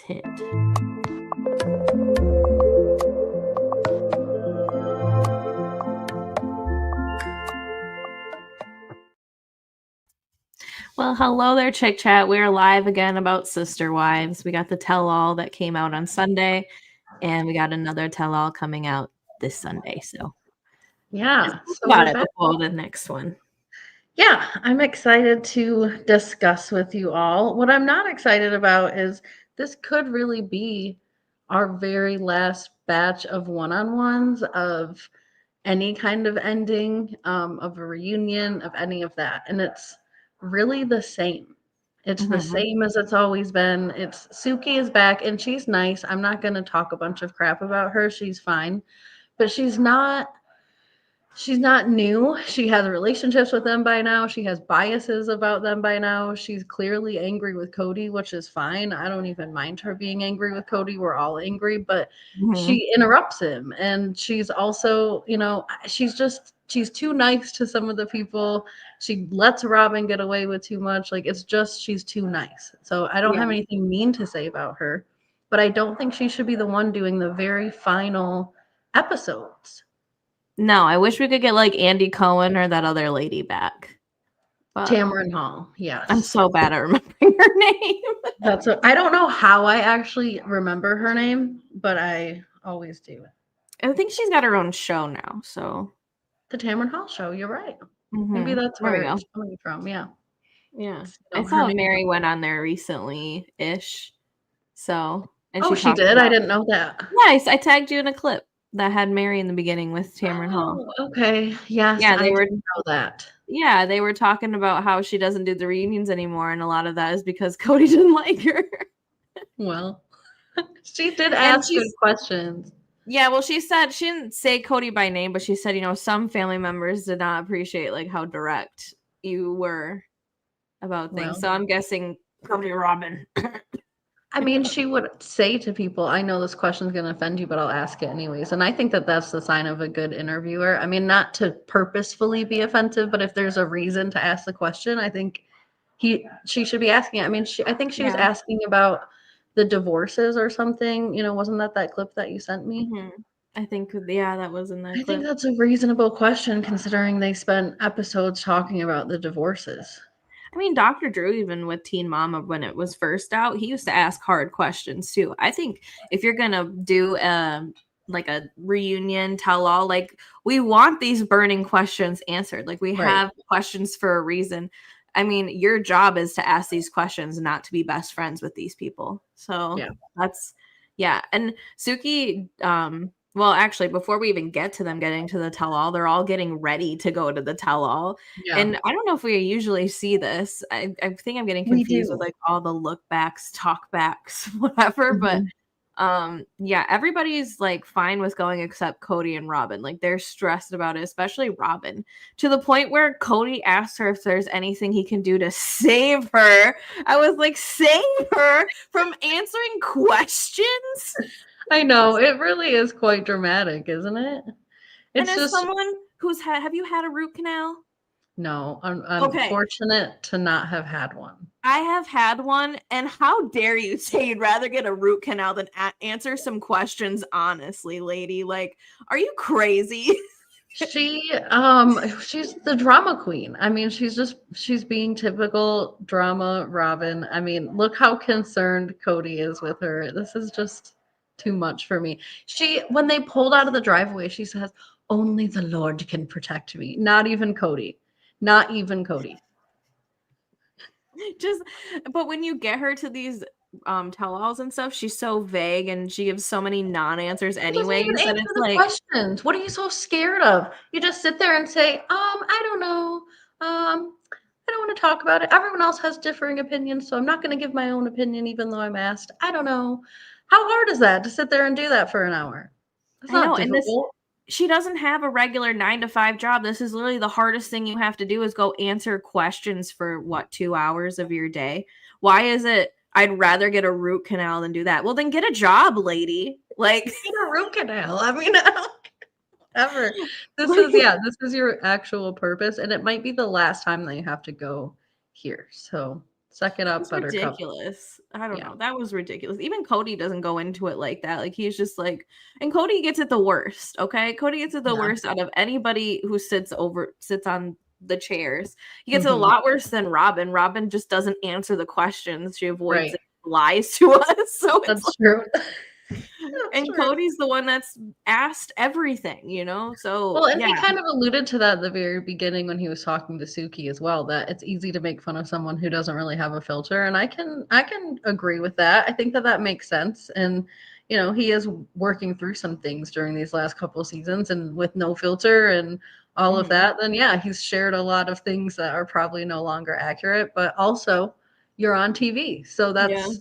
hit. Well, hello there, Chick Chat. We're live again about Sister Wives. We got the tell-all that came out on Sunday, and we got another tell-all coming out this Sunday. So, yeah, so about it before the next one. Yeah, I'm excited to discuss with you all. What I'm not excited about is this could really be our very last batch of one-on-ones of any kind of ending, of a reunion, of any of that. And it's really the same. It's the same as it's always been. It's Suki is back and she's nice. I'm not going to talk a bunch of crap about her. She's fine. But she's not new. She has relationships with them by now. She has biases about them by now. She's clearly angry with Kody, which is fine. I don't even mind her being angry with Kody. We're all angry, but she interrupts him. And she's also, she's too nice to some of the people. She lets Robyn get away with too much. Like, it's just, she's too nice. So I don't have anything mean to say about her, but I don't think she should be the one doing the very final episodes. No, I wish we could get like Andy Cohen or that other lady back. But Tamron Hall, yes. I'm so bad at remembering her name. I don't know how I actually remember her name, but I always do. I think she's got her own show now, so. The Tamron Hall show, you're right. Maybe that's where it's coming from, yeah. Yeah. I saw Meri went on there recently-ish, so. And she did? I didn't know that. Yeah, I tagged you in a clip that had Meri in the beginning with Tamron Hall. Okay, yes, yeah, I didn't know that. Yeah, they were talking about how she doesn't do the reunions anymore, and a lot of that is because Kody didn't like her. Well, she did ask good questions. Yeah, well, she said, she didn't say Kody by name, but she said, some family members did not appreciate like how direct you were about things. So I'm guessing Kody or Robyn. I mean, she would say to people, I know this question is going to offend you, but I'll ask it anyways. And I think that that's the sign of a good interviewer. I mean, not to purposefully be offensive, but if there's a reason to ask the question, I think she should be asking it. I mean, I think she was asking about the divorces or something. Wasn't that clip that you sent me? I think, that was in that clip. I think that's a reasonable question considering they spent episodes talking about the divorces. I mean, Dr. Drew, even with Teen Mama, when it was first out, he used to ask hard questions too. I think if you're going to do like a reunion tell-all, like, we want these burning questions answered. Like, we have questions for a reason. I mean, your job is to ask these questions, not to be best friends with these people. So and Suki, well, actually, before we even get to them getting to the tell-all, they're all getting ready to go to the tell-all. Yeah. And I don't know if we usually see this. I think I'm getting confused with like all the look backs, talk backs, whatever. But everybody's like fine with going except Kody and Robyn. Like, they're stressed about it, especially Robyn, to the point where Kody asked her if there's anything he can do to save her. I was like, save her from answering questions? I know, it really is quite dramatic, isn't it? It's and as someone who's have you had a root canal? No, I'm fortunate to not have had one. I have had one, and how dare you say you'd rather get a root canal than answer some questions honestly, lady? Like, are you crazy? She's the drama queen. I mean, she's being typical drama Robyn. I mean, look how concerned Kody is with her. This is just too much for me. When they pulled out of the driveway, she says, "Only the Lord can protect me." Not even Kody. Not even Kody. But when you get her to these tell-alls and stuff, she's so vague and she gives so many non-answers anyways. And it's like, questions. What are you so scared of? You just sit there and say, I don't know. I don't want to talk about it. Everyone else has differing opinions, so I'm not going to give my own opinion even though I'm asked. I don't know. How hard is that to sit there and do that for an hour? It's not difficult. She doesn't have a regular 9-to-5 job. This is literally the hardest thing you have to do is go answer questions for 2 hours of your day. Why is it I'd rather get a root canal than do that? Well, then get a job, lady. Like, get a root canal. I mean, ever. This is your actual purpose, and it might be the last time that you have to go here. So Suck it up, It's buttercup. ridiculous. I don't know. That was ridiculous. Even Kody doesn't go into it like that. Like he's just like, and Kody gets it the worst. Okay, Kody gets it the worst out of anybody who sits on the chairs. He gets it a lot worse than Robyn. Robyn just doesn't answer the questions. She avoids it, lies to us. So that's true. And Kody's the one that's asked everything, you know? So, well, and he kind of alluded to that at the very beginning when he was talking to Suki as well, that it's easy to make fun of someone who doesn't really have a filter. And I can agree with that. I think that makes sense. And, you know, he is working through some things during these last couple of seasons, and with no filter and all of that, then yeah, he's shared a lot of things that are probably no longer accurate, but also you're on TV. So that's,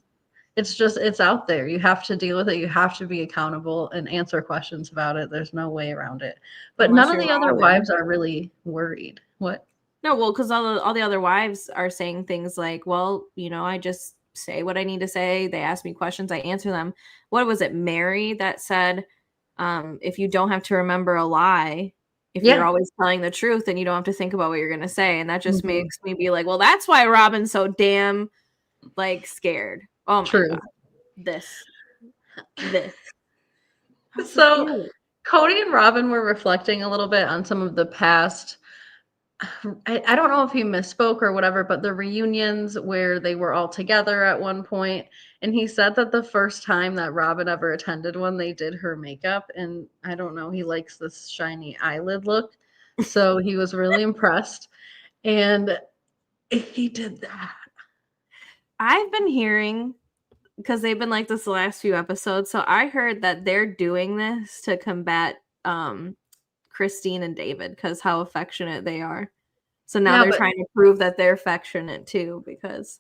it's out there. You have to deal with it. You have to be accountable and answer questions about it. There's no way around it. But unless none of the other wives are really worried. What? No, well, because all the other wives are saying things like, well, you know, I just say what I need to say. They ask me questions, I answer them. What was it, Meri, that said, if you don't have to remember a lie, if you're always telling the truth, then you don't have to think about what you're going to say. And that just makes me be like, well, that's why Robyn's so damn, like, scared. Oh, my God. This. So Kody and Robyn were reflecting a little bit on some of the past. I don't know if he misspoke or whatever, but the reunions where they were all together at one point, and he said that the first time that Robyn ever attended one, they did her makeup, and I don't know, he likes this shiny eyelid look, so he was really impressed, and he did that. I've been hearing, because they've been like this the last few episodes, so I heard that they're doing this to combat Christine and David, because how affectionate they are. So now they're trying to prove that they're affectionate too, because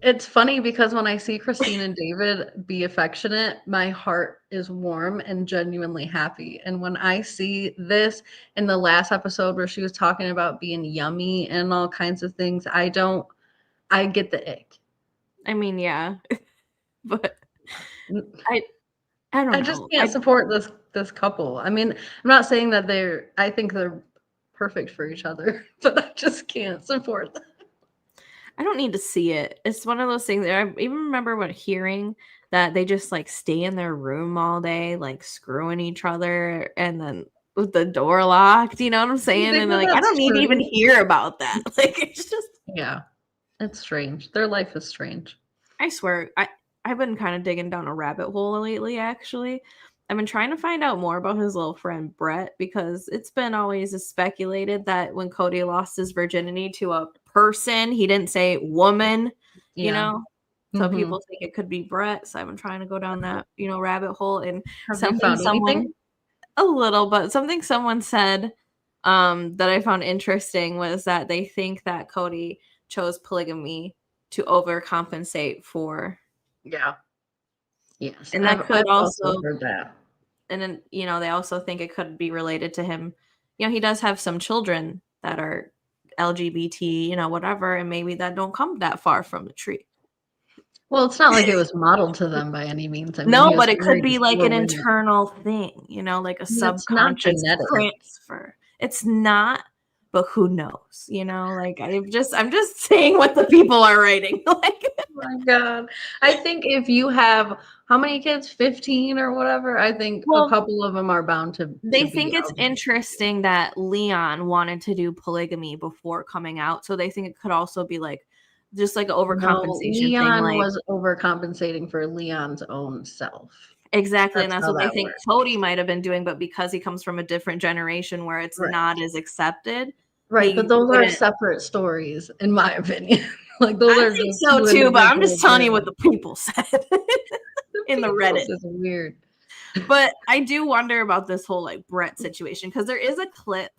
it's funny, because when I see Christine and David be affectionate, my heart is warm and genuinely happy. And when I see this in the last episode where she was talking about being yummy and all kinds of things, I get the ick. I mean, yeah. But I don't know. I just can't support this couple. I mean, I'm not saying that I think they're perfect for each other, but I just can't support them. I don't need to see it. It's one of those things that I even remember hearing that they just like stay in their room all day, like screwing each other, and then with the door locked, you know what I'm saying? And like, I don't need to even hear about that. Like, it's just, yeah, it's strange. Their life is strange. I swear, I've been kind of digging down a rabbit hole lately, actually. I've been trying to find out more about his little friend Brett, because it's been always speculated that when Kody lost his virginity to a person, he didn't say woman, you know? So people think it could be Brett. So I've been trying to go down that, you know, rabbit hole. And something someone said that I found interesting was that they think that Kody chose polygamy to overcompensate for. Yeah. Yes. And that could also heard that. And then, you know, they also think it could be related to him. You know, he does have some children that are LGBT, you know, whatever, and maybe that don't come that far from the tree. Well, it's not like it was modeled to them by any means. I mean, no, but it could be like an internal thing, you know, like a subconscious transfer. It's not, but who knows, you know, like I'm just saying what the people are writing. Like, oh my God. I think if you have how many kids, 15 or whatever, I think a couple of them are bound to. They think it's interesting that Leon wanted to do polygamy before coming out. So they think it could also be like, just like an overcompensation thing. Leon was overcompensating for Leon's own self. Exactly. And that's what they think Kody might have been doing, but because he comes from a different generation where it's not as accepted. Right, but those are separate stories, in my opinion. Like those I think so too, but I'm just telling you what the people said in the Reddit. Is weird. But I do wonder about this whole like Brett situation, because there is a clip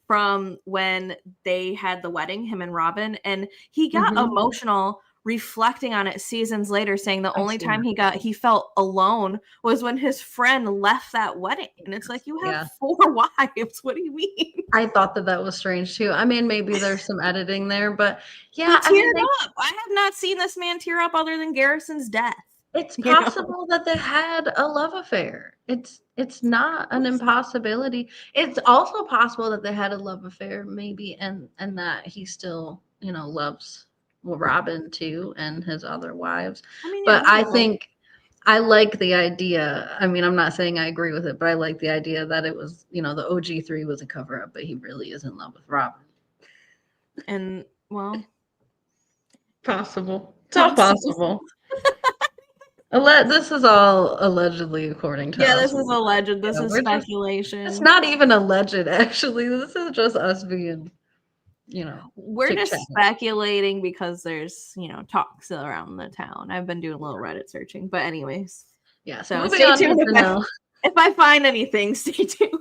from when they had the wedding, him and Robyn, and he got emotional reflecting on it seasons later, saying the only time he felt alone was when his friend left that wedding. And it's like, you have 4 wives. What do you mean? I thought that was strange too. I mean, maybe there's some editing there, but yeah, he teared up. I have not seen this man tear up other than Garrison's death. It's possible that they had a love affair. It's not an impossibility. It's also possible that they had a love affair, maybe, and that he still, you know, loves Robyn too and his other wives. I mean, yeah, But I think I like the idea. I mean, I'm not saying I agree with it, but I like the idea that it was, the OG3 was a cover up, but he really is in love with Robyn. And well, possible. It's all possible. This is all allegedly according to us. This is alleged. This is speculation. It's not even alleged, actually. This is just us being, we're just speculating because there's, talks around the town. I've been doing a little Reddit searching, but anyways. Yeah. So stay tuned. If I find anything, stay tuned.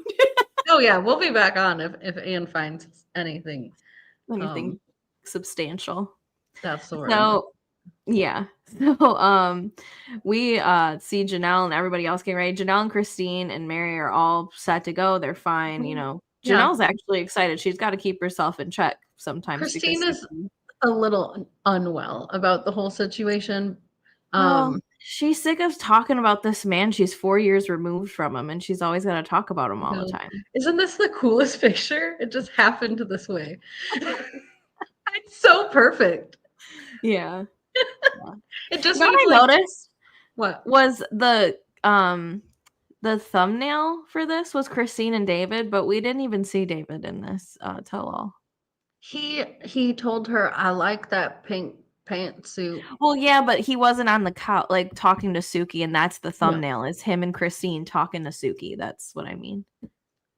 Oh yeah, we'll be back on if Anne finds anything substantial. That's the word. So yeah. So we see Janelle and everybody else getting ready. Janelle and Christine and Meri are all set to go. They're fine, Janelle's actually excited. She's got to keep herself in check sometimes. Christine is a little unwell about the whole situation. She's sick of talking about this man. She's 4 years removed from him, and she's always got to talk about him all the time. Isn't this the coolest picture? It just happened this way. It's so perfect. Yeah. It just I noticed what was the thumbnail for this was Christine and David, but we didn't even see David in this tell-all. He told her, I like that pink pantsuit. Well, yeah, but he wasn't on the couch like talking to Suki, and that's the thumbnail is him and Christine talking to Suki. That's what I mean.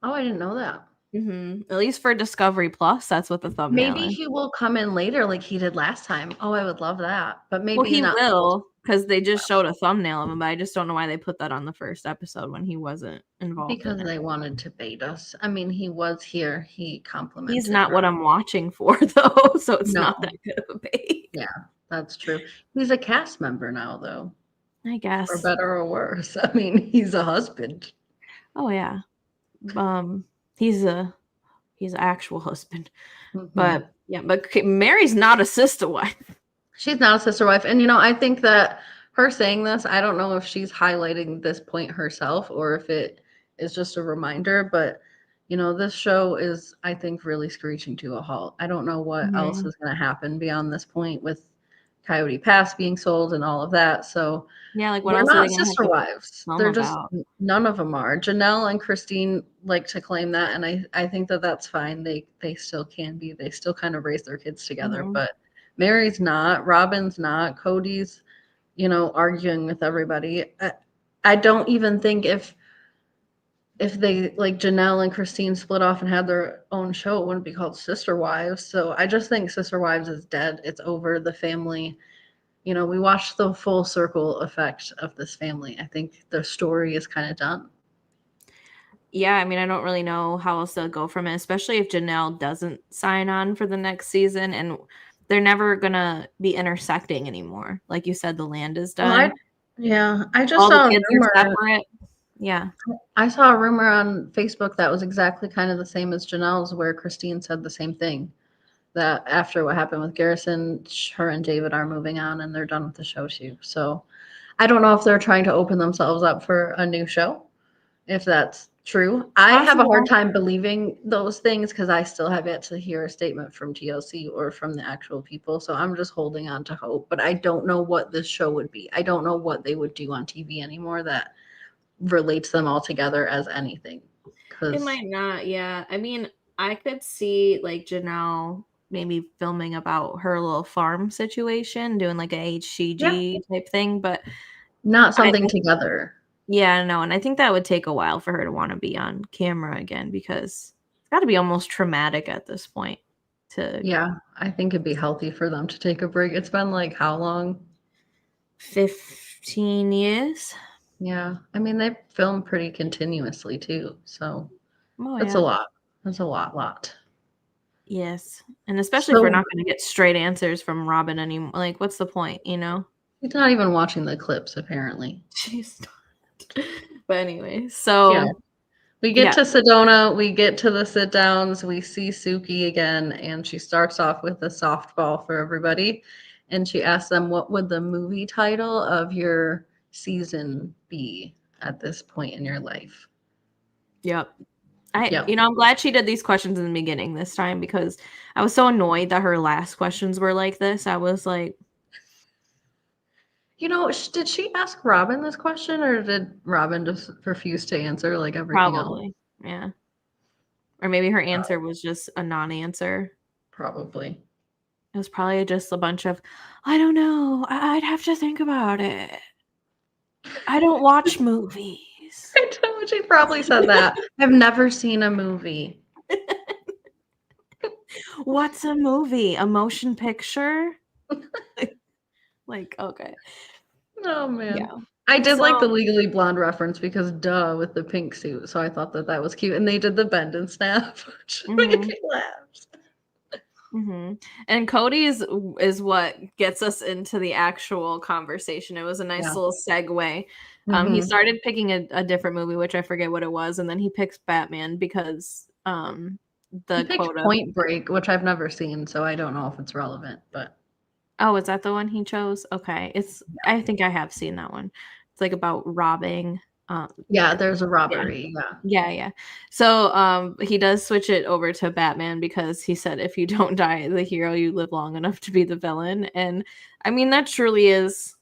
Oh, I didn't know that. At least for Discovery Plus, that's what the thumbnail Maybe is. he will come in later like he did last time. Oh, I would love that. But maybe he will, because they just showed a thumbnail of him, but I just don't know why they put that on the first episode when he wasn't involved. Because they wanted to bait us. I mean, he was here. He complimented. He's not what I'm watching for, though, so it's not that good of a bait. Yeah, that's true. He's a cast member now, though. I guess. For better or worse. I mean, he's a husband. Oh, yeah. He's an actual husband. But Meri's not a sister wife. She's not a sister wife. And I think that her saying this, I don't know if she's highlighting this point herself or if it is just a reminder, but this show is, I think, really screeching to a halt. I don't know what else is going to happen beyond this point with Coyote Pass being sold and all of that. So yeah, like what they're else not are they sister wives. They're just none of them are. Janelle and Christine like to claim that, and I think that that's fine. They still can be. They still kind of raise their kids together, but Meri's not. Robyn's not. Kody's, arguing with everybody. I don't even think if they like Janelle and Christine split off and had their own show, it wouldn't be called Sister Wives. So I just think Sister Wives is dead. It's over. The family, we watched the full circle effect of this family. I think the story is kind of done. Yeah, I mean, I don't really know how else to go from it, especially if Janelle doesn't sign on for the next season, and they're never gonna be intersecting anymore. Like you said, the land is done. I just saw a rumor. Separate. Yeah. I saw a rumor on Facebook that was exactly kind of the same as Janelle's, where Christine said the same thing, that after what happened with Garrison, her and David are moving on and they're done with the show too. So I don't know if they're trying to open themselves up for a new show, if that's true. I have a hard time believing those things because I still have yet to hear a statement from TLC or from the actual people. So I'm just holding on to hope, but I don't know what this show would be. I don't know what they would do on TV anymore that relates them all together as anything. It might not. Yeah. I mean, I could see like Janelle maybe filming about her little farm situation, doing like a HCG type thing, but not something together. Yeah, no. And I think that would take a while for her to want to be on camera again, because it's got to be almost traumatic at this point I think it'd be healthy for them to take a break. It's been like how long? 15 years. Yeah. I mean, they film pretty continuously too. So it's a lot. It's a lot. Yes. And especially if we're not going to get straight answers from Robyn anymore. Like, what's the point, He's not even watching the clips, apparently. She's not. But anyway, so we get to Sedona. We get to the sit downs. We see Suki again, and she starts off with a softball for everybody. And she asks them, what would the movie title of your season be at this point in your life? Yep. I'm glad she did these questions in the beginning this time because I was so annoyed that her last questions were like this. I was like, did she ask Robyn this question, or did Robyn just refuse to answer like everything else? probably, yeah. Or maybe her answer was just a non-answer. Probably. It was probably just a bunch of, I don't know. I'd have to think about it. I don't watch movies. I know she probably said that. I've never seen a movie. What's a movie? A motion picture? Like, okay. Oh man. Yeah. I did like the Legally Blonde reference because duh with the pink suit. So I thought that was cute. And they did the bend and snap, which made me laugh. And Kody is what gets us into the actual conversation. It was a nice little segue. He started picking a different movie, which I forget what it was, and then he picks Batman because he picked Point Break, which I've never seen, so I don't know if it's relevant, but oh, is that the one he chose? Okay. I think I have seen that one. It's like about robbing. There's a robbery. Yeah. So he does switch it over to Batman because he said if you don't die the hero, you live long enough to be the villain. And I mean that truly is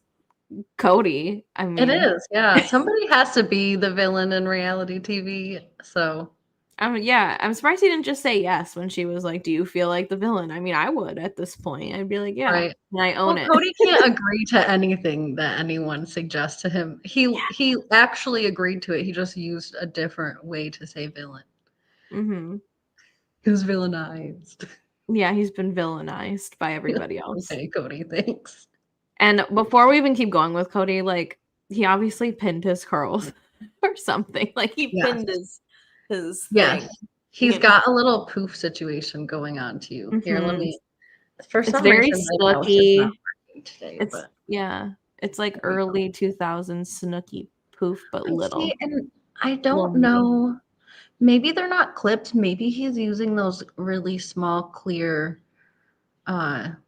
Kody. I mean it is, yeah. Somebody has to be the villain in reality TV. So I'm surprised he didn't just say yes when she was like, do you feel like the villain? I mean, I would at this point. I'd be like, yeah, right. And I own it. Kody can't agree to anything that anyone suggests to him. He actually agreed to it. He just used a different way to say villain. He was villainized. Yeah, he's been villainized by everybody else. Okay, Kody, thanks. And before we even keep going with Kody, like he obviously pinned his curls or something. Like he pinned his thing. He's got a little poof situation going on too. Here, let me. For some very reason, snooky. Today, it's like early 2000s snooky poof, but little. See, and I don't know. Maybe they're not clipped. Maybe he's using those really small, clear hairbands,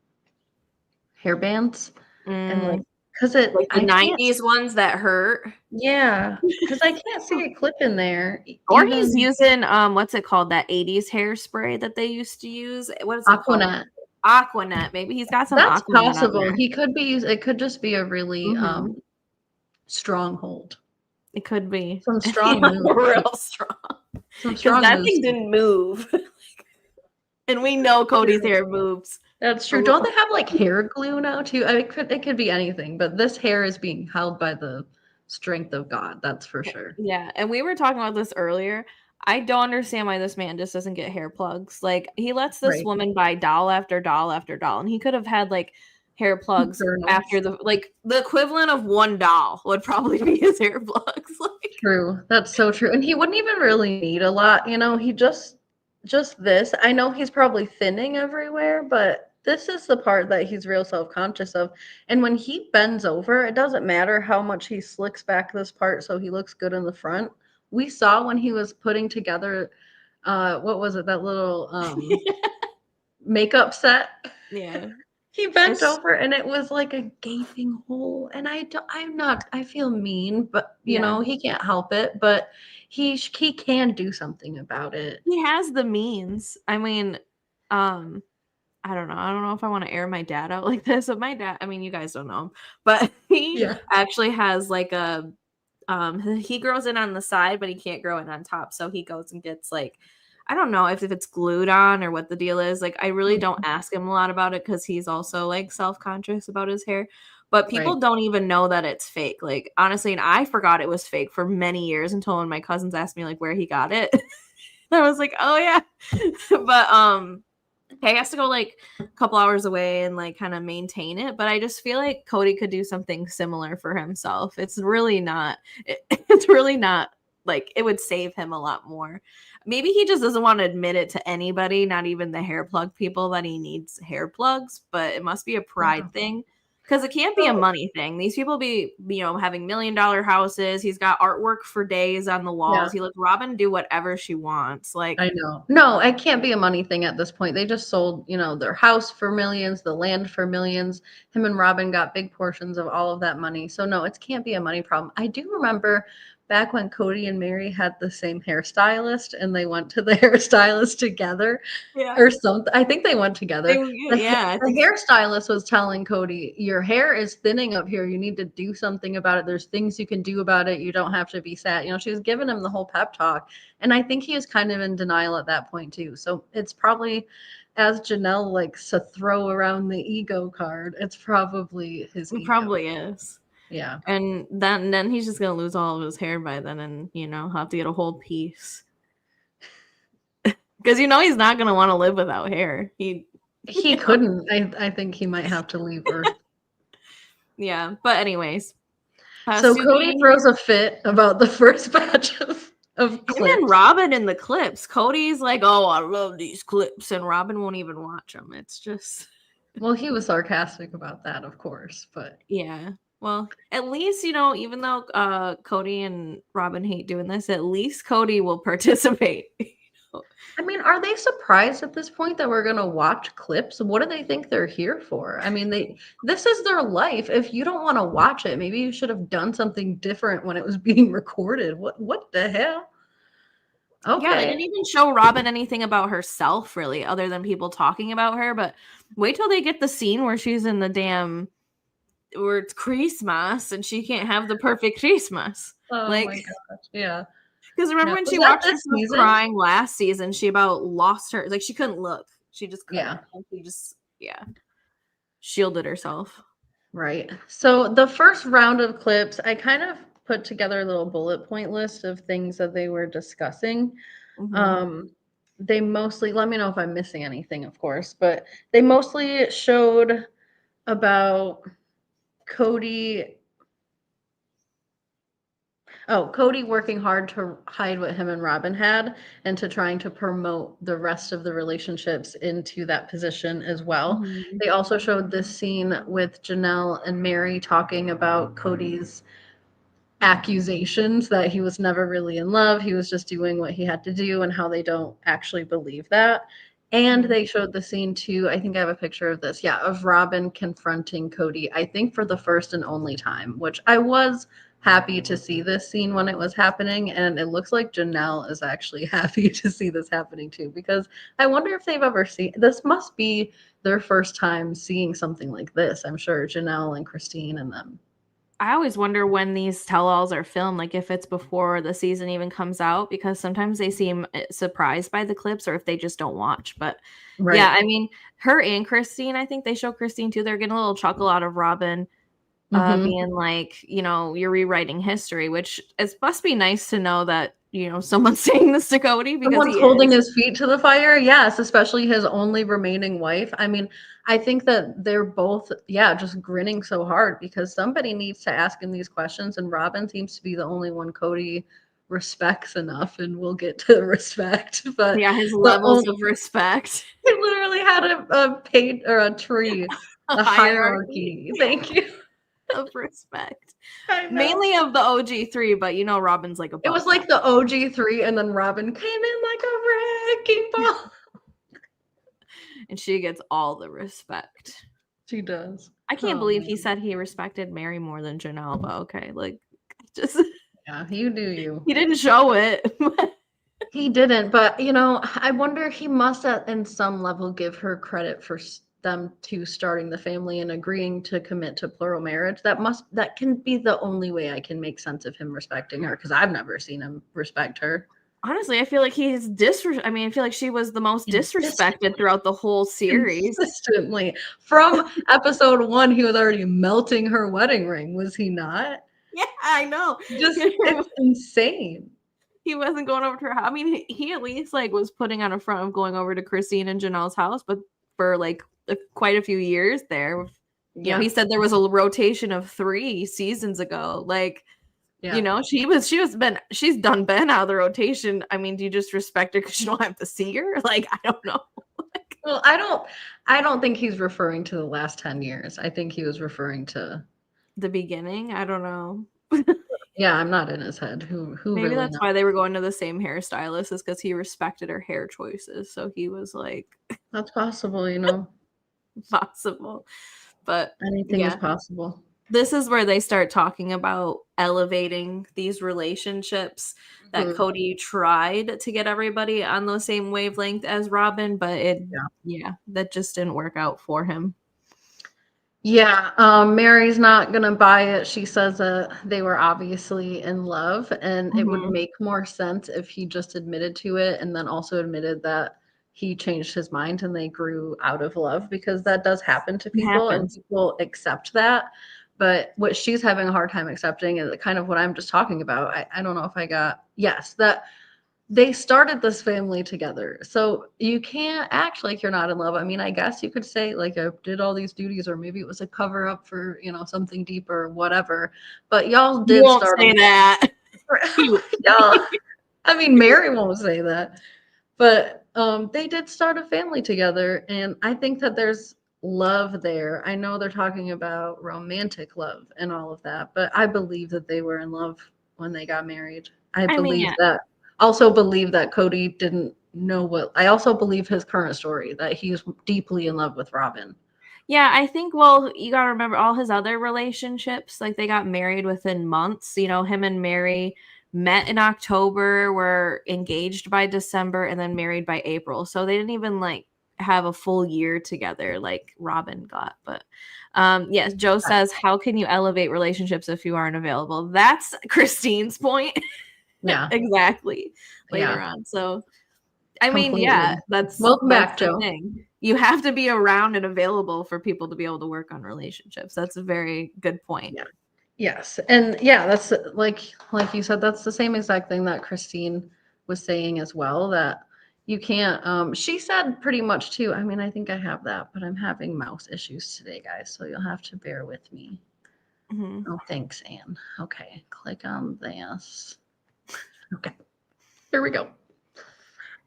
and like because it like the 90s ones that hurt. Yeah, because I can't see a clip in there. Or he's using what's it called? That 80s hairspray that they used to use. What is it called? Aquanet. Maybe he's got some. That's possible. He could be. It could just be a really stronghold. It could be some strong moves. Real strong. Because that thing didn't move, and we know Kody's hair moves. That's true. Don't they have like hair glue now too? It could be anything, but this hair is being held by the strength of God. That's for sure. Yeah, and we were talking about this earlier. I don't understand why this man just doesn't get hair plugs. Like he lets this woman buy doll after doll after doll, and he could have had like hair plugs after the equivalent of one doll would probably be his hair plugs. True, that's so true, and he wouldn't even really need a lot. He just this. I know he's probably thinning everywhere, but this is the part that he's real self-conscious of. And when he bends over, it doesn't matter how much he slicks back this part so he looks good in the front. We saw when he was putting together, what was it, that little makeup set? Yeah. He bent over and it was like a gaping hole. And I feel mean, but you know, he can't help it. But he can do something about it. He has the means. I mean, I don't know. I don't know if I want to air my dad out like this. But my dad, I mean, you guys don't know him, but he actually has like a, he grows in on the side, but he can't grow it on top. So he goes and gets like, I don't know if it's glued on or what the deal is. Like, I really don't ask him a lot about it because he's also like self-conscious about his hair. But people don't even know that it's fake. Like, honestly, and I forgot it was fake for many years until when my cousins asked me like where he got it. I was like, oh yeah. But he has to go like a couple hours away and like kind of maintain it. But I just feel like Kody could do something similar for himself. It's really not like it would save him a lot more. Maybe he just doesn't want to admit it to anybody, not even the hair plug people, that he needs hair plugs, but it must be a pride thing. Because it can't be a money thing. These people be, having $1 million houses. He's got artwork for days on the walls. He lets Robyn do whatever she wants. Like, I know. No, it can't be a money thing at this point. They just sold, their house for millions, the land for millions. Him and Robyn got big portions of all of that money. So no, it can't be a money problem. I do remember back when Kody and Meri had the same hairstylist and they went to the hairstylist together or something. I think they went together. The hairstylist was telling Kody, your hair is thinning up here. You need to do something about it. There's things you can do about it. You don't have to be sad. You know, she was giving him the whole pep talk. And I think he was kind of in denial at that point too. So it's probably, as Janelle likes to throw around the ego card, it's probably his ego. Probably is. Yeah. And then he's just gonna lose all of his hair by then, and have to get a whole piece. Because he's not gonna want to live without hair. He couldn't. I think he might have to leave Earth. Yeah, but anyways. So Kody throws a fit about the first batch of clips. And Robyn in the clips. Cody's like, oh, I love these clips, and Robyn won't even watch them. It's just. Well, he was sarcastic about that, of course, but yeah. Well, at least, even though Kody and Robyn hate doing this, at least Kody will participate. I mean, are they surprised at this point that we're going to watch clips? What do they think they're here for? I mean, this is their life. If you don't want to watch it, maybe you should have done something different when it was being recorded. What the hell? Okay. Yeah, they didn't even show Robyn anything about herself, really, other than people talking about her. But wait till they get the scene where she's in the where it's Christmas and she can't have the perfect Christmas. Oh my gosh, yeah. Because remember when she watched herself crying last season, she about lost her, like she couldn't look. She just couldn't. Yeah. She just shielded herself. Right. So the first round of clips, I kind of put together a little bullet point list of things that they were discussing. Mm-hmm. They mostly, let me know if I'm missing anything, of course, but they mostly showed about Kody working hard to hide what him and Robyn had and to trying to promote the rest of the relationships into that position as well. Mm-hmm. They also showed this scene with Janelle and Meri talking about Kody's accusations that he was never really in love. He was just doing what he had to do and how they don't actually believe that. And they showed the scene too. I think I have a picture of this. Yeah, of Robyn confronting Kody, I think for the first and only time, which I was happy to see this scene when it was happening. And it looks like Janelle is actually happy to see this happening too, because I wonder if they've ever seen, this must be their first time seeing something like this. I'm sure Janelle and Christine and them. I always wonder when these tell-alls are filmed, like if it's before the season even comes out, because sometimes they seem surprised by the clips or if they just don't watch. But yeah, I mean, her and Christine, I think they show Christine too. They're getting a little chuckle out of Robyn being like, you're rewriting history, which it must be nice to know that, someone's saying this to Kody because someone's holding his feet to the fire. Yes, especially his only remaining wife. I mean, I think that they're both, just grinning so hard because somebody needs to ask him these questions. And Robyn seems to be the only one Kody respects enough, and we'll get to respect. But his levels of respect. He literally had a page or a tree, a hierarchy. Thank you. Of respect. Mainly of the OG3, but Robyn's like a It was like the OG3, and then Robyn came in like a wrecking ball. And she gets all the respect. She does. I can't believe he said he respected Meri more than Janelle, but okay. Like, just. Yeah, you do you. He didn't show it. He didn't, but, I wonder he must in some level give her credit for them to starting the family and agreeing to commit to plural marriage. That can be the only way I can make sense of him respecting her, because I've never seen him respect her. Honestly, I feel like I feel like she was the most disrespected throughout the whole series. Consistently. From episode 1, he was already melting her wedding ring, was he not? Yeah, I know. It's insane. He wasn't going over to her house. I mean, he at least was putting on a front of going over to Christine and Janelle's house, but for quite a few years there. He said there was a rotation of 3 seasons ago. She's done been out of the rotation. I mean, do you just respect her because you don't have to see her? I don't know. Well, I don't think he's referring to the last 10 years. I think he was referring to the beginning. I don't know. Yeah, I'm not in his head. Who maybe really that's knows? why they were going to the same hairstylist, is because he respected her hair choices. So he was like, that's possible, possible. But anything is possible. this is where they start talking about elevating these relationships that Mhm. Kody tried to get everybody on the same wavelength as Robyn, but that just didn't work out for him. Yeah, Mary's not gonna buy it. She says that they were obviously in love, and it would make more sense if he just admitted to it and then also admitted that he changed his mind and they grew out of love, because that does happen to It people and happens. people accept that. But what she's having a hard time accepting is kind of what I'm just talking about. I don't know if I got, yes, that they started this family together. So you can't act like you're not in love. I mean, I guess you could say like I did all these duties, or maybe it was a cover up for, something deeper or whatever. But y'all You did won't start say that. Cute. y'all. I mean, Meri won't say that. But they did start a family together, and I think that there's love there. I know they're talking about romantic love and all of that, but I believe that they were in love when they got married. I I mean, believe yeah. that. Also believe that Kody didn't know what. I also believe his current story, that he's deeply in love with Robyn. Yeah, I think, well, you gotta remember all his other relationships, like, they got married within months. Him and Meri met in October, were engaged by December, and then married by April. So they didn't even, like, have a full year together like Robyn got. But, yes, Joe says, "How can you elevate relationships if you aren't available?" That's Christine's point. Yeah, Exactly, later yeah, on. So I mean, yeah, completely. that's Welcome back, the Joe. thing. You have to be around and available for people to be able to work on relationships. That's a very good point. Yeah. Yes. And yeah, that's like you said, that's the same exact thing that Christine was saying as well, that you can't she said pretty much too. I mean, I think I have that, but I'm having mouse issues today, guys, so you'll have to bear with me. Mhm. Oh, thanks, Anne. Okay, click on this. Okay. Here we go.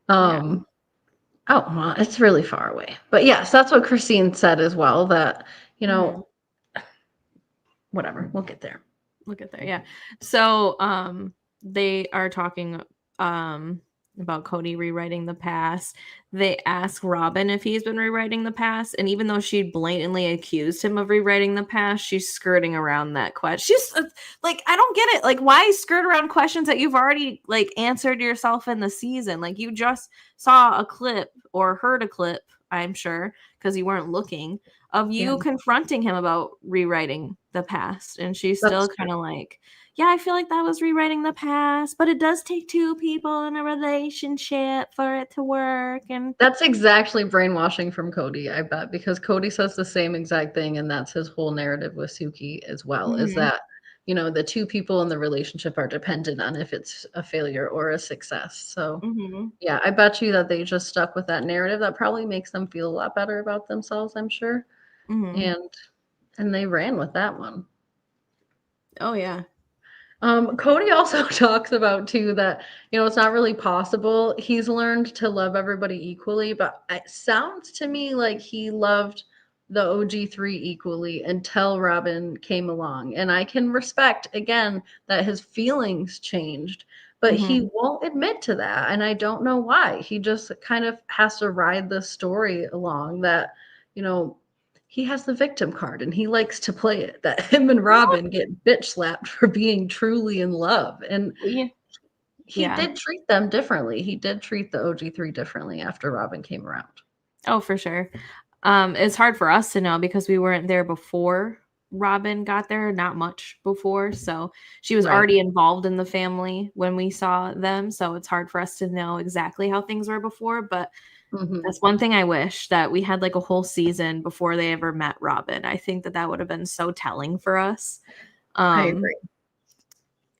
Yeah. Oh, well, it's really far away. But yes, that's what Christine said as well, that, Mhm. whatever, we'll get there. Look at there. Yeah. So, they are talking about Kody rewriting the past. They ask Robyn if he's been rewriting the past, and even though she blatantly accused him of rewriting the past, she's skirting around that question. She's like, I don't get it. Like, why skirt around questions that you've already like answered yourself in the season? Like, you just saw a clip or heard a clip, I'm sure, because you weren't looking, of Yeah, you confronting him about rewriting the past. And she's that's still true. kind of like, yeah, I feel like that was rewriting the past, but it does take two people in a relationship for it to work. And That's exactly brainwashing from Kody, I bet, because Kody says the same exact thing, and that's his whole narrative with Suki as well, is Mhm, that, the two people in the relationship are dependent on if it's a failure or a success. So, mhm, yeah, I bet you that they just stuck with that narrative. That probably makes them feel a lot better about themselves, I'm sure. mhm. And they ran with that one. Oh, yeah. Kody also talks about too that, it's not really possible. He's learned to love everybody equally, but it sounds to me like he loved the OG3 equally until Robyn came along. And I can respect again that his feelings changed, but he Mhm. won't admit to that. And I don't know why. He just kind of has to ride the story along that, you know, he has the victim card and he likes to play it, that him and Robyn get bitch slapped for being truly in love. And Yeah. he Yeah. did treat them differently. He did treat the OG3 differently after Robyn came around. Oh, for sure. It's hard for us to know because we weren't there before Robyn got there, not much before. So she was Right. already involved in the family when we saw them. So it's hard for us to know exactly how things were before. But Hmm. that's one thing I wish, that we had like a whole season before they ever met Robyn. I think that would have been so telling for us. I Um, agree.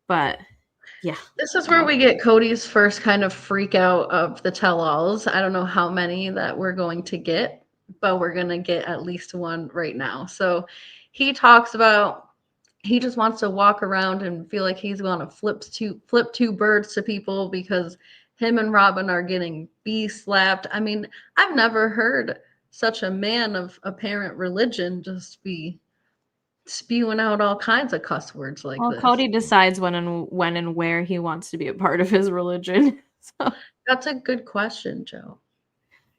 but yeah. This is where we get Kody's first kind of freak out of the tell-alls. I don't know how many that we're going to get, but we're going to get at least one right now. So he talks about he just wants to walk around and feel like he's going to flip two birds to people because him and Robyn are getting bee slapped. I mean, I've never heard such a man of apparent religion just be spewing out all kinds of cuss words like Well, this. Kody decides when and where he wants to be a part of his religion. So That's a good question, Joe.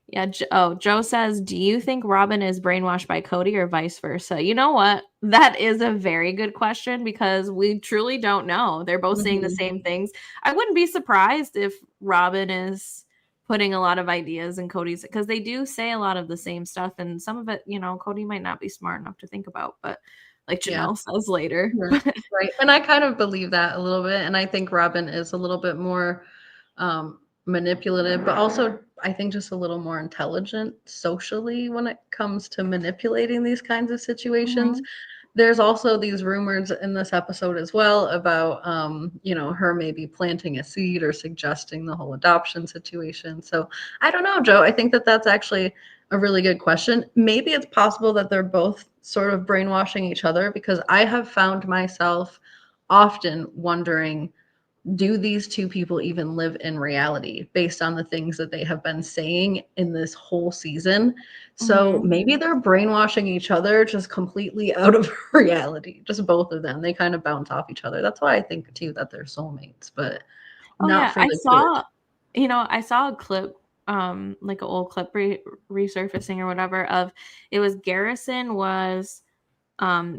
yeah. Joe says, "Do you think Robyn is brainwashed by Kody or vice versa?" You know what? That is a very good question because we truly don't know. They're both saying the Mhm. same things. I wouldn't be surprised if Robyn is putting a lot of ideas in Kody's, because they do say a lot of the same stuff, and some of it, Kody might not be smart enough to think about, but like Yeah. Janelle says later. Right. And I kind of believe that a little bit. And I think Robyn is a little bit more manipulative, but also I think just a little more intelligent socially when it comes to manipulating these kinds of situations. Mhm. There's also these rumors in this episode as well about her maybe planting a seed or suggesting the whole adoption situation. So I don't know, Joe. I think that that's actually a really good question. Maybe it's possible that they're both sort of brainwashing each other, because I have found myself often wondering, do these two people even live in reality based on the things that they have been saying in this whole season? So Mhm. maybe they're brainwashing each other just completely out of reality, just both of them. They kind of bounce off each other. That's why I think too that they're soulmates, but Oh not yeah, for the good. I saw a clip, like an old clip resurfacing or whatever, of it was Garrison was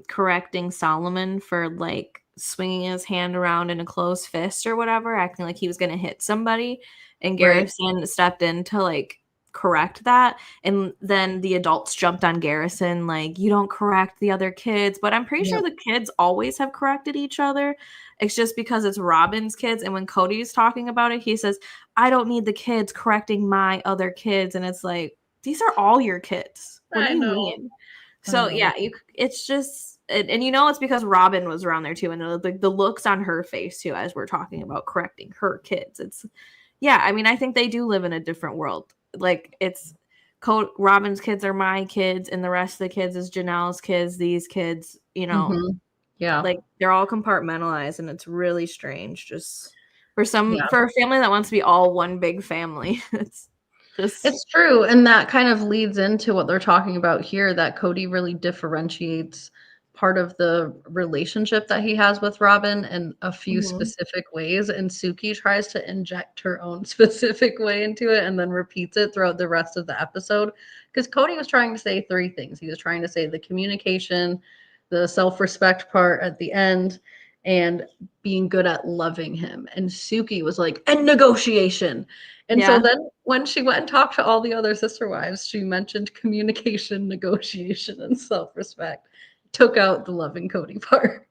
correcting Solomon for like swinging his hand around in a closed fist or whatever, acting like he was going to hit somebody, and Right. Garrison stepped in to like correct that, and then the adults jumped on Garrison like, you don't correct the other kids, but I'm pretty sure Yep. the kids always have corrected each other. It's just because it's Robyn's kids, and when Kody's talking about it, he says, I don't need the kids correcting my other kids, and it's like, these are all your kids, what do I you know. mean? I So know. yeah, it's just, and it's because Robyn was around there too, and the looks on her face too as we're talking about correcting her kids. It's, yeah, I mean, I think they do live in a different world. Like it's, Robyn's kids are my kids, and the rest of the kids is Janelle's kids. These kids, Yeah. like they're all compartmentalized, and it's really strange. Just Yeah. for a family that wants to be all one big family, it's just. It's true, and that kind of leads into what they're talking about here, that Kody really differentiates part of the relationship that he has with Robyn in a few Mhm. specific ways, and Suki tries to inject her own specific way into it and then repeats it throughout the rest of the episode. Because Kody was trying to say three things. He was trying to say the communication, the self-respect part at the end, and being good at loving him. And Suki was like, and negotiation. And so Yeah. then when she went and talked to all the other sister wives, she mentioned communication, negotiation, and self-respect. Took out the loving Kody part.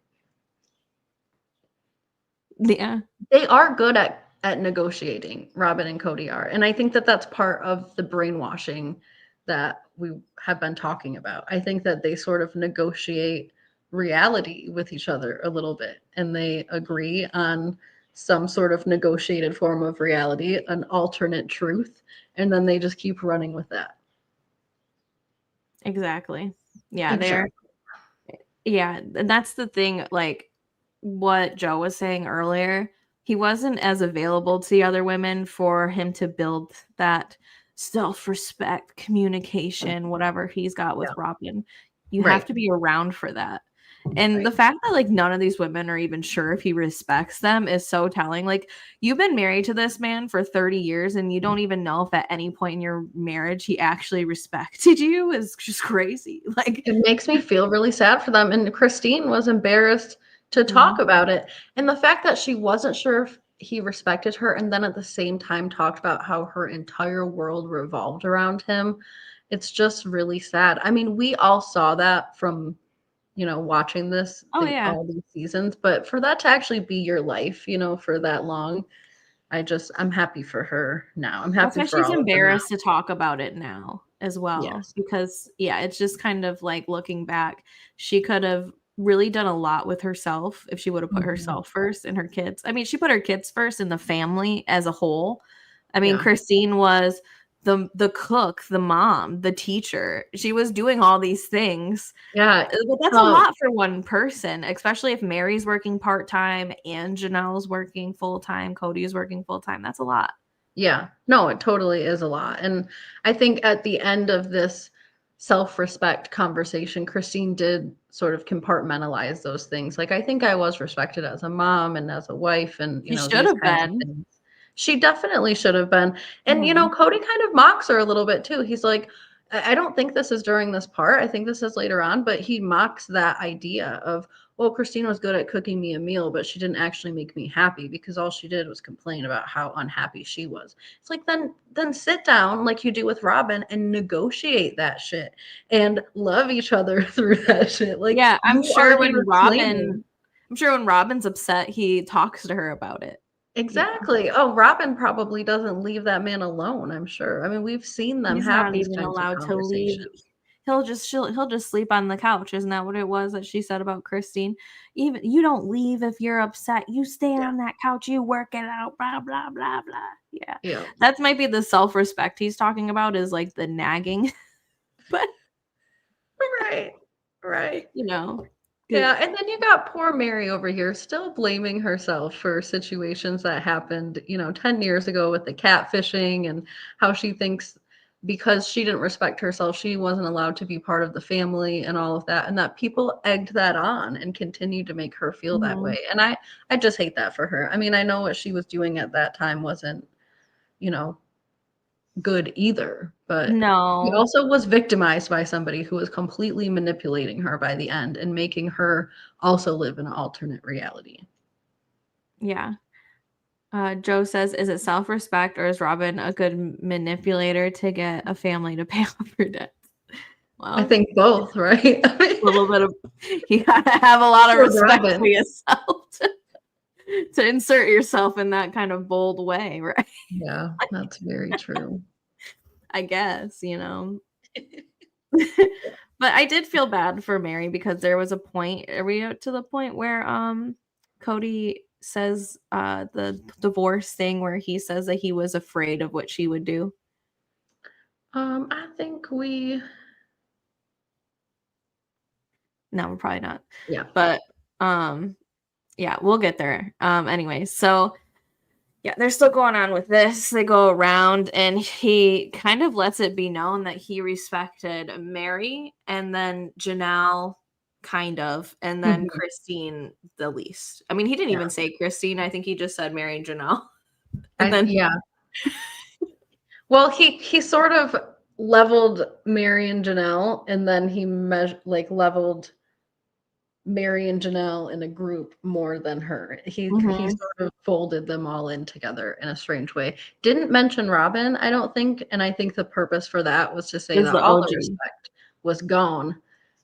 Yeah. They are good at negotiating, Robyn and Kody are. And I think that that's part of the brainwashing that we have been talking about. I think that they sort of negotiate reality with each other a little bit, and they agree on some sort of negotiated form of reality, an alternate truth, and then they just keep running with that. Exactly. Yeah, they're, Exactly. yeah, and that's the thing, like what Joe was saying earlier, he wasn't as available to the other women for him to build that self-respect, communication, whatever he's got with Yeah. Robyn. You have Right. to be around for that. And Right. the fact that like none of these women are even sure if he respects them is so telling. Like, you've been married to this man for 30 years and you don't even know if at any point in your marriage he actually respected you is just crazy. Like, It makes me feel really sad for them, and Christine was embarrassed to talk mhm. about it, and the fact that she wasn't sure if he respected her, and then at the same time talked about how her entire world revolved around him, it's just really sad. I mean, we all saw that from, watching Oh yeah. all these seasons, but for that to actually be your life, for that long, I'm happy for her now. I'm That's happy why for she's all of them now. embarrassed to talk about it now as well, Yes. because yeah, it's just kind of like looking back, she could have really done a lot with herself if she would have put Mhm. herself first and her kids. I mean, she put her kids first and the family as a whole. I mean, Yeah. Christine was the cook, the mom, the teacher. She was doing all these things. Yeah. But that's a Um, lot for one person, especially if Mary's working part-time and Janelle's working full-time, Cody's working full-time. That's a lot. Yeah. No, it totally is a lot. And I think at the end of this self-respect conversation, Christine did sort of compartmentalize those things. Like, I think I was respected as a mom and as a wife and, She should these have kinds of been. things. She definitely should have been. And, Mhm. Cody kind of mocks her a little bit too. He's like, I don't think this is during this part. I think this is later on, but he mocks that idea of, well, Christine was good at cooking me a meal, but she didn't actually make me happy because all she did was complain about how unhappy she was. It's like, then sit down like you do with Robyn and negotiate that shit and love each other through that shit. Like, yeah, I'm sure when Robyn's Robyn's upset, he talks to her about it. exactly. Yeah. Oh, Robyn probably doesn't leave that man alone, I'm sure. I mean, we've seen them He's have not these even types of allowed to leave. conversations. He'll just sleep on the couch. Isn't that what it was that she said about Christine? Even you don't leave if you're upset. You stay on that couch. You work it out. Blah blah blah blah. Yeah, Yeah. that might be the self-respect he's talking about. Is like the nagging, but right. Yeah, and then you got poor Meri over here still blaming herself for situations that happened, 10 years ago with the catfishing and how she thinks because she didn't respect herself, she wasn't allowed to be part of the family and all of that, and that people egged that on and continued to make her feel that way. And I just hate that for her. I mean, I know what she was doing at that time wasn't, you know, good either, but she no, also was victimized by somebody who was completely manipulating her by the end and making her also live in an alternate reality. yeah. Joe says, "Is it self-respect or is Robyn a good manipulator to get a family to pay off her debts?" Well, I think both, right? a little bit of you gotta have a lot of For respect Robyn. for yourself to insert yourself in that kind of bold way, right? Yeah, that's very true. I guess, But I did feel bad for Meri because there was a point. Are we up to the point where Kody says the divorce thing where he says that he was afraid of what she would do? I think No, we're probably not. yeah. But yeah, we'll get there. Anyway, so yeah, they're still going on with this. They go around and he kind of lets it be known that he respected Meri and then Janelle kind of, and then Mhm. Christine the least. I mean, he didn't Yeah. even say Christine. I think he just said Meri and Janelle. And then Yeah. Well, he sort of leveled Meri and Janelle, and then he leveled Meri and Janelle in a group more than her. He Mhm. sort of folded them all in together in a strange way. Didn't mention Robyn, I don't think, and I think the purpose for that was to say Is that the all the OG. respect was gone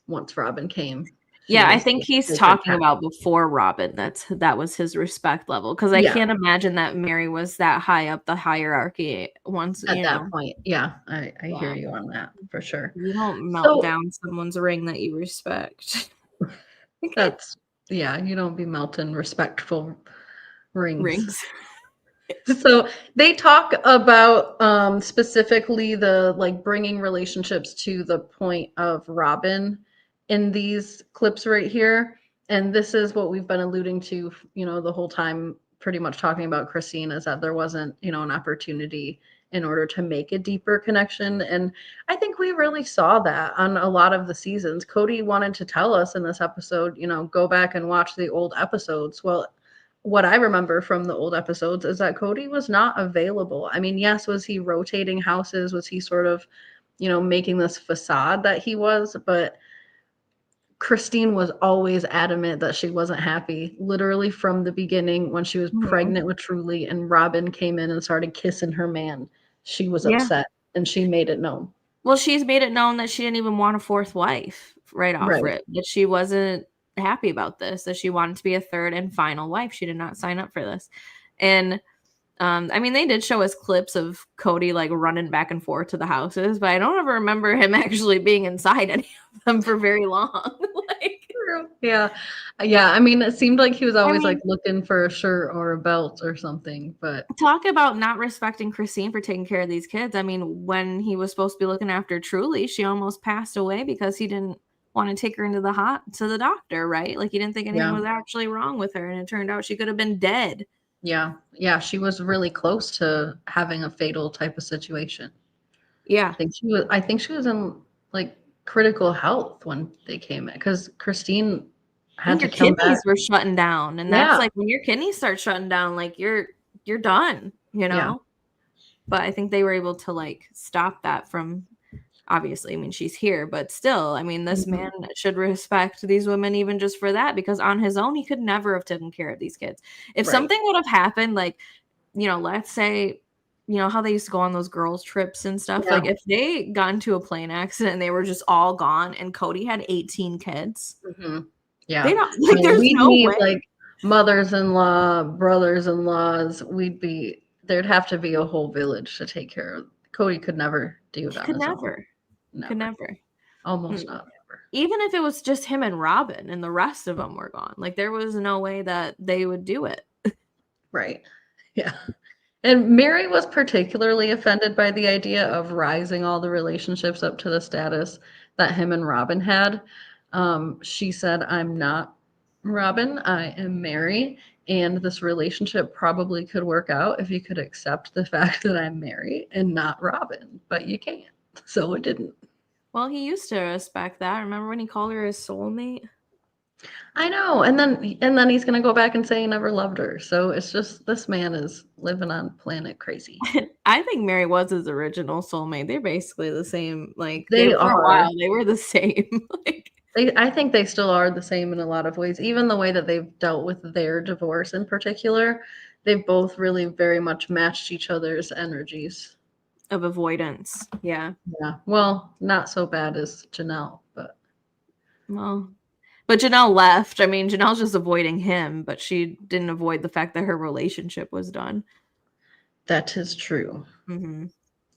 once Robyn came. She Yeah, I was think the he's sacred talking cow. about before Robyn. That was his respect level because I Yeah, can't imagine that Meri was that high up the hierarchy once, at that point. Yeah, I hear Yeah. you on that for sure. You don't melt So down someone's ring that you respect. that's yeah, you don't be melting respectful rings. Rings. So they talk about specifically the bringing relationships to the point of Robyn in these clips right here. And this is what we've been alluding to, the whole time, pretty much talking about Christine, is that there wasn't, an opportunity in order to make a deeper connection. And I think we really saw that on a lot of the seasons. Kody wanted to tell us in this episode, go back and watch the old episodes. Well, what I remember from the old episodes is that Kody was not available. I mean, yes, was he rotating houses? Was he sort of, making this facade that he was? But Christine was always adamant that she wasn't happy, literally from the beginning when she was Mhm. pregnant with Truly and Robyn came in and started kissing her man. She was Yeah. upset and she made it known. Well, she's made it known that she didn't even want a fourth wife right off Right. rip, that she wasn't happy about this, that she wanted to be a third and final wife. She did not sign up for this. And I mean, they did show us clips of Kody like running back and forth to the houses, but I don't ever remember him actually being inside any of them for very long. Like, True. Yeah. Yeah. I mean, it seemed like he was I always mean, looking for a shirt or a belt or something, but talk about not respecting Christine for taking care of these kids. I mean, when he was supposed to be looking after Truly, she almost passed away because he didn't want to take her into the doctor, right? Like he didn't think anything yeah. was actually wrong with her, and it turned out she could have been dead. Yeah. Yeah. She was really close to having a fatal type of situation. Yeah. I think she was in critical health when they came in because Christine had And to your come kidneys back. were shutting down, and that's Yeah. like when your kidneys start shutting down, like you're done, Yeah. But I think they were able to like stop that from obviously, I mean, she's here, but still, I mean, this Mhm. man should respect these women even just for that, because on his own, he could never have taken care of these kids. If Right. something would have happened, like, let's say, how they used to go on those girls' trips and stuff, Yeah. like, if they got into a plane accident and they were just all gone and Kody had 18 kids, Mhm. they Yeah. don't, I like, mean, there's we'd no need, way. like, mothers-in-law, brothers-in-laws, there'd have to be a whole village to take care of. Cody could never do it He on could his own. never. Could Never. never. Almost Mm. not ever. Even if it was just him and Robyn and the rest of them were gone, like, there was no way that they would do it. Right. Yeah. And Meri was particularly offended by the idea of rising all the relationships up to the status that him and Robyn had. She said, "I'm not Robyn, I am Meri, and this relationship probably could work out if you could accept the fact that I'm Meri and not Robyn, but you can't." So it didn't. Well, he used to respect that. Remember when he called her his soulmate? I know, and then he's gonna go back and say he never loved her. So it's just this man is living on planet crazy. I think Meri was his original soulmate. They're basically the same. Like, they They for a are. while they were the same. Like, I think they still are the same in a lot of ways. Even the way that they've dealt with their divorce in particular, they've both really very much matched each other's energies. of avoidance. Yeah. Yeah. Well, not so bad as Janelle, but Well, but Janelle left. I mean, Janelle's just avoiding him, but she didn't avoid the fact that her relationship was done. that is true. Hmm.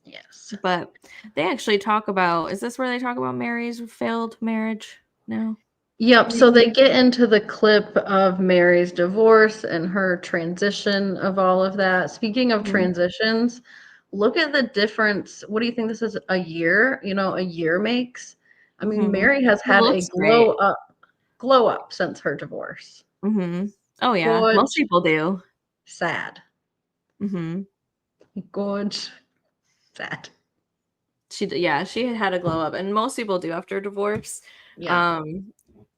Yes. But they actually talk about, is this where they talk about Mary's failed marriage? No. Yep. So they get into the clip of Mary's divorce and her transition of all of that. Speaking of Mhm. transitions, look at the difference. What do you think this is a year? A year makes? I mean, Mhm. Meri has He had a looks great. glow up since her divorce. Mhm. Oh, yeah. Good, Most people do. sad. Mhm. Good, sad. Yeah, she had a glow up, and most people do after a divorce. Yeah. Um,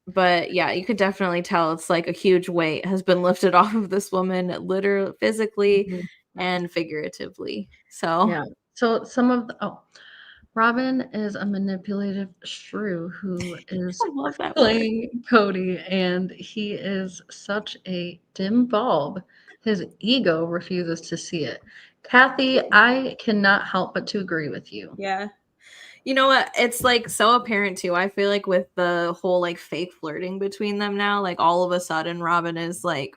but yeah, you could definitely tell it's like a huge weight has been lifted off of this woman, literally, physically, Mhm. and figuratively. So Yeah. So Robyn is a manipulative shrew who is I love that word. playing Kody, and he is such a dim bulb. His ego refuses to see it. Kathy, I cannot help but to agree with you. Yeah. You know what? It's like so apparent too. I feel like with the whole like fake flirting between them now, like all of a sudden Robyn is like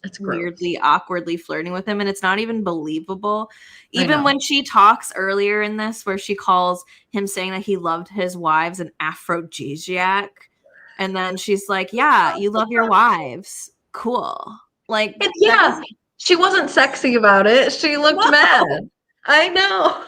It's gross. weirdly awkwardly flirting with him, and it's not even believable. I Even know. when she talks earlier in this where she calls him saying that he loved his wives an aphrodisiac, and then she's like, yeah, you love your wives, cool. Like, And that yeah, doesn't. she wasn't sexy about it. She looked mad. No. I know.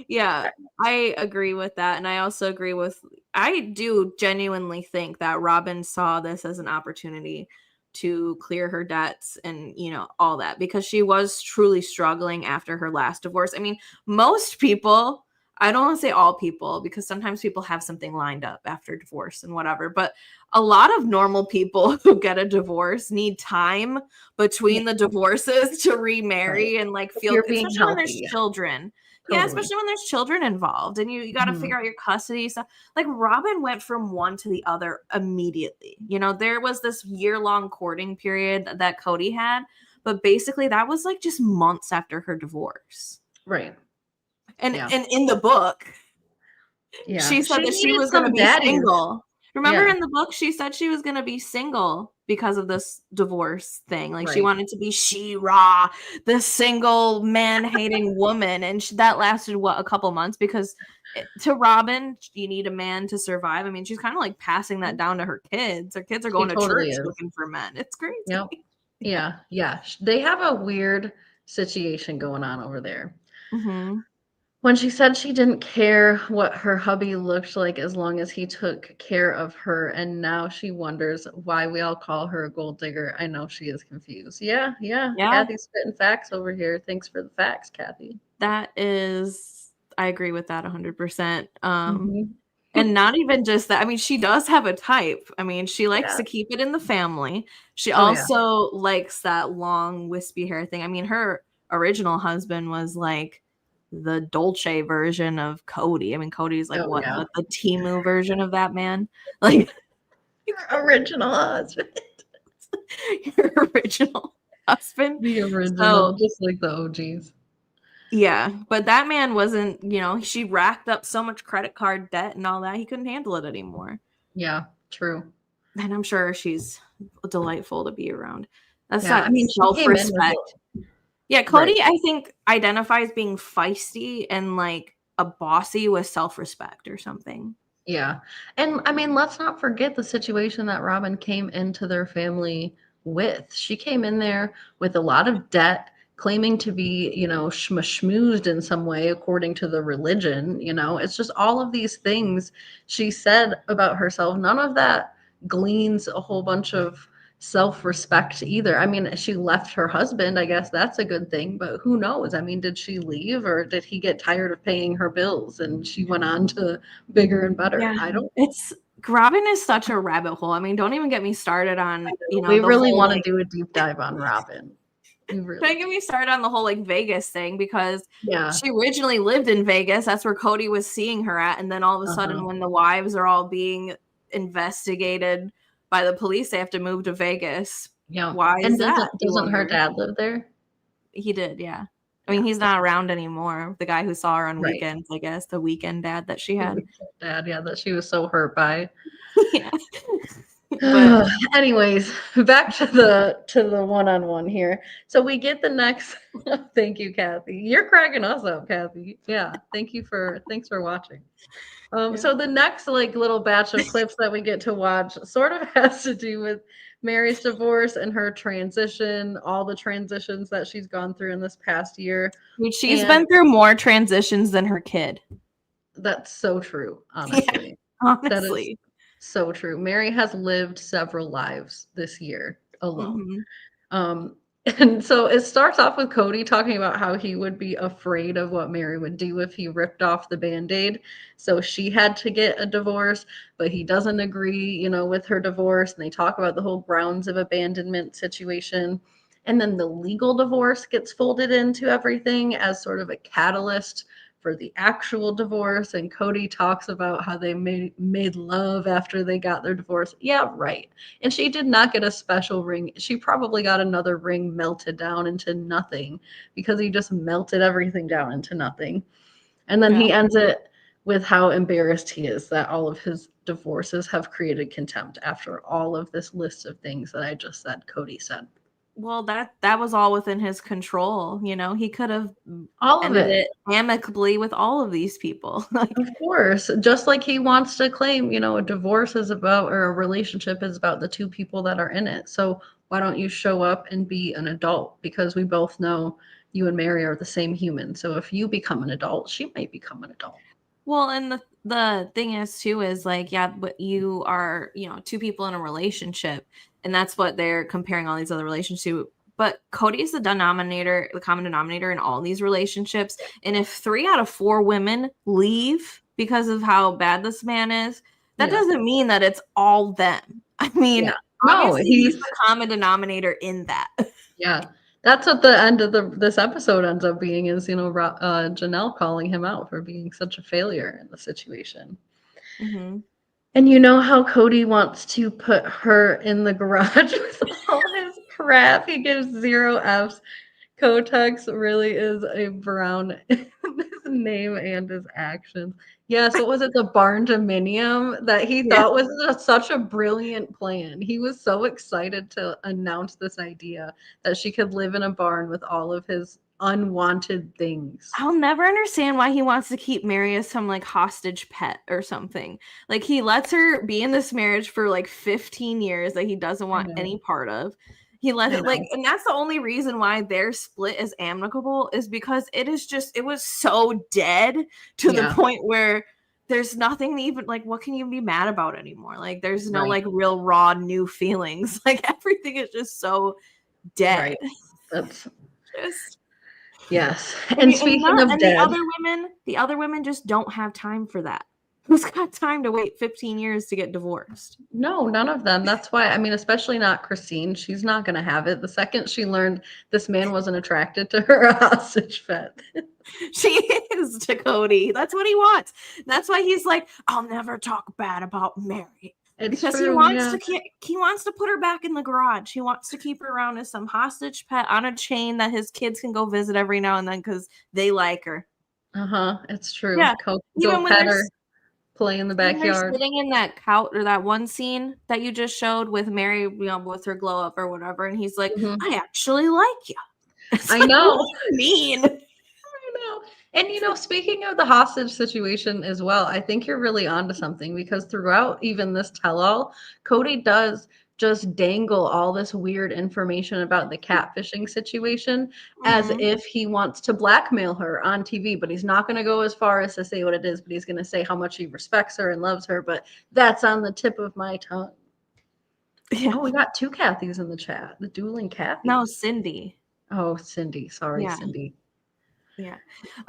Yeah, I agree with that, and I also agree with, I do genuinely think that Robyn saw this as an opportunity to clear her debts and, all that, because she was truly struggling after her last divorce. I mean, most people, I don't want to say all people, because sometimes people have something lined up after divorce and whatever, but a lot of normal people who get a divorce need time Yeah, between the divorces to right. remarry and like If feel, you're being especially when there's healthy, children. Yeah, totally. especially when there's children involved and you got to Mhm. figure out your custody stuff. Like, Robyn went from one to the other immediately. There was this year-long courting period that Kody had, but basically that was like just months after her divorce. Right. And Yeah. in the book, Yeah. she said She that she needed was going to some be daddies. single. Remember Yeah. in the book, she said she was going to be single because of this divorce thing. Like, she Right. wanted to be She-Ra, the single man-hating woman. And that lasted, what, a couple months? Because to Robyn, you need a man to survive. I mean, she's kind of like passing that down to her kids. Her kids are She going to totally church is. looking for men. It's Yep. crazy. Yeah. Yeah. They have a weird situation going on over there. Hmm. When she said she didn't care what her hubby looked like as long as he took care of her, and now she wonders why we all call her a gold digger. I know she is confused. Yeah, yeah. Yeah, Kathy's spitting facts over here. Thanks for the facts, Kathy. that is, I agree with that 100%. Mhm. And not even just that. I mean, she does have a type. I mean, she likes Yeah. to keep it in the family. She Oh, yeah. also likes that long wispy hair thing. I mean, her original husband was like the Dolce version of Kody. I mean, Cody's like the Temu version of that man. Like your original husband. Your original husband. The original, just like the OGs. Yeah, but that man wasn't, she racked up so much credit card debt and all that, he couldn't handle it anymore. Yeah, true. And I'm sure she's delightful to be around. That's self-respect. Yeah, Kody, I think, identifies being feisty and like a bossy with self-respect or something. Yeah. And I mean, let's not forget the situation that Robyn came into their family with. She came in there with a lot of debt, claiming to be, schmoozed in some way according to the religion. It's just all of these things she said about herself. None of that gleans a whole bunch of self-respect either. I mean, she left her husband. I guess that's a good thing, but who knows? I mean, did she leave, or did he get tired of paying her bills and she went on to bigger and better? Yeah, Robyn is such a rabbit hole. I mean, don't even get me started on, we really want to do a deep dive on Robyn. Don't get me started on the whole like Vegas thing, because she originally lived in Vegas. That's where Kody was seeing her at. And then all of a sudden, when the wives are all being investigated by the police, they have to move to Vegas. Yeah. Why is that? Doesn't her dad live there? He did, yeah. I mean, he's not around anymore. The guy who saw her on weekends, I guess, the weekend dad that she had. That she was so hurt by. Yeah. But anyways, back to the one-on-one here. So we get the next. Thank you, Kathy. You're cracking us up, Kathy. Yeah. Thanks for watching. So the next like little batch of clips that we get to watch sort of has to do with Meri's divorce and her transition, all the transitions that she's gone through in this past year. She's been through more transitions than her kid. That's so true, honestly. Yeah, honestly. So true. Meri has lived several lives this year alone. And so it starts off with Kody talking about how he would be afraid of what Meri would do if he ripped off the Band-Aid. So she had to get a divorce, but he doesn't agree, with her divorce. And they talk about the whole grounds of abandonment situation. And then the legal divorce gets folded into everything as sort of a catalyst for the actual divorce. And Kody talks about how they made love after they got their divorce. Yeah, right. And she did not get a special ring. She probably got another ring melted down into nothing, because he just melted everything down into nothing. And then he ends it with how embarrassed he is that all of his divorces have created contempt after all of this list of things that I just said Kody said. Well, that was all within his control. He could have ended it amicably with all of these people. Of course, just like he wants to claim, a divorce is about, or a relationship is about the two people that are in it. So why don't you show up and be an adult? Because we both know you and Meri are the same human. So if you become an adult, she might become an adult. Well, and the thing is too is like, but you are, two people in a relationship, and that's what they're comparing all these other relationships to. But Kody is the common denominator in all these relationships. And if 3 out of 4 women leave because of how bad this man is, that doesn't mean that it's all them. I mean, obviously he's the common denominator in that. Yeah. That's what the end of this episode ends up being, is, Janelle calling him out for being such a failure in the situation. Mm-hmm. And you know how Kody wants to put her in the garage with all his crap. He gives 0 Fs. Kotex really is a brown in his name and his actions. Yeah, so was it the barn dominium that he thought was such a brilliant plan? He was so excited to announce this idea that she could live in a barn with all of his unwanted things. I'll never understand why he wants to keep Meri as some like hostage pet or something. Like, he lets her be in this marriage for like 15 years that he doesn't want any part of. He lets it and that's the only reason why their split is amicable, is because it was so dead to the point where there's nothing to even like, what can you be mad about anymore? Like, there's no like real raw new feelings. Like, everything is just so dead. Right. That's just yes. And speaking of dead, the other women just don't have time for that. Who's got time to wait 15 years to get divorced? No, none of them. That's why, I mean, especially not Christine. She's not going to have it. The second she learned this man wasn't attracted to her, a hostage pet. She is to Kody. That's what he wants. That's why he's like, I'll never talk bad about Meri. It's Because true, he wants to put her back in the garage. He wants to keep her around as some hostage pet on a chain that his kids can go visit every now and then because they like her. It's true. Yeah. Go Even when pet her, play in the when they're backyard. sitting in that couch or that one scene that you just showed with Meri, you know, with her glow up or whatever, and he's like, I actually like you. I know. What do you mean? I know. And you know, speaking of the hostage situation as well, I think you're really onto something because throughout even this tell-all, Kody does just dangle all this weird information about the catfishing situation as if he wants to blackmail her on TV, but he's not going to go as far as to say what it is, but he's going to say how much he respects her and loves her, but that's on the tip of my tongue. Yeah. Oh, we got two Kathys in the chat. The dueling Kathys. No, Cindy. Oh, Cindy. Sorry, Yeah. Cindy. Yeah.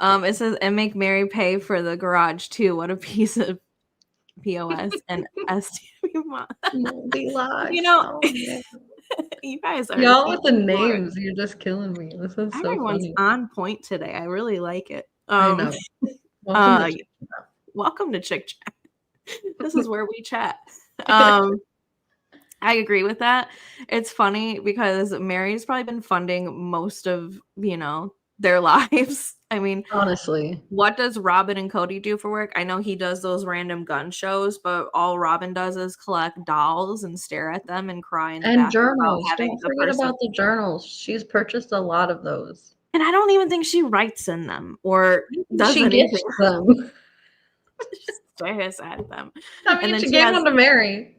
It says, and make Meri pay for the garage too. What a piece of POS and STV. You know, you guys are y'all with the names. You're just killing me. This is so everyone's funny. on point today. I really like it. I know. Welcome to Chick Chat. This is where we chat. I agree with that. It's funny because Meri's probably been funding most of, you know, their lives. I mean, honestly, what does Robyn and Kody do for work? I know he does those random gun shows, but all Robyn does is collect dolls and stare at them and cry in the and bathroom journals. about having Don't forget about the journals. She's purchased a lot of those. And I don't even think she writes in them or does she anything. Gets them. She stares at them. I mean, and then she gave them to Meri.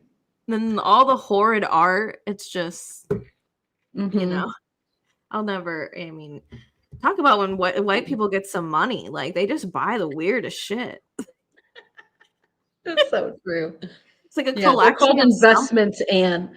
Then all the horrid art, it's just, you know, I'll never, I mean, talk about when white people get some money. Like, they just buy the weirdest shit. That's so true. It's like a collection. They're called investments, Anne.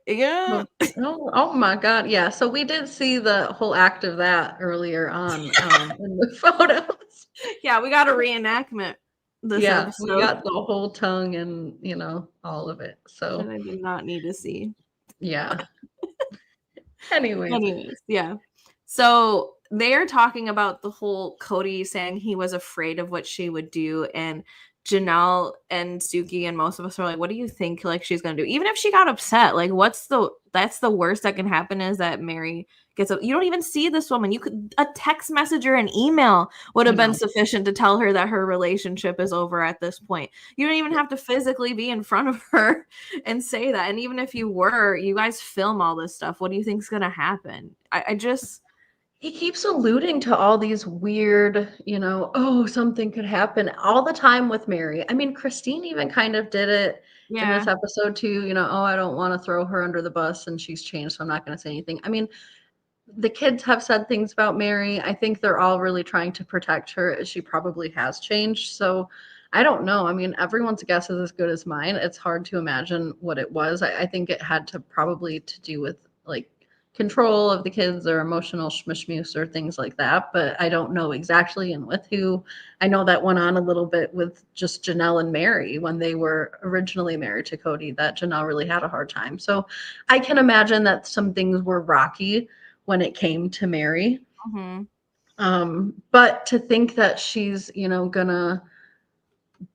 Yeah. Oh my God. Yeah. So we did see the whole act of that earlier on in the photos. Yeah, we got a reenactment. Episode. We got the whole tongue and, you know, all of it. So that I did not need to see. Yeah. Anyways, yeah. So they are talking about the whole Kody saying he was afraid of what she would do, and Janelle and Suki and most of us are like, what do you think like she's gonna do? Even if she got upset, like that's the worst that can happen is that Meri gets you don't even see this woman. You could a text message or an email would have been sufficient to tell her that her relationship is over at this point. You don't even have to physically be in front of her and say that. And even if you were, you guys film all this stuff. What do you think's gonna happen? I just he keeps alluding to all these weird, you know, oh, something could happen all the time with Meri. I mean, Christine even kind of did it in this episode too, you know, oh, I don't want to throw her under the bus and she's changed, so I'm not going to say anything. I mean, the kids have said things about Meri. I think they're all really trying to protect her as she probably has changed. So I don't know. I mean, everyone's guess is as good as mine. It's hard to imagine what it was. I think it had to probably to do with like control of the kids or emotional schmishmuse or things like that, but I don't know exactly and with who. I know that went on a little bit with just Janelle and Meri when they were originally married to Kody, that Janelle really had a hard time. So I can imagine that some things were rocky when it came to Meri. But to think that she's, you know, gonna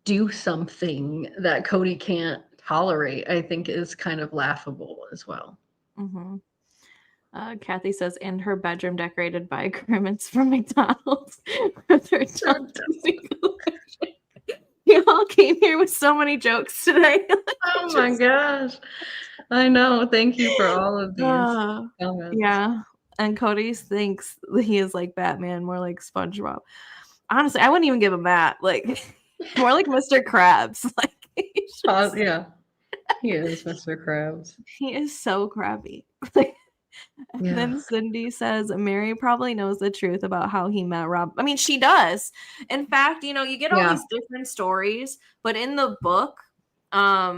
do something that Kody can't tolerate, I think is kind of laughable as well. Kathy says, in her bedroom decorated by grimace from McDonald's with her tongue. You all came here with so many jokes today. Oh my gosh. I know. Thank you for all of these comments. Yeah. And Kody thinks he is like Batman, more like SpongeBob. Honestly, I wouldn't even give him that. Like, more like Mr. Krabs. Like, yeah. He is Mr. Krabs. He is so crabby. Like, and then Cindy says Meri probably knows the truth about how he met Rob. I mean, she does. In fact, you know, you get all these different stories, but in the book,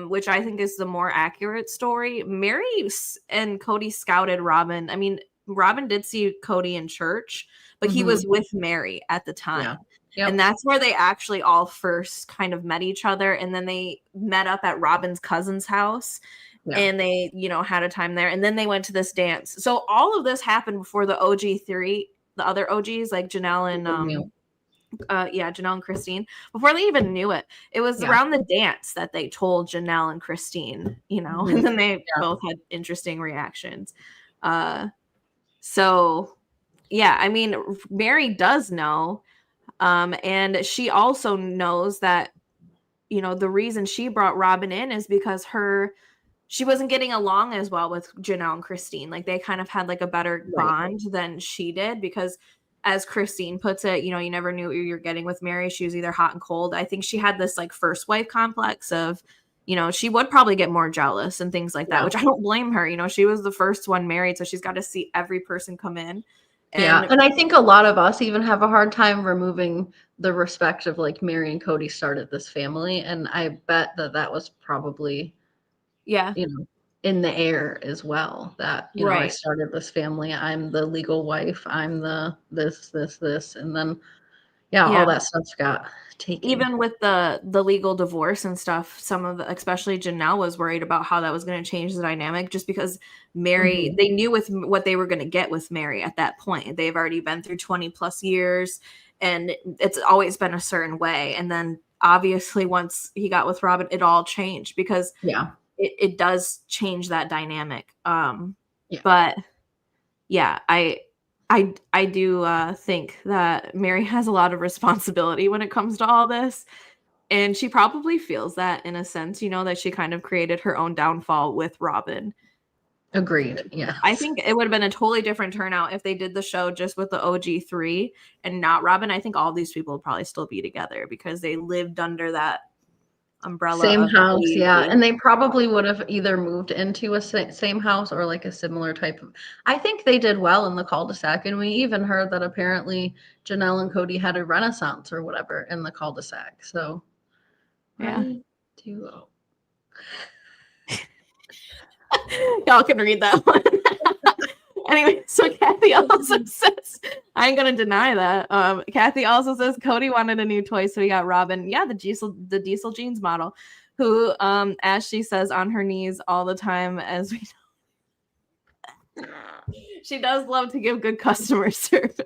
which I think is the more accurate story, Meri and Kody scouted Robyn. I mean, Robyn did see Kody in church, but he was with Meri at the time. Yeah. Yep. And that's where they actually all first kind of met each other. And then they met up at Robyn's cousin's house. Yeah. And they, had a time there. And then they went to this dance. So all of this happened before the OG3, the other OGs, like Janelle and Janelle and Christine, before they even knew it. It was around the dance that they told Janelle and Christine, and then they both had interesting reactions. So yeah, I mean, Meri does know. And she also knows that, the reason she brought Robyn in is because she wasn't getting along as well with Janelle and Christine. Like they kind of had like a better bond than she did because, as Christine puts it, you never knew what you're getting with Meri. She was either hot and cold. I think she had this like first wife complex of, she would probably get more jealous and things like that, which I don't blame her. She was the first one married, so she's got to see every person come in. And I think a lot of us even have a hard time removing the respect of like Meri and Kody started this family. And I bet that was probably, in the air as well, that, I started this family. I'm the legal wife. I'm the this. And then, all that stuff got taken. Even with the legal divorce and stuff, especially Janelle was worried about how that was going to change the dynamic just because Meri, they knew with what they were going to get with Meri at that point. They've already been through 20 plus years and it's always been a certain way. And then obviously once he got with Robyn, it all changed because it does change that dynamic. But yeah, I do think that Meri has a lot of responsibility when it comes to all this. And she probably feels that in a sense, that she kind of created her own downfall with Robyn. Agreed. Yeah. I think it would have been a totally different turnout if they did the show just with the OG3 and not Robyn. I think all these people would probably still be together because they lived under that umbrella. Same house, and they probably would have either moved into a same house or like a similar type of. I think they did well in the cul-de-sac, and we even heard that apparently Janelle and Kody had a renaissance or whatever in the cul-de-sac. So, y'all can read that one. Anyway, so Kathy also says, I ain't gonna deny that. Kathy also says Kody wanted a new toy, so he got Robyn. Yeah, the diesel jeans model, who, as she says, on her knees all the time, as we know. She does love to give good customer service.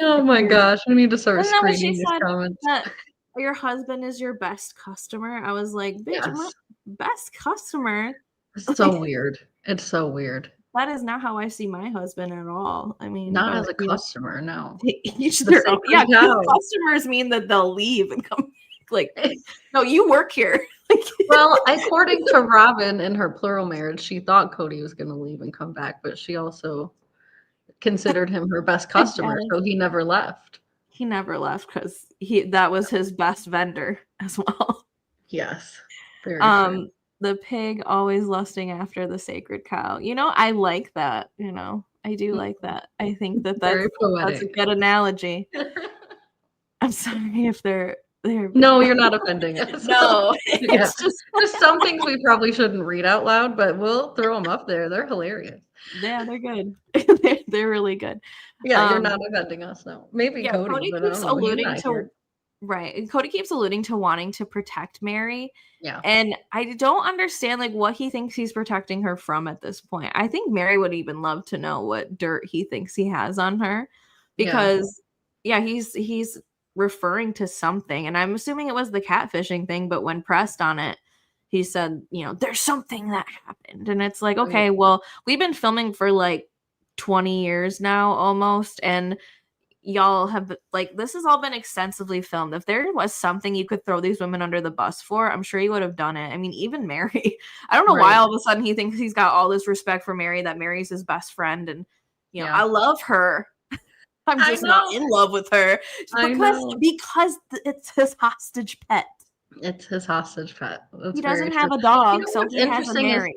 Oh my gosh, we need to start screening these comments. That your husband is your best customer. I was like, bitch, my best customer. It's so weird. It's so weird. That is not how I see my husband at all. I mean, not as a customer, no. Customers mean that they'll leave and come like, no, you work here. Well, according to Robyn in her plural marriage, she thought Kody was going to leave and come back, but she also considered him her best customer, so he never left. He never left because that was his best vendor as well. Yes, very true. The pig always lusting after the sacred cow. I like that. I do like that. I think that's a good analogy. I'm sorry if they're. No, you're not offending us. No, it's just there's some things we probably shouldn't read out loud, but we'll throw them up there. They're hilarious. Yeah, they're good. they're really good. Yeah, you're not offending us. No, maybe Kody keeps alluding to. Right. And Kody keeps alluding to wanting to protect Meri. Yeah. And I don't understand what he thinks he's protecting her from at this point. I think Meri would even love to know what dirt he thinks he has on her. Because he's referring to something. And I'm assuming it was the catfishing thing, but when pressed on it, he said, there's something that happened. And it's like, okay, well, we've been filming for 20 years now almost, and y'all have this has all been extensively filmed. If there was something you could throw these women under the bus for, I'm sure he would have done it. I mean, even Meri. I don't know why all of a sudden he thinks he's got all this respect for Meri, that Meri's his best friend, and I love her. I'm just not in love with her because it's his hostage pet. It's his hostage pet. He doesn't have a dog, so he has a Meri.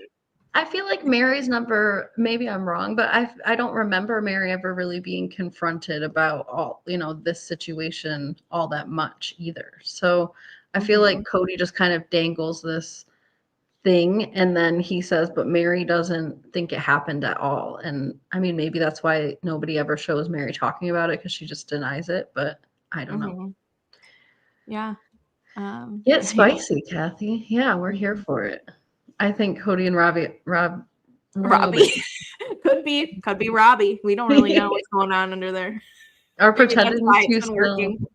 I feel like Meri's never, maybe I'm wrong, but I don't remember Meri ever really being confronted about all, this situation all that much either. So I feel like Kody just kind of dangles this thing, and then he says, but Meri doesn't think it happened at all. And I mean, maybe that's why nobody ever shows Meri talking about it, because she just denies it, but I don't know. Yeah. Get spicy, Kathy. Yeah, we're here for it. I think Kody and Robbie. could be Robbie. We don't really know what's going on under there. Are Maybe that's pretending why to it's been working.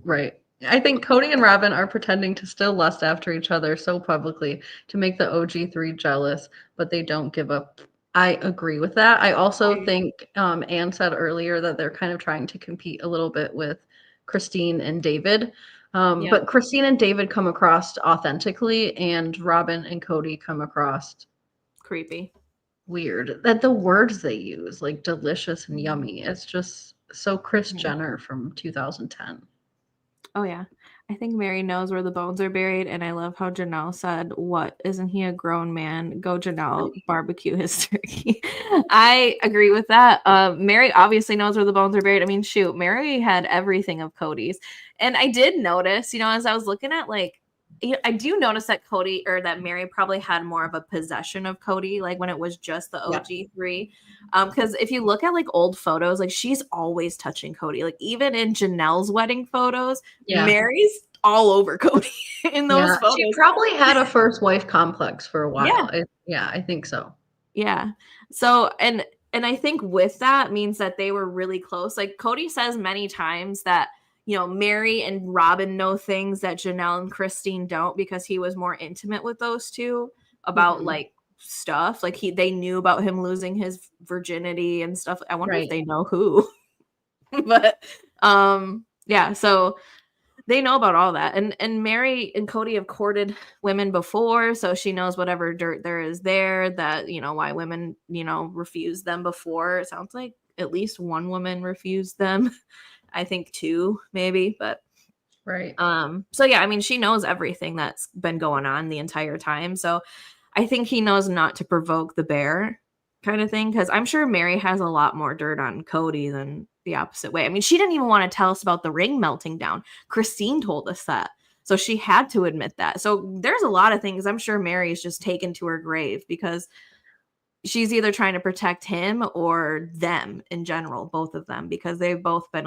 Right. I think Kody and Robyn are pretending to still lust after each other so publicly to make the OG3 jealous, but they don't give up. I agree with that. I also think Anne said earlier that they're kind of trying to compete a little bit with Christine and David. But Christine and David come across authentically, and Robyn and Kody come across creepy. Weird. That the words they use, like delicious and yummy, it's just so Kris Jenner from 2010. Oh yeah. I think Meri knows where the bones are buried, and I love how Janelle said, "What, isn't he a grown man? Go Janelle, barbecue his turkey." I agree with that. Meri obviously knows where the bones are buried. I mean, shoot, Meri had everything of Kody's. And I did notice, as I was looking at, like, I do notice that that Meri probably had more of a possession of Kody, like when it was just the OG3. Because if you look at like old photos, like she's always touching Kody. Like even in Janelle's wedding photos, Meri's all over Kody in those photos. She probably had a first wife complex for a while. I think so. Yeah. So and I think with that means that they were really close. Like Kody says many times that Meri and Robyn know things that Janelle and Christine don't, because he was more intimate with those two about like stuff. Like they knew about him losing his virginity and stuff. I wonder if they know who. But yeah, so they know about all that. And Meri and Kody have courted women before, so she knows whatever dirt there is there, that why women refuse them before. It sounds like at least one woman refused them. I think 2 maybe, but so yeah, I mean, she knows everything that's been going on the entire time. So I think he knows not to provoke the bear kind of thing, because I'm sure Meri has a lot more dirt on Kody than the opposite way. I mean, she didn't even want to tell us about the ring melting down. Christine told us that. So she had to admit that. So there's a lot of things I'm sure Meri's just taken to her grave, because she's either trying to protect him or them in general, both of them, because they've both moved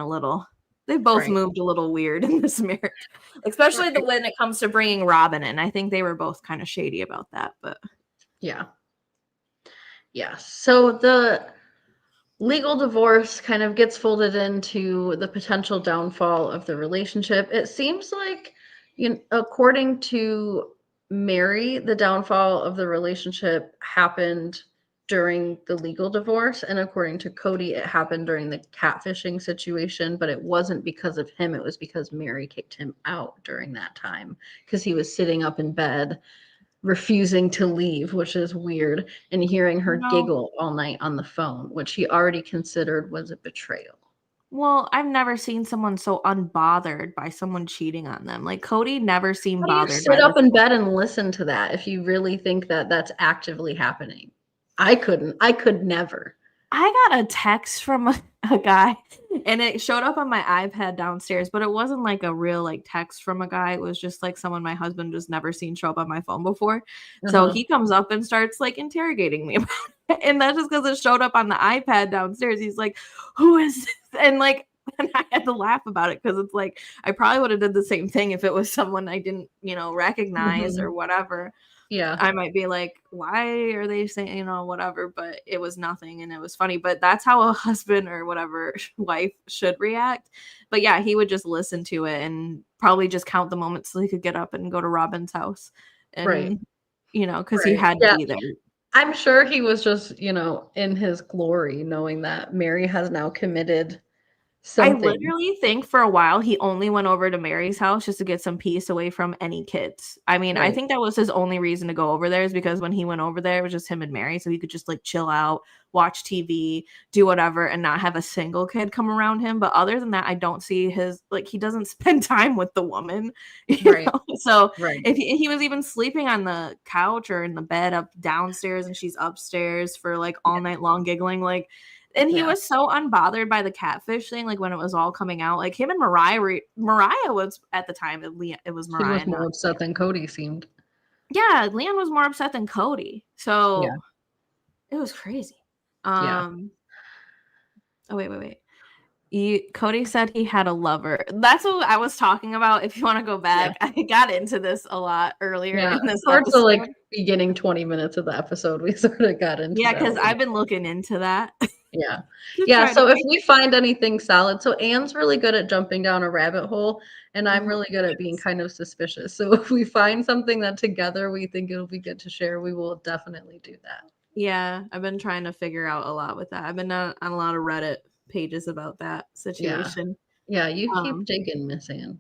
a little weird in this marriage, especially when it comes to bringing Robyn in. I think they were both kind of shady about that, but yeah. So the legal divorce kind of gets folded into the potential downfall of the relationship. It seems like, according to Meri, the downfall of the relationship happened during the legal divorce, and according to Kody, it happened during the catfishing situation, but it wasn't because of him. It was because Meri kicked him out during that time, because he was sitting up in bed refusing to leave, which is weird, and hearing her giggle all night on the phone, which he already considered was a betrayal. Well, I've never seen someone so unbothered by someone cheating on them. Like Kody never seemed bothered. Sit up in bed and listen to that if you really think that that's actively happening. I could never. I got a text from a guy, and it showed up on my iPad downstairs, but it wasn't like a real like text from a guy. It was just like someone my husband just never seen show up on my phone before. So he comes up and starts like interrogating me about it. And that's just because it showed up on the iPad downstairs. He's like, "Who is this?" And like, and I had to laugh about it, because it's like I probably would have did the same thing if it was someone I didn't, recognize or whatever. Yeah. I might be like, why are they saying, whatever, but it was nothing and it was funny. But that's how a husband or whatever wife should react. But yeah, he would just listen to it and probably just count the moments so he could get up and go to Robyn's house. And, because he had to be there. I'm sure he was just, in his glory, knowing that Meri has now committed something. I literally think for a while he only went over to Meri's house just to get some peace away from any kids. I mean, I think that was his only reason to go over there, is because when he went over there, it was just him and Meri, so he could just like chill out, watch TV, do whatever, and not have a single kid come around him. But other than that, I don't see he doesn't spend time with the woman. So if he was even sleeping on the couch or in the bed up downstairs and she's upstairs for like all night long giggling, like. And he was so unbothered by the catfish thing, like when it was all coming out. Like him and Mariah was at the time. It was Mariah. He was more upset than Kody seemed. Yeah, Leon was more upset than Kody. So it was crazy. Yeah. Oh, wait. Kody said he had a lover. That's what I was talking about. If you want to go back, I got into this a lot earlier in this towards the episode. beginning 20 minutes of the episode, we sort of got into that. Because I've been looking into that. So if we find anything solid, so Anne's really good at jumping down a rabbit hole, and I'm really good at being kind of suspicious. So if we find something that together we think it'll be good to share, we will definitely do that. Yeah, I've been trying to figure out a lot with that. I've been on a lot of Reddit pages about that situation. Yeah, you keep digging, Miss Anne.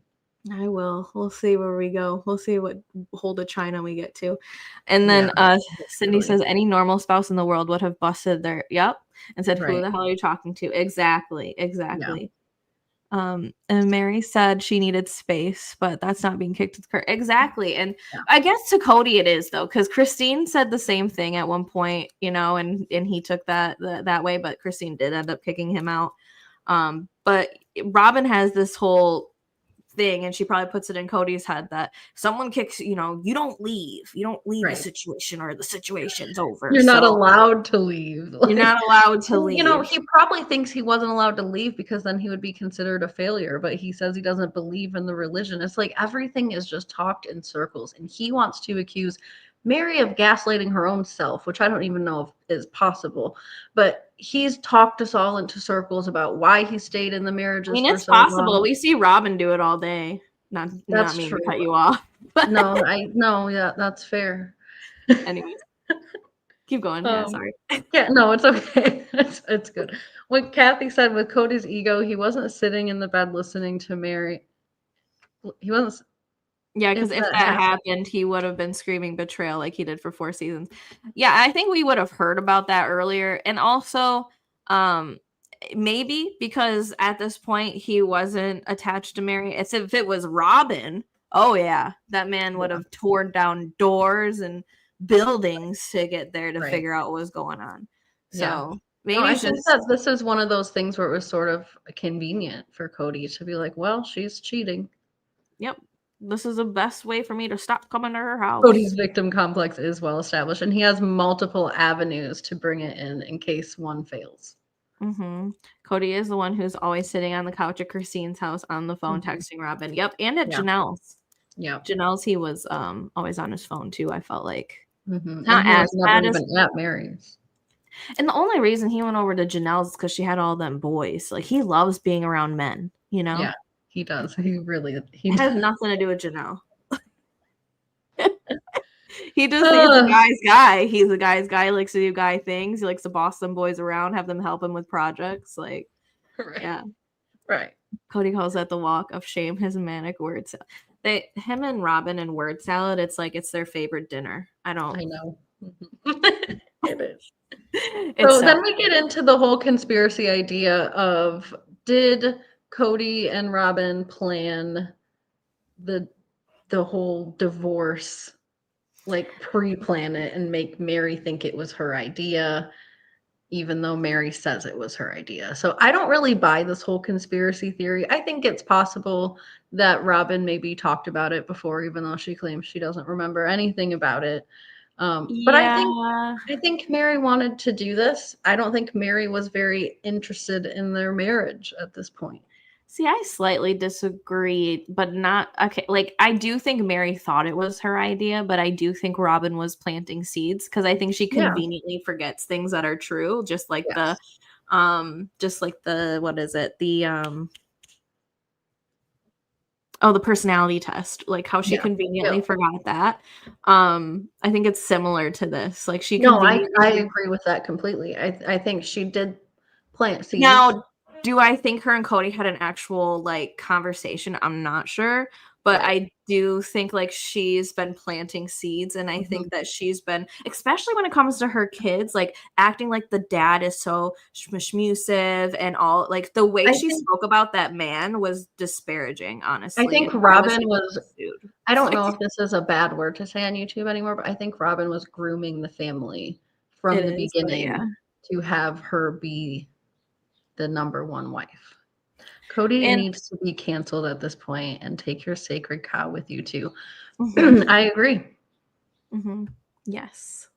I will. We'll see where we go. We'll see what hold of China we get to. And then Cindy says any normal spouse in the world would have busted their and said, who the hell are you talking to? Exactly. And Meri said she needed space, but that's not being kicked to the curb. Exactly. And I guess to Kody it is, though, because Christine said the same thing at one point, and he took that way, but Christine did end up kicking him out. But Robyn has this whole thing, and she probably puts it in Kody's head that someone kicks, you don't leave the situation, or the situation's over. You're not allowed to leave. You're not allowed to leave. He probably thinks he wasn't allowed to leave because then he would be considered a failure, but he says he doesn't believe in the religion. It's like everything is just talked in circles, and he wants to accuse Meri of gaslighting her own self, which I don't even know if is possible, but he's talked us all into circles about why he stayed in the marriages. I mean, it's possible. We see Robyn do it all day. Not me to cut you off. No, that's fair. Anyways, keep going. Sorry. Yeah, no, it's okay. It's good. What Kathy said with Kody's ego, he wasn't sitting in the bed listening to Meri. He wasn't. Yeah, because if that happened, he would have been screaming betrayal like he did for 4 seasons. Yeah, I think we would have heard about that earlier. And also, maybe because at this point he wasn't attached to Meri. It's if it was Robyn, oh yeah, that man would have torn down doors and buildings to get there to figure out what was going on. So maybe I think that this is one of those things where it was sort of convenient for Kody to be like, well, she's cheating. Yep. This is the best way for me to stop coming to her house. Kody's victim complex is well established, and he has multiple avenues to bring it in case one fails. Kody is the one who's always sitting on the couch at Christine's house on the phone texting Robyn. Yep, and at Janelle's. Yeah, Janelle's, he was always on his phone too. I felt like not as bad as at Meri's. And the only reason he went over to Janelle's is because she had all them boys. Like he loves being around men. Yeah, he does. He has nothing to do with Janelle. He's a guy's guy. He's a guy's guy. He likes to do guy things. He likes to boss them boys around, have them help him with projects. Right. Kody calls that the walk of shame, his manic word salad. Him and Robyn and word salad, it's like it's their favorite dinner. I know. It is. So then we get into the whole conspiracy idea of, did Kody and Robyn plan the whole divorce, like pre-plan it and make Meri think it was her idea, even though Meri says it was her idea. So I don't really buy this whole conspiracy theory. I think it's possible that Robyn maybe talked about it before, even though she claims she doesn't remember anything about it. But I think Meri wanted to do this. I don't think Meri was very interested in their marriage at this point. See, I slightly disagree, but not okay. Like, I do think Meri thought it was her idea, but I do think Robyn was planting seeds because I think she conveniently forgets things that are true, just like the what is it? The personality test, like how she conveniently forgot that. I think it's similar to this. Like she. No, I agree with that completely. I think she did plant seeds. Now, do I think her and Kody had an actual like conversation? I'm not sure, but I do think like she's been planting seeds, and I think that she's been, especially when it comes to her kids, like acting like the dad is so shmusive and all, like the way she spoke about that man was disparaging, honestly. I think Robyn was, I don't know if this is a bad word to say on YouTube anymore, but I think Robyn was grooming the family from the beginning to have her be the number one wife. Kody needs to be canceled at this point and take your sacred cow with you too. I agree. Mm-hmm. Yes.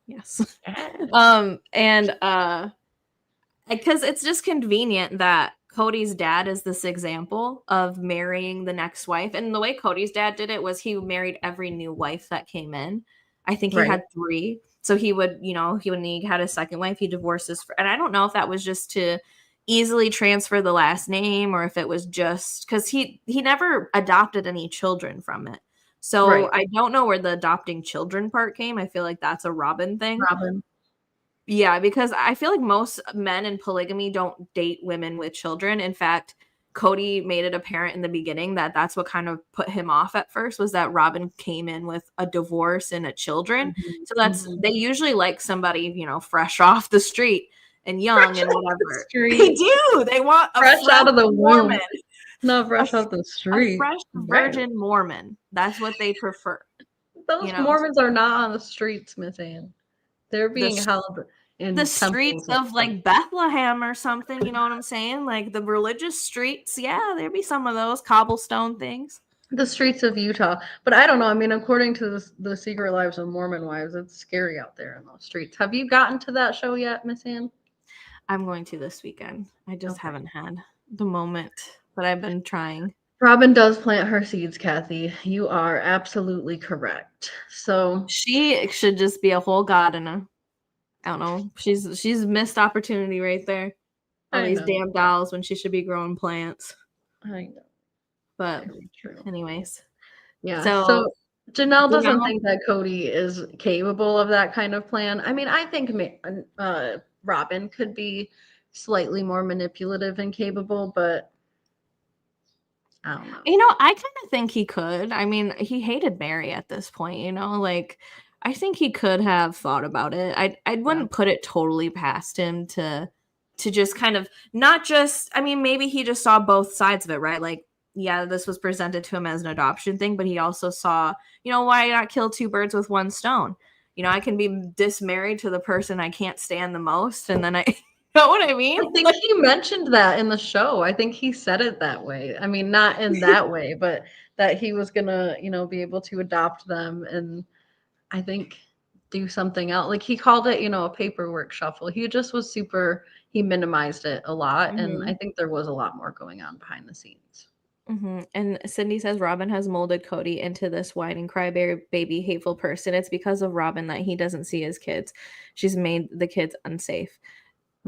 And because it's just convenient that Kody's dad is this example of marrying the next wife. And the way Kody's dad did it was he married every new wife that came in. I think he Right. had 3. So he would, when he had a second wife, he divorced and I don't know if that was just to easily transfer the last name or if it was just because he never adopted any children from it. So Right. I don't know where the adopting children part came. I feel like that's a Robyn thing. Robyn. Yeah, because I feel like most men in polygamy don't date women with children. In fact, Kody made it apparent in the beginning that that's what kind of put him off at first was that Robyn came in with a divorce and a children. So they usually like somebody, fresh off the street and young Fresh and off the whatever. street. They do. They want a Fresh out of the Mormon. womb. Not fresh off the A street. fresh virgin Mormon. That's what they prefer. Those Mormons are not on the streets, Miss Anne. They're being held in the streets of like Bethlehem or something, you know what I'm saying? Like the religious streets. Yeah, there'd be some of those cobblestone things. The streets of Utah. But I don't know. I mean, according to the Secret Lives of Mormon Wives, it's scary out there in those streets. Have you gotten to that show yet, Miss Anne? I'm going to this weekend. I just haven't had the moment, but I've been trying. Robyn does plant her seeds, Kathy. You are absolutely correct. So she should just be a whole gardener. I don't know. She's missed opportunity right there. All these damn dolls when she should be growing plants. I know. But anyways. Yeah. So Janelle doesn't think that Kody is capable of that kind of plan. I mean, I think Robyn could be slightly more manipulative and capable, but I don't know. I kind of think he could. I mean, he hated Meri at this point, like I think he could have thought about it. I wouldn't put it totally past him to just kind of not just, I mean, maybe he just saw both sides of it, right? Like, yeah, this was presented to him as an adoption thing, but he also saw, why not kill 2 birds with 1 stone? I can be dismarried to the person I can't stand the most, and then I know what I mean? I think he mentioned that in the show. I think he said it that way. I mean, not in that way, but that he was gonna, be able to adopt them and I think do something else. Like he called it, a paperwork shuffle. He just was he minimized it a lot. And I think there was a lot more going on behind the scenes. And Cindy says Robyn has molded Kody into this whining crybaby hateful person. It's because of Robyn that he doesn't see his kids. She's made the kids unsafe.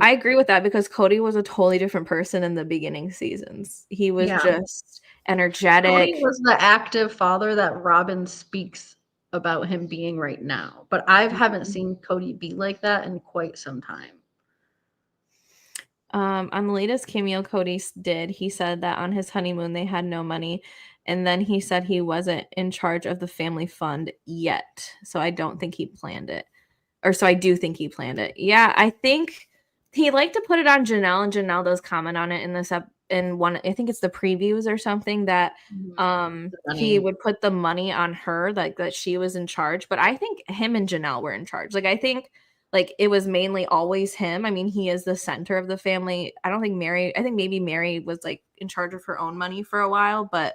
I agree with that because Kody was a totally different person in the beginning seasons. He was just energetic. Kody was the active father that Robyn speaks about him being right now. But I haven't seen Kody be like that in quite some time. On the latest cameo Kody did, he said that on his honeymoon they had no money, and then he said he wasn't in charge of the family fund yet. So I don't think he planned it. Or so I do think he planned it. Yeah, I think he liked to put it on Janelle, and Janelle does comment on it in this in one, I think it's the previews or something, that he would put the money on her, like that she was in charge. But I think him and Janelle were in charge. Like I think like it was mainly always him. I mean, he is the center of the family. I think maybe Meri was like in charge of her own money for a while, but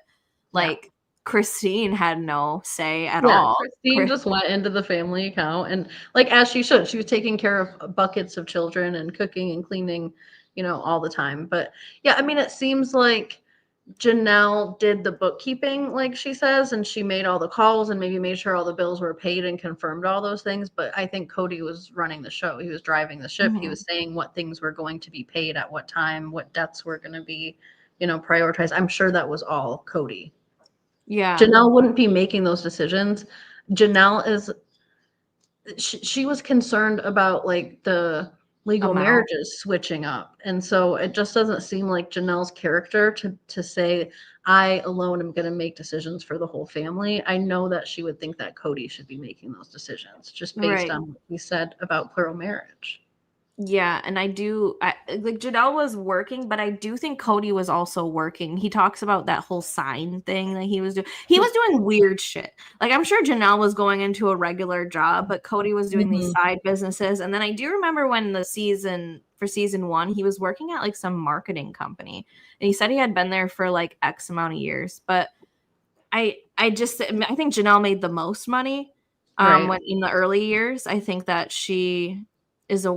like Christine had no say at all. Christine just went into the family account and like as she should. She was taking care of buckets of children and cooking and cleaning, all the time. But yeah, I mean, it seems like Janelle did the bookkeeping, like she says, and she made all the calls and maybe made sure all the bills were paid and confirmed all those things. But I think Kody was running the show. He was driving the ship. He was saying what things were going to be paid at what time, what debts were going to be, prioritized. I'm sure that was all Kody. Yeah. Janelle wouldn't be making those decisions. Janelle she was concerned about like the legal marriages switching up. And so it just doesn't seem like Janelle's character to say, I alone am going to make decisions for the whole family. I know that she would think that Kody should be making those decisions just based on what he said about plural marriage. Yeah, and like Janelle was working, but I do think Kody was also working. He talks about that whole sign thing that he was doing. He was doing weird shit. Like I'm sure Janelle was going into a regular job, but Kody was doing these side businesses. And then I do remember when for season 1, he was working at like some marketing company, and he said he had been there for like X amount of years. But I think Janelle made the most money. Right. When in the early years, I think that she is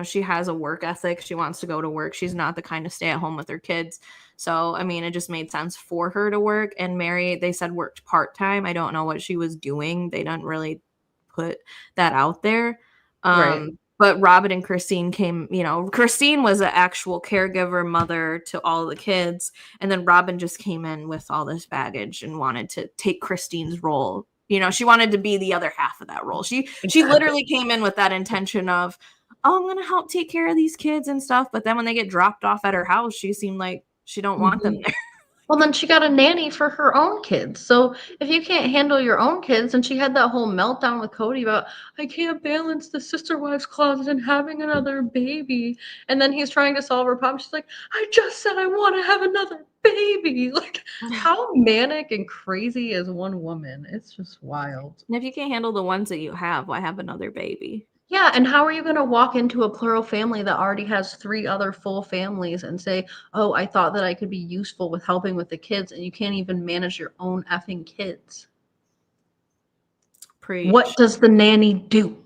she has a work ethic. She wants to go to work. She's not the kind to stay at home with her kids. So, I mean, it just made sense for her to work. And Meri, they said, worked part-time. I don't know what she was doing. They didn't really put that out there. Right. But Robyn and Christine came, Christine was an actual caregiver mother to all the kids. And then Robyn just came in with all this baggage and wanted to take Christine's role. She wanted to be the other half of that role. She literally came in with that intention of, oh, I'm going to help take care of these kids and stuff. But then when they get dropped off at her house, she seemed like she don't want them there. Well, then she got a nanny for her own kids. So if you can't handle your own kids, and she had that whole meltdown with Kody about, I can't balance the sister wives closet and having another baby. And then he's trying to solve her problem. She's like, I just said I want to have another baby. Like, how manic and crazy is one woman? It's just wild. And if you can't handle the ones that you have, why have another baby? Yeah, and how are you going to walk into a plural family that already has 3 other full families and say, oh, I thought that I could be useful with helping with the kids, and you can't even manage your own effing kids? Preach. What does the nanny do?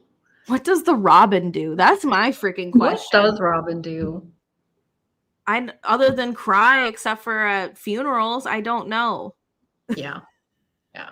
What does the Robyn do? That's my freaking question. What does Robyn do? Other than cry, except for at funerals, I don't know. Yeah.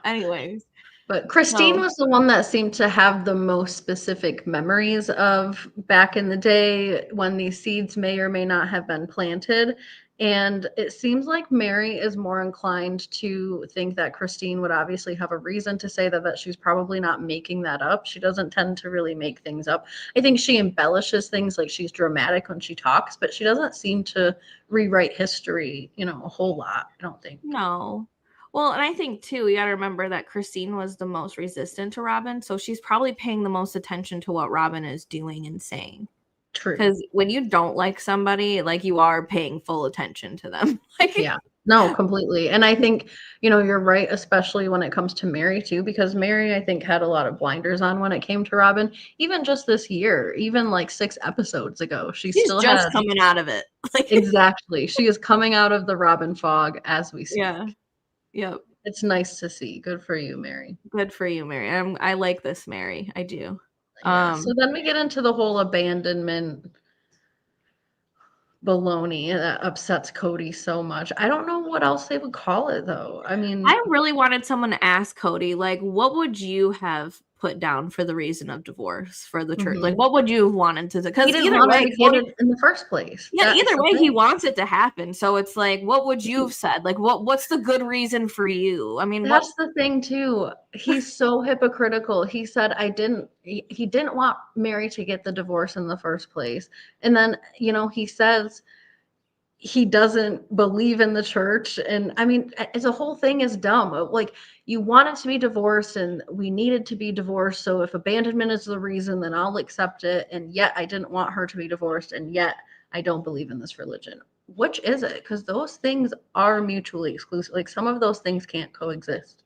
Anyways. But Christine was the one that seemed to have the most specific memories of back in the day when these seeds may or may not have been planted. And it seems like Meri is more inclined to think that Christine would obviously have a reason to say that she's probably not making that up. She doesn't tend to really make things up. I think she embellishes things, like she's dramatic when she talks, but she doesn't seem to rewrite history, a whole lot, I don't think. No. Well, and I think, too, you got to remember that Christine was the most resistant to Robyn, so she's probably paying the most attention to what Robyn is doing and saying. True. Because when you don't like somebody, like, you are paying full attention to them. Yeah. No, completely. And I think, you're right, especially when it comes to Meri, too, because Meri, I think, had a lot of blinders on when it came to Robyn. Even just this year, even like 6 episodes ago, she's still just coming out of it. Exactly. She is coming out of the Robyn fog as we speak. Yeah. Yep. It's nice to see. Good for you, Meri. Good for you, Meri. I like this, Meri. I do. Yeah. So then we get into the whole abandonment baloney that upsets Kody so much. I don't know what else they would call it, though. I mean, I really wanted someone to ask Kody, like, what would you have put down for the reason of divorce for the church? Like, what would you have wanted to? Because either way, Kody, in the first place. Yeah, either way, he wants it to happen. So it's like, what would you have said? Like, what's the good reason for you? I mean, that's the thing too. He's so hypocritical. He said he didn't want Meri to get the divorce in the first place, and then he says he doesn't believe in the church. And I mean, the whole thing is dumb. Like, you wanted to be divorced and we needed to be divorced. So if abandonment is the reason, then I'll accept it. And yet I didn't want her to be divorced. And yet I don't believe in this religion. Which is it? Because those things are mutually exclusive. Like, some of those things can't coexist.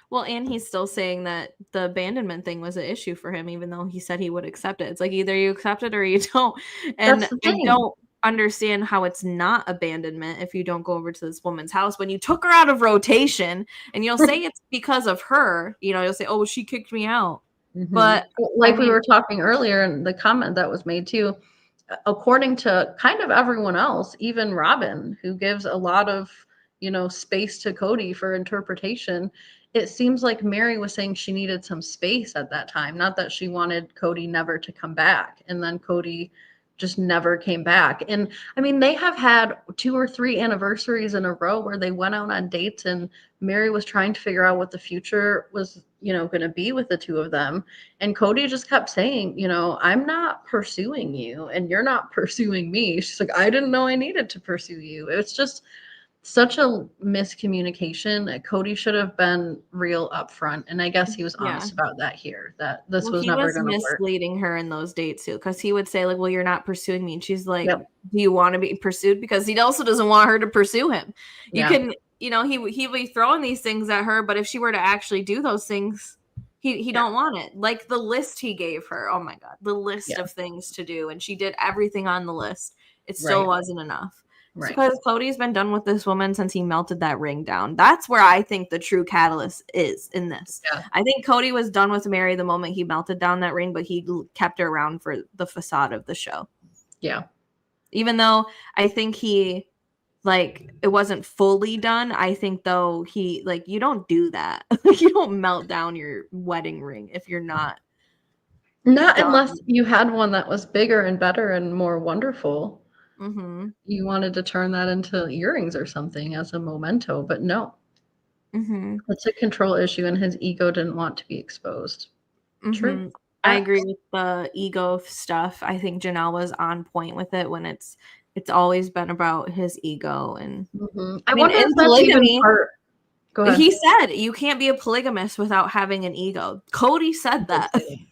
Well, and he's still saying that the abandonment thing was an issue for him, even though he said he would accept it. It's like, either you accept it or you don't. And I don't understand how it's not abandonment if you don't go over to this woman's house when you took her out of rotation, and you'll say it's because of her. You'll say, oh, she kicked me out. But like, we were talking earlier, and the comment that was made too, according to kind of everyone else, even Robyn, who gives a lot of space to Kody for interpretation, it seems like Meri was saying she needed some space at that time, not that she wanted Kody never to come back. And then Kody just never came back. And I mean, they have had 2 or 3 anniversaries in a row where they went out on dates, and Meri was trying to figure out what the future was, going to be with the 2 of them. And Kody just kept saying, I'm not pursuing you and you're not pursuing me. She's like, I didn't know I needed to pursue you. It's just such a miscommunication. Kody should have been real upfront, and I guess he was honest about that here, that this was never going to work. Misleading her in those dates too, because he would say, like, well, you're not pursuing me, and she's like, do you want to be pursued? Because he also doesn't want her to pursue him. You can, he would be throwing these things at her, but if she were to actually do those things, he don't want it. Like the list he gave her, oh my god, the list of things to do, and she did everything on the list. It still wasn't enough. Right. Because Kody's been done with this woman since he melted that ring down. That's where I think the true catalyst is in this. Yeah. I think Kody was done with Meri the moment he melted down that ring, but he kept her around for the facade of the show. Yeah. Even though I think he, like, it wasn't fully done. I think, though, he, like, you don't do that. You don't melt down your wedding ring if you're not Not done. unless you had one that was bigger and better and more wonderful. Mm-hmm. You wanted to turn that into earrings or something as a memento, but no. Mm-hmm. It's a control issue, and his ego didn't want to be exposed. Mm-hmm. True. I agree with the ego stuff. I think Janelle was on point with it when it's always been about his ego. And I mean, wonder in if that's even polygamy, part. Go ahead. he said you can't be a polygamist without having an ego. Kody said that.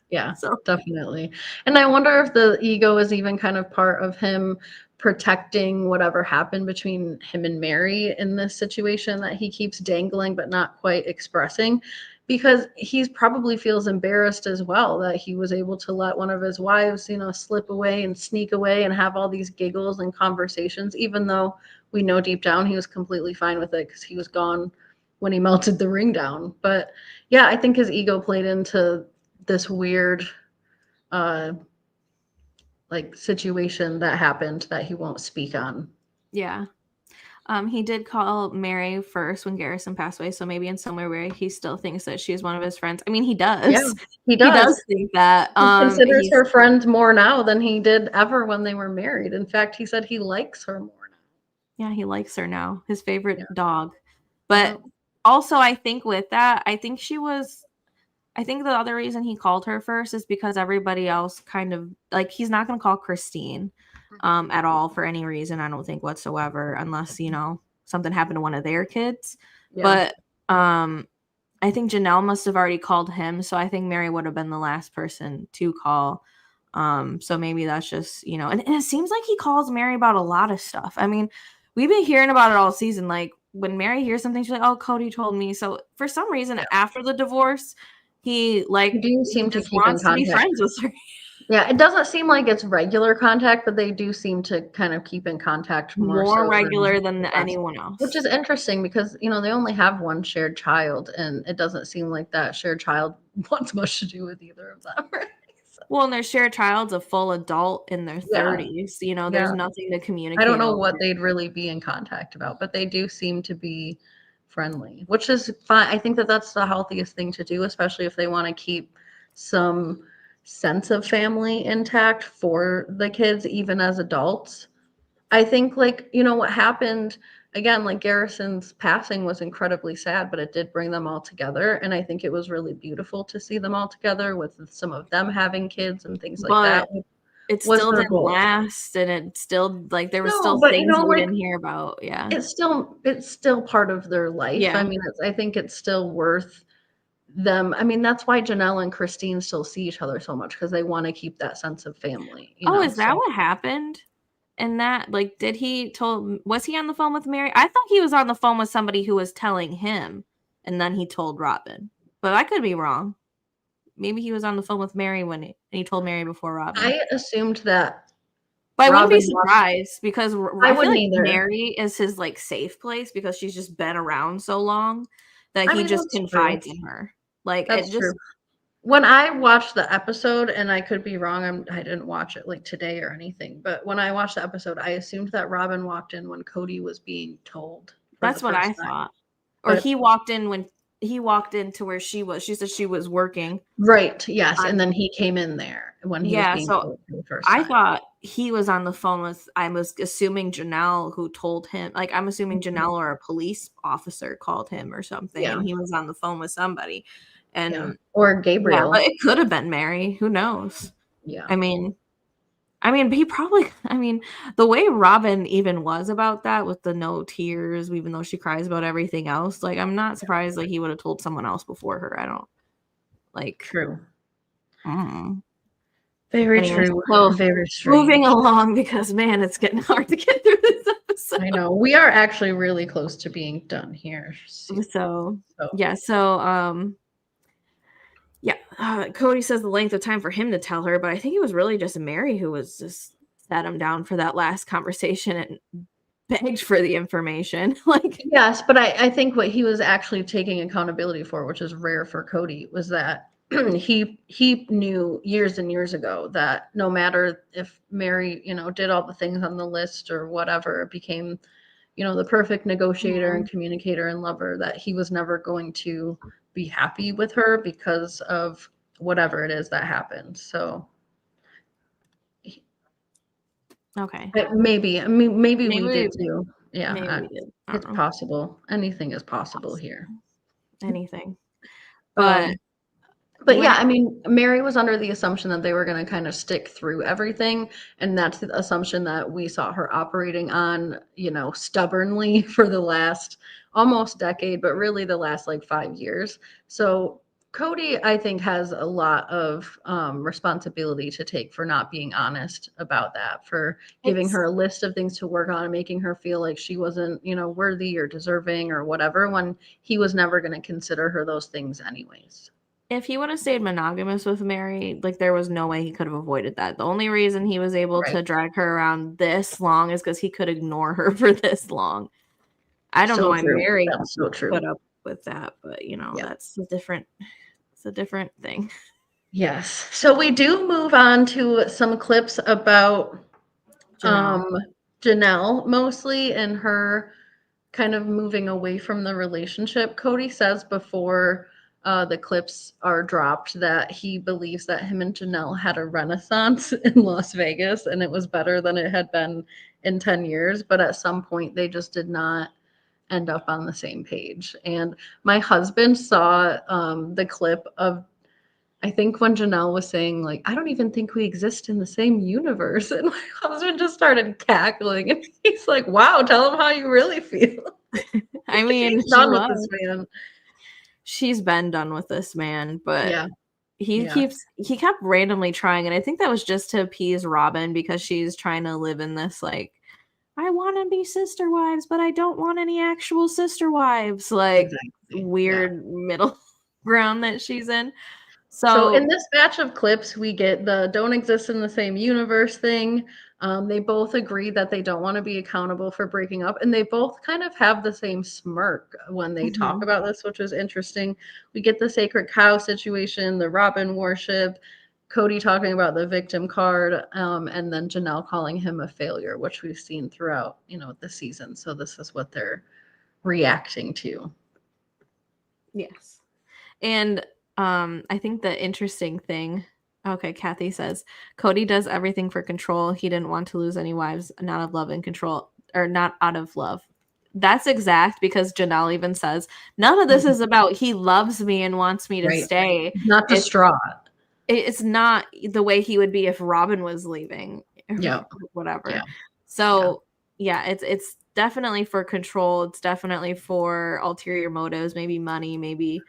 Yeah, So definitely. And I wonder if the ego is even kind of part of him protecting whatever happened between him and Meri in this situation that he keeps dangling but not quite expressing, because he probably feels embarrassed as well that he was able to let one of his wives, slip away and sneak away and have all these giggles and conversations, even though we know deep down he was completely fine with it because he was gone when he melted the ring down. But yeah, I think his ego played into this weird like situation that happened that he won't speak on. yeah. He did call Meri first when Garrison passed away, so maybe in somewhere where he still thinks that she's one of his friends. I mean, he does. Yeah, he He does. does think that. He considers her friend more now than he did ever when they were married. In fact, he said he likes her more now. Yeah, he likes her now. His favorite dog. But also, I think with that, I think the other reason he called her first is because everybody else kind of, like, he's not going to call Christine at all for any reason, I don't think whatsoever, unless, something happened to one of their kids. Yeah. But I think Janelle must have already called him, so I think Meri would have been the last person to call. So maybe that's just, and it seems like he calls Meri about a lot of stuff. I mean, we've been hearing about it all season. Like, when Meri hears something, she's like, oh, Kody told me. So for some reason, after the divorce, he just wants to be friends with her. Yeah, it doesn't seem like it's regular contact, but they do seem to kind of keep in contact more so regular than anyone else. Which is interesting because, they only have one shared child, and it doesn't seem like that shared child wants much to do with either of them. Right? So. Well, and their shared child's a full adult in their 30s. There's nothing to communicate. I don't know what they'd really be in contact about, but they do seem to be friendly, which is fine. I think that that's the healthiest thing to do, especially if they want to keep some sense of family intact for the kids, even as adults. I think, what happened, again, like Garrison's passing was incredibly sad, but it did bring them all together. And I think it was really beautiful to see them all together with some of them having kids and things like that. It still didn't last, and it still, like, there was still things we didn't hear about. Yeah. It's still part of their life. Yeah. I mean, I think it's still worth them. I mean, that's why Janelle and Christine still see each other so much, because they want to keep that sense of family. Is that what happened? And that, like, was he on the phone with Meri? I thought he was on the phone with somebody who was telling him, and then he told Robyn. But I could be wrong. Maybe he was on the phone with Meri and he told Meri before Robyn. I assumed that. But I wouldn't be surprised, because I feel like Meri is his, like, safe place, because she's just been around so long that he just confides in her. Like, that's true. When I watched the episode, and I could be wrong, I didn't watch it like today or anything, but when I watched the episode, I assumed that Robyn walked in when Kody was being told. That's what I thought. Or he walked in when he walked into where she was. She said she was working. Right. Yes. And then he came in there when he was being told for the first time. I thought he was on the phone with, I was assuming Janelle, who told him, like, I'm assuming Janelle or a police officer called him or something. Yeah. And he was on the phone with somebody. And or Gabriel. Yeah, but it could have been Meri. Who knows? Yeah. I mean, he probably, the way Robyn even was about that with the no tears, even though she cries about everything else, like, I'm not surprised, like, he would have told someone else before her. I don't, like. True. Very true. So, very strange. Moving along, because, man, it's getting hard to get through this episode. I know. We are actually really close to being done here. Kody says the length of time for him to tell her, but I think it was really just Meri who was just sat him down for that last conversation and begged for the information. Like, yes, but I think what he was actually taking accountability for, which is rare for Kody, was that he knew years and years ago that no matter if Meri, did all the things on the list or whatever, became, the perfect negotiator and communicator and lover, that he was never going to be happy with her because of whatever it is that happened. So okay. maybe we did too. Yeah, Maybe we did. it's possible. Anything is possible here. Anything. But But yeah, I mean, Meri was under the assumption that they were going to kind of stick through everything. And that's the assumption that we saw her operating on, stubbornly for the last almost decade, but really the last like 5 years. So Kody, I think, has a lot of responsibility to take for not being honest about that, for giving her a list of things to work on and making her feel like she wasn't, worthy or deserving or whatever, when he was never going to consider her those things anyways. if he would have stayed monogamous with Meri, like, there was no way he could have avoided that. The only reason he was able to drag her around this long is because he could ignore her for this long. I don't know why Meri put up with that, but that's a different thing. Yes. So we do move on to some clips about Janelle mostly, and her kind of moving away from the relationship. Kody says before the clips are dropped that he believes that him and Janelle had a renaissance in Las Vegas and it was better than it had been in 10 years. But at some point, they just did not end up on the same page. And my husband saw the clip of, I think, when Janelle was saying, like, I don't even think we exist in the same universe. And my husband just started cackling. And he's like, wow, tell him how you really feel. I mean, she's done with this man. She's been done with this man, but he kept randomly trying. And I think that was just to appease Robyn, because she's trying to live in this, like, I want to be sister wives, but I don't want any actual sister wives. Like, weird middle ground that she's in. So in this batch of clips, we get the don't exist in the same universe thing. They both agree that they don't want to be accountable for breaking up, and they both kind of have the same smirk when they talk about this, which is interesting. We get the sacred cow situation, the Robyn worship, Kody talking about the victim card, and then Janelle calling him a failure, which we've seen throughout, the season. So this is what they're reacting to. Yes. And I think the interesting thing, okay, Kathy says, Kody does everything for control. He didn't want to lose any wives, not of love and control, or not out of love. That's exact, because Janelle even says, none of this is about he loves me and wants me to stay. Not distraught. It's not the way he would be if Robyn was leaving. Whatever. Yeah. So it's definitely for control. It's definitely for ulterior motives, maybe money, maybe,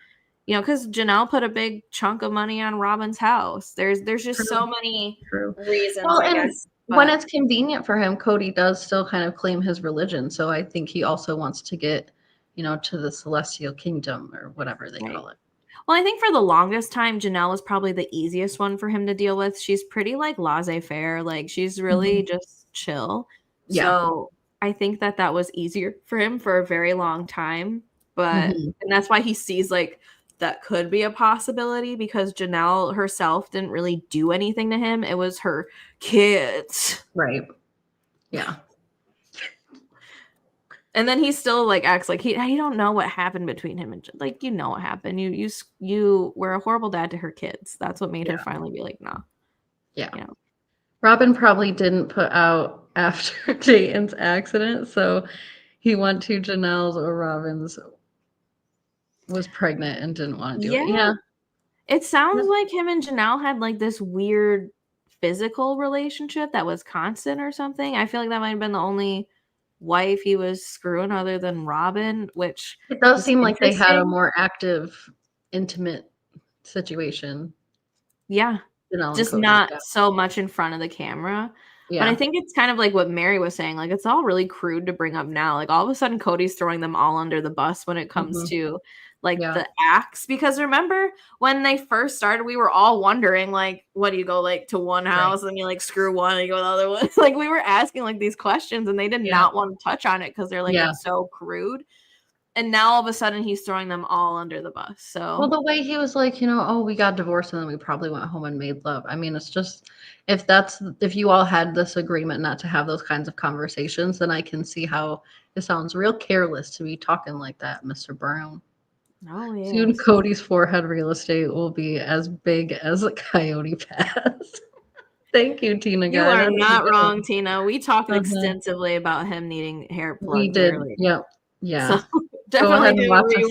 because Janelle put a big chunk of money on Robyn's house. There's just so many reasons. Well, I guess, when it's convenient for him, Kody does still kind of claim his religion. So I think he also wants to get, to the celestial kingdom or whatever they call it. Well, I think for the longest time, Janelle was probably the easiest one for him to deal with. She's pretty like laissez-faire. Like, she's really just chill. Yeah. So I think that was easier for him for a very long time. But and that's why he sees like that could be a possibility, because Janelle herself didn't really do anything to him. It was her kids. Right. Yeah. And then he still like acts like he don't know what happened between him and, like, what happened. You were a horrible dad to her kids. That's what made her finally be like, nah. Yeah. Robyn probably didn't put out after Dayton's accident, so he went to Janelle's or Robyn's, was pregnant and didn't want to do it. Yeah. It sounds like him and Janelle had like this weird physical relationship that was constant or something. I feel like that might have been the only wife he was screwing other than Robyn, which it does seem like they had a more active, intimate situation. Yeah. Just not so much in front of the camera. Yeah. But I think it's kind of like what Meri was saying. Like, it's all really crude to bring up now. Like, all of a sudden, Kody's throwing them all under the bus when it comes to like the acts, because remember when they first started, we were all wondering like, what do you go like to one house and you like screw one and you go to the other one? Like we were asking like these questions and they did not want to touch on it because they're like it's so crude. And now all of a sudden he's throwing them all under the bus. So well, the way he was like, oh, we got divorced and then we probably went home and made love. I mean, it's just if you all had this agreement not to have those kinds of conversations, then I can see how it sounds real careless to be talking like that, Mr. Brown. Oh, yeah. Soon Kody's forehead real estate will be as big as a Coyote Pass. Thank you, Tina. You are not wrong, Tina. We talked extensively about him needing hair plugs. We did. Earlier. Yep. Yeah. So definitely do watch us.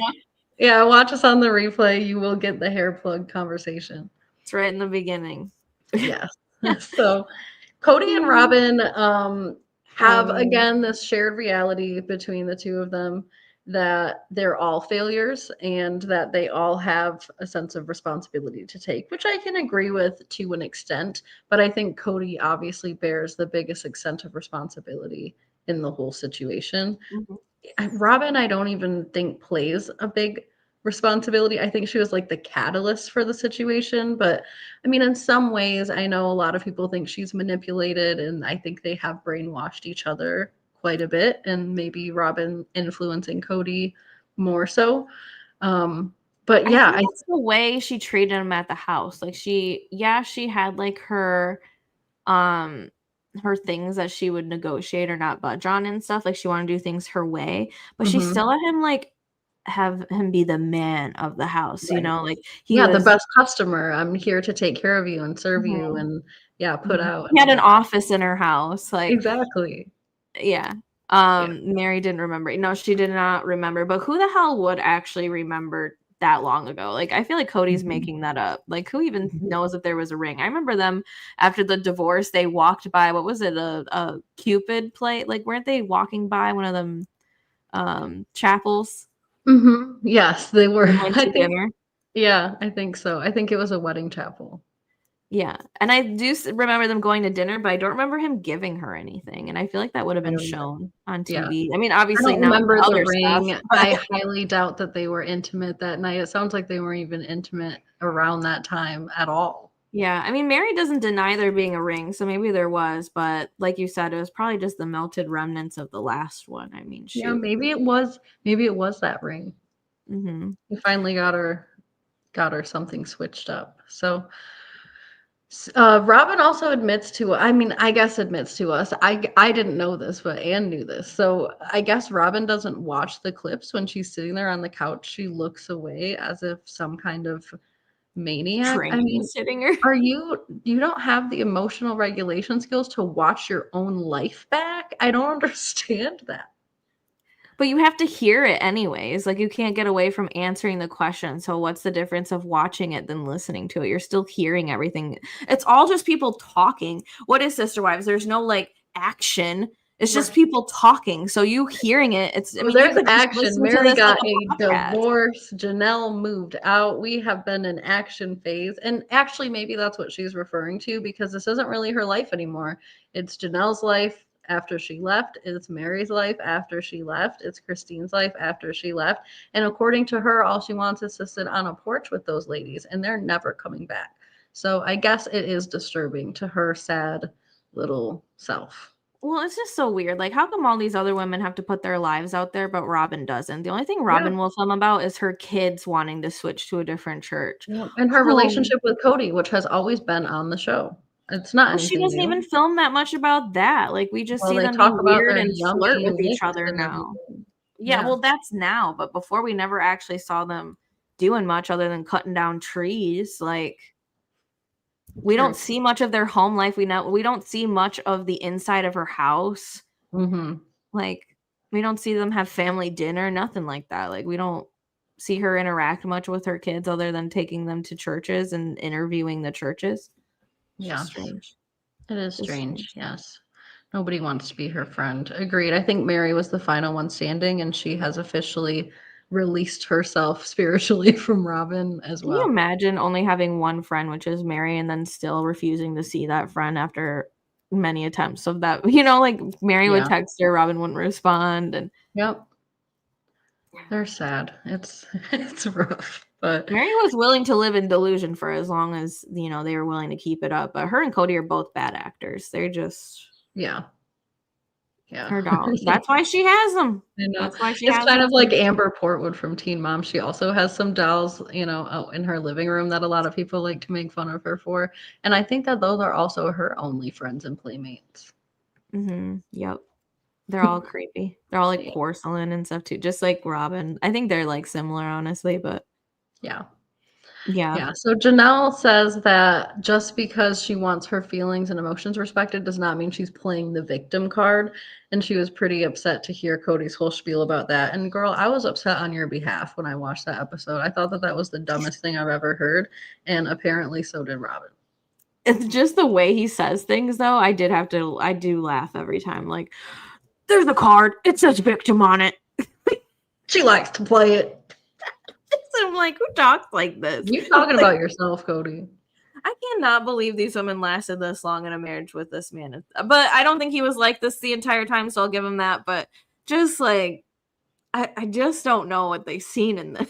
Yeah, watch us on the replay. You will get the hair plug conversation. It's right in the beginning. Yes. So Kody and Robyn have again this shared reality between the two of them, that they're all failures and that they all have a sense of responsibility to take, which I can agree with to an extent. But I think Kody obviously bears the biggest extent of responsibility in the whole situation. Robyn, I don't even think plays a big responsibility. I think she was like the catalyst for the situation. But I mean, in some ways, I know a lot of people think she's manipulated, and I think they have brainwashed each other quite a bit, and maybe Robyn influencing Kody more so. But yeah, I think it's the way she treated him at the house. Like she had like her things that she would negotiate or not budge on and stuff. Like she wanted to do things her way, but she still let him like have him be the man of the house, like he was the best customer. I'm here to take care of you and serve you and put out. He had an office in her house. Like exactly. Yeah. Meri didn't remember. No, she did not remember. But who the hell would actually remember that long ago? Like, I feel like Kody's making that up. Like, who even knows if there was a ring? I remember them after the divorce. They walked by, what was it, a Cupid plate? Like, weren't they walking by one of them chapels? Yes, they were. And went to dinner. Yeah, I think so. I think it was a wedding chapel. Yeah, and I do remember them going to dinner, but I don't remember him giving her anything, and I feel like that would have been shown on TV. Yeah. I mean, obviously, I don't remember the ring. Stuff, but I highly doubt that they were intimate that night. It sounds like they weren't even intimate around that time at all. Yeah, I mean, Meri doesn't deny there being a ring, so maybe there was, but like you said, it was probably just the melted remnants of the last one. I mean, shoot. Yeah, maybe it was that ring. We finally got her something switched up. So. Robyn also admits to us. I didn't know this, but Anne knew this. So I guess Robyn doesn't watch the clips when she's sitting there on the couch. She looks away as if some kind of maniac. I mean, sitting her. You don't have the emotional regulation skills to watch your own life back? I don't understand that. But you have to hear it anyways. Like, you can't get away from answering the question. So what's the difference of watching it than listening to it? You're still hearing everything. It's all just people talking. What is Sister Wives? There's no like action. It's just people talking. So you hearing it. There's action. Meri got a divorce. Janelle moved out. We have been in action phase. And actually, maybe that's what she's referring to, because this isn't really her life anymore. It's Janelle's life after she left. It's Meri's life after she left. It's Christine's life after she left. And according to her, all she wants is to sit on a porch with those ladies, and they're never coming back. So I guess it is disturbing to her sad little self. Well, it's just so weird. Like, how come all these other women have to put their lives out there, but Robyn doesn't? The only thing Robyn will film about is her kids wanting to switch to a different church. And her relationship with Kody, which has always been on the show. It's not. Well, she doesn't even film that much about that. Like, we just see them be weird and flirt with each other now. Yeah, well, that's now. But before, we never actually saw them doing much other than cutting down trees. Like, we don't see much of their home life. We don't see much of the inside of her house. Like, we don't see them have family dinner, nothing like that. Like, we don't see her interact much with her kids other than taking them to churches and interviewing the churches. Yeah, strange. It is strange. Yes. Nobody wants to be her friend. Agreed. I think Meri was the final one standing, and she has officially released herself spiritually from Robyn as well. Can you imagine only having one friend, which is Meri, and then still refusing to see that friend after many attempts of that? Like Meri would text her, Robyn wouldn't respond, and They're sad. It's rough, but Meri was willing to live in delusion for as long as, you know, they were willing to keep it up. But her and Kody are both bad actors. They're just yeah. her doll. That's why she has them. I know. That's why she It's has kind them. of like Amber Portwood from Teen Mom. She also has some dolls, out in her living room that a lot of people like to make fun of her for. And I think that those are also her only friends and playmates. Yep. They're all creepy. They're all like Yeah. porcelain and stuff too, just like Robyn. I think they're like similar, honestly, but Yeah. yeah. Yeah. So Janelle says that just because she wants her feelings and emotions respected does not mean she's playing the victim card. And she was pretty upset to hear Kody's whole spiel about that. And girl, I was upset on your behalf when I watched that episode. I thought that that was the dumbest thing I've ever heard. And apparently so did Robyn. It's just the way he says things, though. I do laugh every time. Like, there's a card. It says victim on it. She likes to play it. So I'm like, who talks like this? You talking about yourself, Kody. I cannot believe these women lasted this long in a marriage with this man. But I don't think he was like this the entire time, so I'll give him that. But just like, I just don't know what they've seen in this.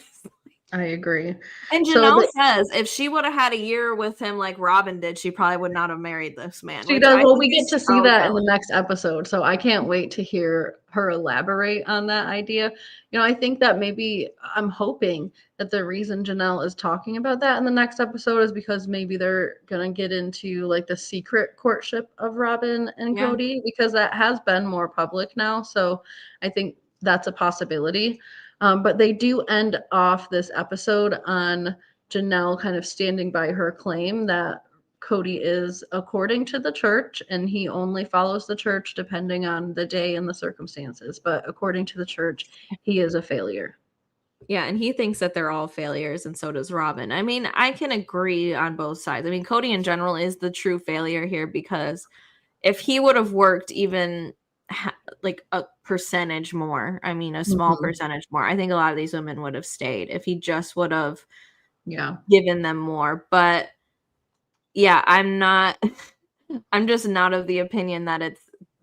I agree. And Janelle says if she would have had a year with him like Robyn did, she probably would not have married this man. She does. Well, we get to see that in the next episode, so I can't wait to hear her elaborate on that idea. I think that maybe I'm hoping that the reason Janelle is talking about that in the next episode is because maybe they're gonna get into like the secret courtship of Robyn and Kody, because that has been more public now. So I think that's a possibility. But they do end off this episode on Janelle kind of standing by her claim that Kody is according to the church, and he only follows the church depending on the day and the circumstances. But according to the church, he is a failure. Yeah, and he thinks that they're all failures, and so does Robyn. I mean, I can agree on both sides. I mean, Kody in general is the true failure here, because if he would have worked even like a percentage more, I mean, a small percentage more, I think a lot of these women would have stayed if he just would have given them more. But yeah, I'm just not of the opinion that it's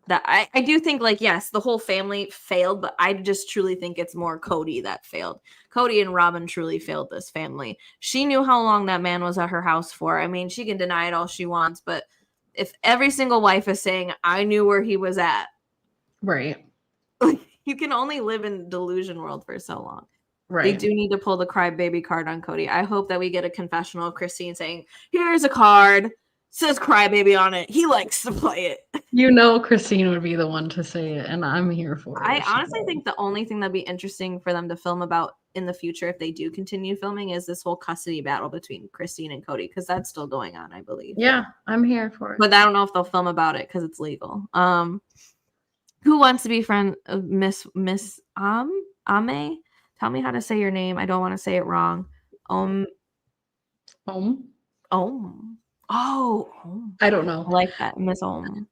that I do think, like, yes, the whole family failed, but I just truly think it's more Kody that failed. Kody and Robyn truly failed this family. She knew how long that man was at her house for. I mean, she can deny it all she wants, but if every single wife is saying, I knew where he was at, right, you can only live in delusion world for so long. Right. They do need to pull the crybaby card on Kody. I hope that we get a confessional of Christine saying, here's a card, says crybaby on it. He likes to play it. Christine would be the one to say it, and I'm here for it. I honestly think the only thing that'd be interesting for them to film about in the future, if they do continue filming, is this whole custody battle between Christine and Kody, because that's still going on, I believe. Yeah, I'm here for it. But I don't know if they'll film about it because it's legal. Who wants to be friend of Miss Ame? Tell me how to say your name. I don't want to say it wrong. Oh, I don't know. I like that, Miss Om.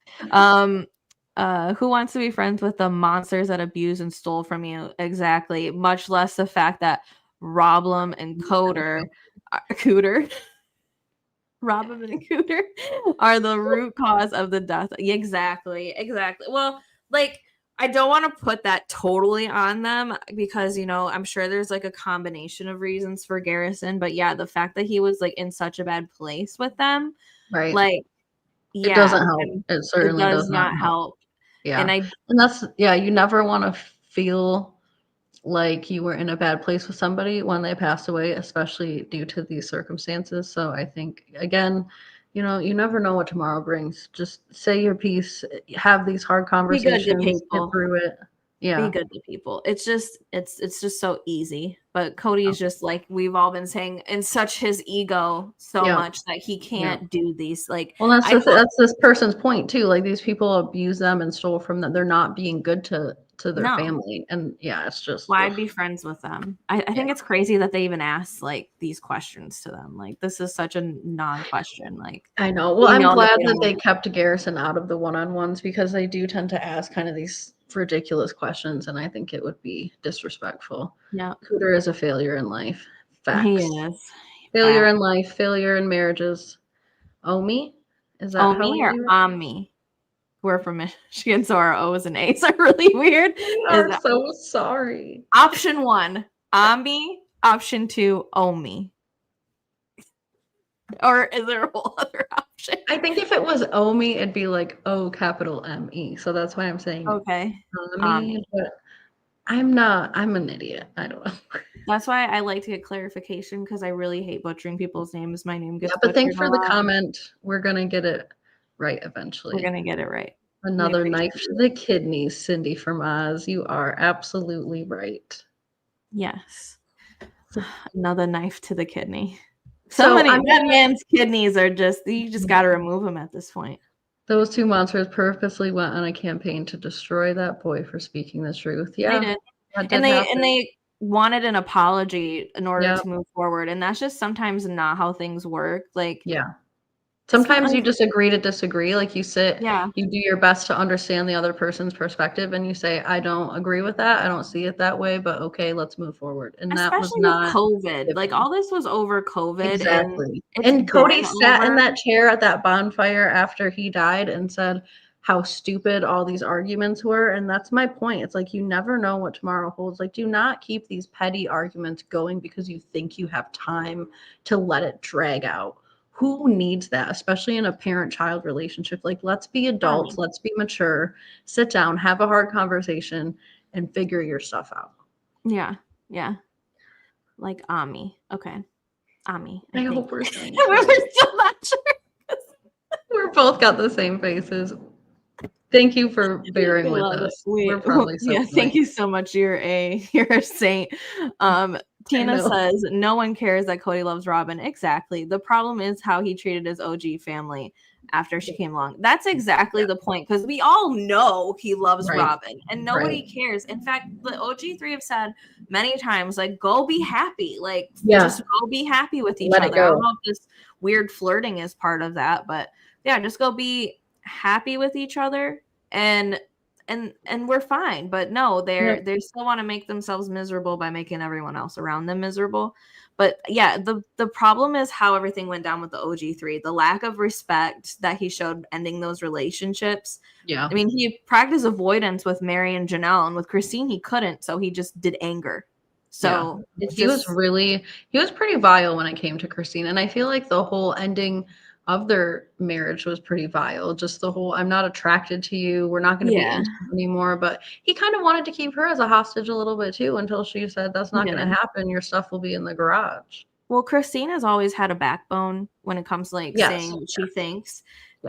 Who wants to be friends with the monsters that abused and stole from you? Exactly. Much less the fact that Robyn and Cooter are the root cause of the death. Exactly. Well, like, I don't want to put that totally on them because, I'm sure there's like a combination of reasons for Garrison. But yeah, the fact that he was like in such a bad place with them, right? Like, yeah, it doesn't help. It certainly does not help. Yeah. And that's, you never want to feel like you were in a bad place with somebody when they passed away, especially due to these circumstances. So I think, again, you never know what tomorrow brings. Just say your piece, have these hard conversations, get through it. Yeah. Be good to people. It's just so easy. But Kody is just, like we've all been saying, in such his ego so much that he can't do these. Like, well, that's this person's point too. Like, these people abuse them and stole from them. They're not being good to their family. And it's just, why be friends with them? I think it's crazy that they even ask like these questions to them. Like, this is such a non-question. Like, I know. Well, I'm glad that they kept Garrison out of the one-on-ones, because they do tend to ask kind of these ridiculous questions, and I think it would be disrespectful. Yeah. Cooter is a failure in life. Facts. He is. Failure in life, failure in marriages. Omi? Is that Omi or Ami? we're from Michigan, so our O's and A's are really weird. We are so sorry. Option 1, Ami. Option 2, Omi. Or is there a whole other option? I think if it was Omi, it'd be like O capital M-E. So that's why I'm saying Okay. Ami. But I'm an idiot. I don't know. That's why I like to get clarification because I really hate butchering people's names. My name gets but thanks butchered for a the lot. comment. We're gonna get it right eventually. We're gonna get it right. Another knife to the kidneys, Cindy from Oz. You are absolutely right. Yes. Another knife to the kidney. That man's kidneys are you just got to remove them at this point. Those two monsters purposely went on a campaign to destroy that boy for speaking the truth. Yeah, they did. And they wanted an apology in order to move forward, and that's just sometimes not how things work. Like, sometimes you just agree to disagree. Like you do your best to understand the other person's perspective, and you say, I don't agree with that. I don't see it that way, but okay, let's move forward. And especially that was not with COVID. Like all this was over COVID. Exactly. And Kody sat in that chair at that bonfire after he died and said how stupid all these arguments were. And that's my point. It's like, you never know what tomorrow holds. Like, do not keep these petty arguments going because you think you have time to let it drag out. Who needs that, especially in a parent-child relationship? Like, let's be adults, let's be mature, sit down, have a hard conversation, and figure your stuff out. Yeah. Like Ami. Okay. Ami. I hope we're saying we're still not sure. We're both got the same faces. Thank you for bearing with us. We're probably thank you so much. You're a saint. Tina says no one cares that Kody loves Robyn. Exactly. The problem is how he treated his OG family after she came along. That's exactly the point, because we all know he loves Robyn and nobody cares. In fact, the OG3 have said many times, like, go be happy. Like, just go be happy with each other. I don't know if this weird flirting is part of that, but yeah, just go be happy with each other and we're fine. But no, they still want to make themselves miserable by making everyone else around them miserable. But yeah, the problem is how everything went down with the OG3, the lack of respect that he showed ending those relationships. I mean, he practiced avoidance with Meri and Janelle, and with Christine he couldn't, so he just did anger. So he was pretty vile when it came to Christine, and I feel like the whole ending of their marriage was pretty vile. Just the whole, I'm not attracted to you, we're not going to be intimate anymore. But he kind of wanted to keep her as a hostage a little bit too, until she said, that's not going to happen, your stuff will be in the garage. Well, Christine has always had a backbone when it comes to like saying what she thinks.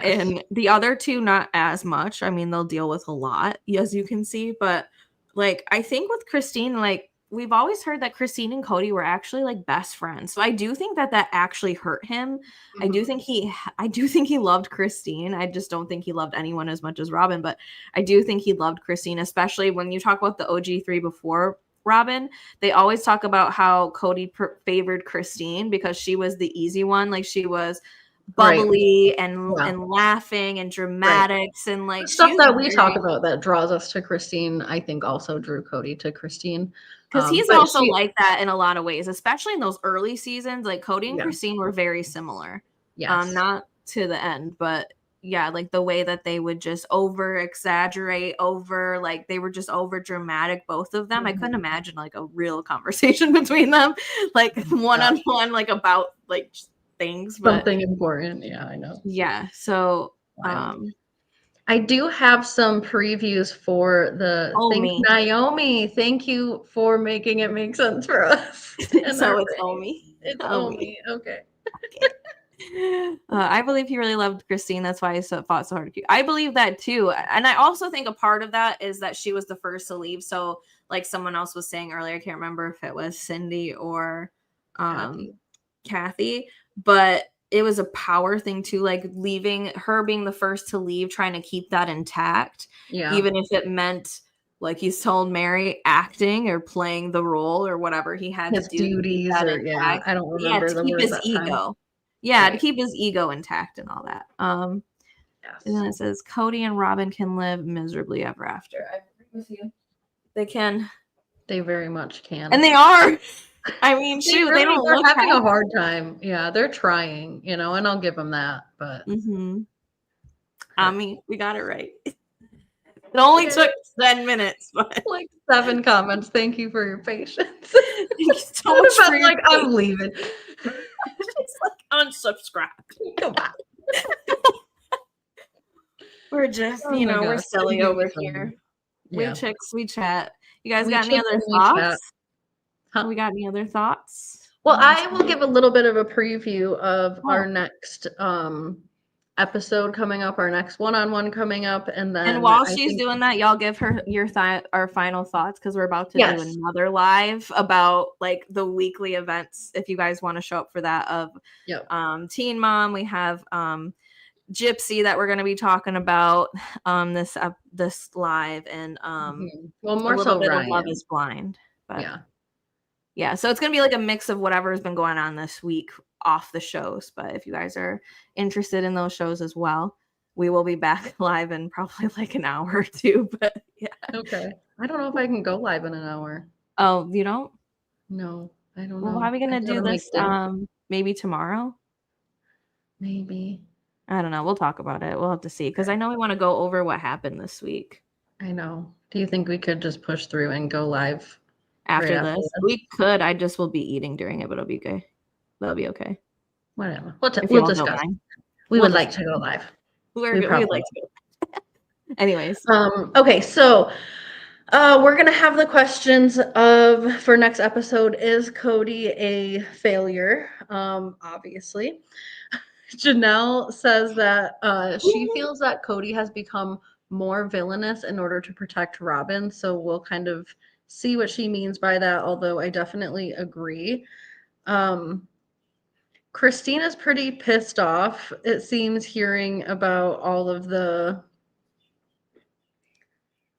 And the other two, not as much. I mean, they'll deal with a lot, as you can see. But like, I think with Christine, like, we've always heard that Christine and Kody were actually like best friends. So I do think that actually hurt him. I do think he loved Christine. I just don't think he loved anyone as much as Robyn, but I do think he loved Christine, especially when you talk about the OG3 before Robyn. They always talk about how Kody favored Christine because she was the easy one. Like, she was bubbly and laughing and dramatics and like the stuff that we talk about that draws us to Christine, I think also drew Kody to Christine. Because he's also like that in a lot of ways, especially in those early seasons. Like, Kody and Christine were very similar. Not to the end, but yeah, like the way that they would just over exaggerate, like they were just over dramatic, both of them. I couldn't imagine like a real conversation between them, like one-on-one, like about like things, but something important. Yeah, I know. Yeah, so I do have some previews for the Naomi. Thank you for making it make sense for us. So it's Omi. It's Omi. Okay. I believe he really loved Christine. That's why he fought so hard. I believe that too. And I also think a part of that is that she was the first to leave. So like someone else was saying earlier, I can't remember if it was Cindy or Kathy, but it was a power thing too, like leaving her, being the first to leave, trying to keep that intact. Even if it meant, like he's told Meri, acting or playing the role or whatever he had his to do. Duties I don't remember to keep his ego. To keep his ego intact and all that. And then it says Kody and Robyn can live miserably ever after. I agree with you. They can. They very much can. And they are. I mean, shoot, they're having a hard time. Yeah, they're trying, and I'll give them that. But We got it right. It only took 10 minutes, but like 7 comments. Thank you for your patience. thank you so much for your I'm leaving. It's like unsubscribe. Come on. We're just, Oh my we're gosh. silly Thank you over so here. much. We Yeah. chicks, we chat. You guys We got any chick other and we chat. thoughts? Huh? We got any other thoughts? Well, I will give a little bit of a preview of Oh. our next episode coming up, our next one-on-one coming up, and then while she's doing that, y'all give her our final thoughts, because we're about to do another live about like the weekly events. If you guys want to show up for that, of Teen Mom, we have Gypsy that we're going to be talking about this live, and well, more a little so bit Ryan. of Love Is Blind, but yeah, so it's going to be like a mix of whatever has been going on this week off the shows. But if you guys are interested in those shows as well, we will be back live in probably like an hour or two. But yeah, okay. I don't know if I can go live in an hour. Oh, you don't? No, I don't know. Well, how are we going to do this? Maybe tomorrow? Maybe. I don't know. We'll talk about it. We'll have to see, because I know we want to go over what happened this week. I know. Do you think we could just push through and go live after this? We could. I just will be eating during it, but it'll be okay. That'll be okay. Whatever. We'll discuss. We would like to go live. We'd like to go. Anyways. Okay, so we're gonna have the questions for next episode. Is Kody a failure? Obviously. Janelle says that she feels that Kody has become more villainous in order to protect Robyn. So we'll kind of see what she means by that, although I definitely agree. Christina's pretty pissed off, it seems, hearing about all of the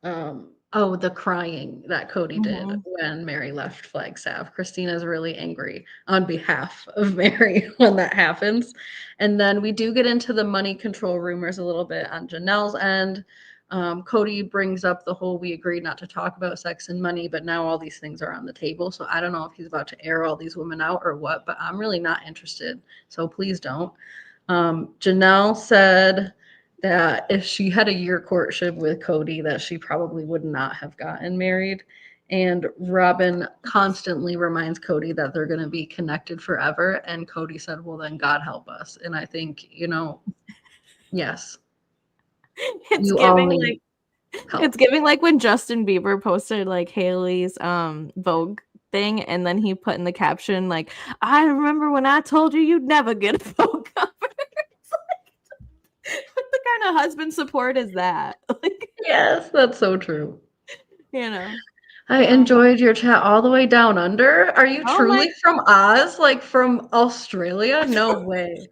the crying that Kody did when Meri left Flagstaff. Christina's really angry on behalf of Meri when that happens. And then we do get into the money control rumors a little bit on Janelle's end. Kody brings up the whole, we agreed not to talk about sex and money, but now all these things are on the table. So I don't know if he's about to air all these women out or what, but I'm really not interested. So please don't. Janelle said that if she had a year courtship with Kody, that she probably would not have gotten married. And Robyn constantly reminds Kody that they're going to be connected forever. And Kody said, well, then God help us. And I think, yes. It's giving like when Justin Bieber posted like Hailey's Vogue thing, and then he put in the caption like, I remember when I told you you'd never get a Vogue cover. What the kind of husband support is that? Yes, that's so true. I enjoyed your chat all the way down under. Are you truly from Oz? Like from Australia? No way.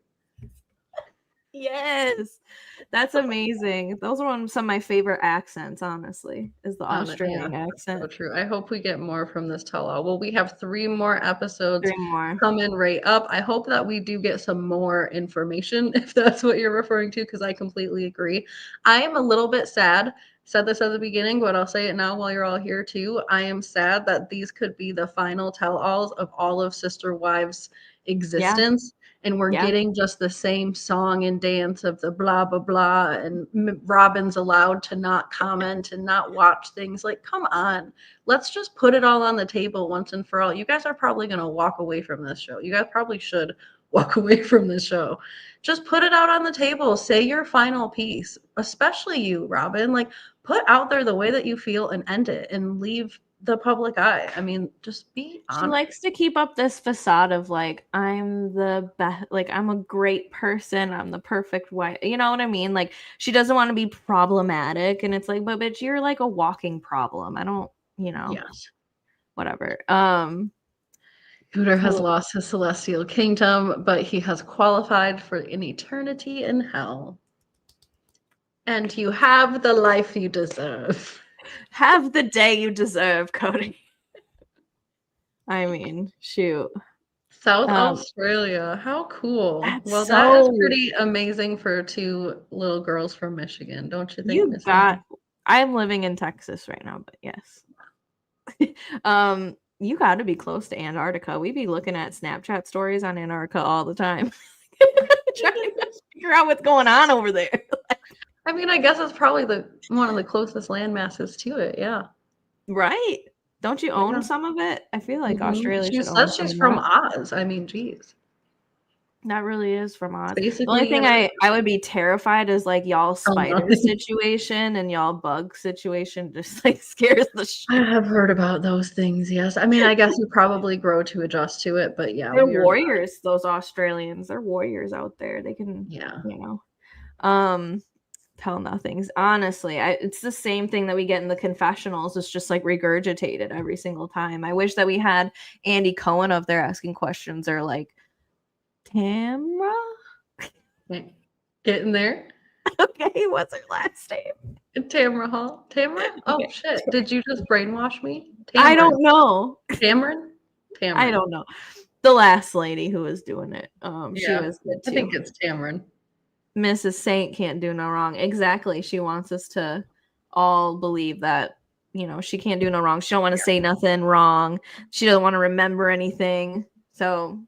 Yes. That's amazing. Those are some of my favorite accents, honestly, is the Australian accent. So true. I hope we get more from this tell-all. Well, we have 3 more episodes coming right up. I hope that we do get some more information, if that's what you're referring to, because I completely agree. I am a little bit sad. Said this at the beginning, but I'll say it now while you're all here too. I am sad that these could be the final tell-alls of all of Sister Wives' existence. Yeah. And we're getting just the same song and dance of the blah, blah, blah. And Robyn's allowed to not comment and not watch things. Like, come on. Let's just put it all on the table once and for all. You guys are probably going to walk away from this show. You guys probably should walk away from this show. Just put it out on the table. Say your final piece, especially you, Robyn. Like, put out there the way that you feel and end it and leave the public eye. I mean, just be honest. She likes to keep up this facade of like, I'm the best, like I'm a great person, I'm the perfect wife. You know what I mean? Like, she doesn't want to be problematic, and it's like, but bitch, you're like a walking problem. I don't, yes, whatever. Hooter has lost his celestial kingdom, but he has qualified for an eternity in hell. And you have the life you deserve. Have the day you deserve, Kody. I mean, shoot. South Australia. How cool. Well, that is pretty amazing for 2 little girls from Michigan, don't you think? I'm living in Texas right now, but yes. You got to be close to Antarctica. We be looking at Snapchat stories on Antarctica all the time. Trying to figure out what's going on over there. I mean, I guess it's probably one of the closest land masses to it. Yeah. Right? Don't you own Yeah. some of it? I feel like Mhm. Australia She should own says some she's of from that. Oz. I mean, geez. That really is from It's Oz. The only basically thing I would be terrified is like y'all oh, no. spider situation and y'all bug situation just like scares the I shit. have heard about those things, yes. I mean, I guess you probably grow to adjust to it, but yeah, They're we are not. warriors, those Australians. They're warriors out there. They can, Yeah. you know, um, tell nothings. Honestly, it's the same thing that we get in the confessionals. It's just like regurgitated every single time. I wish that we had Andy Cohen up there asking questions or like Tamra. Okay. Getting there. Okay, what's her last name? Tamara Hall. Tamara? Oh, Okay. shit. Did you just brainwash me? I Tamara. don't know. Tamarin? I Tamarin. don't know. The last lady who was doing it. She Yeah. was good I think too. it's Tamarin. Mrs. Saint can't do no wrong. Exactly. She wants us to all believe that, she can't do no wrong. She don't want to say nothing wrong. She doesn't want to remember anything. So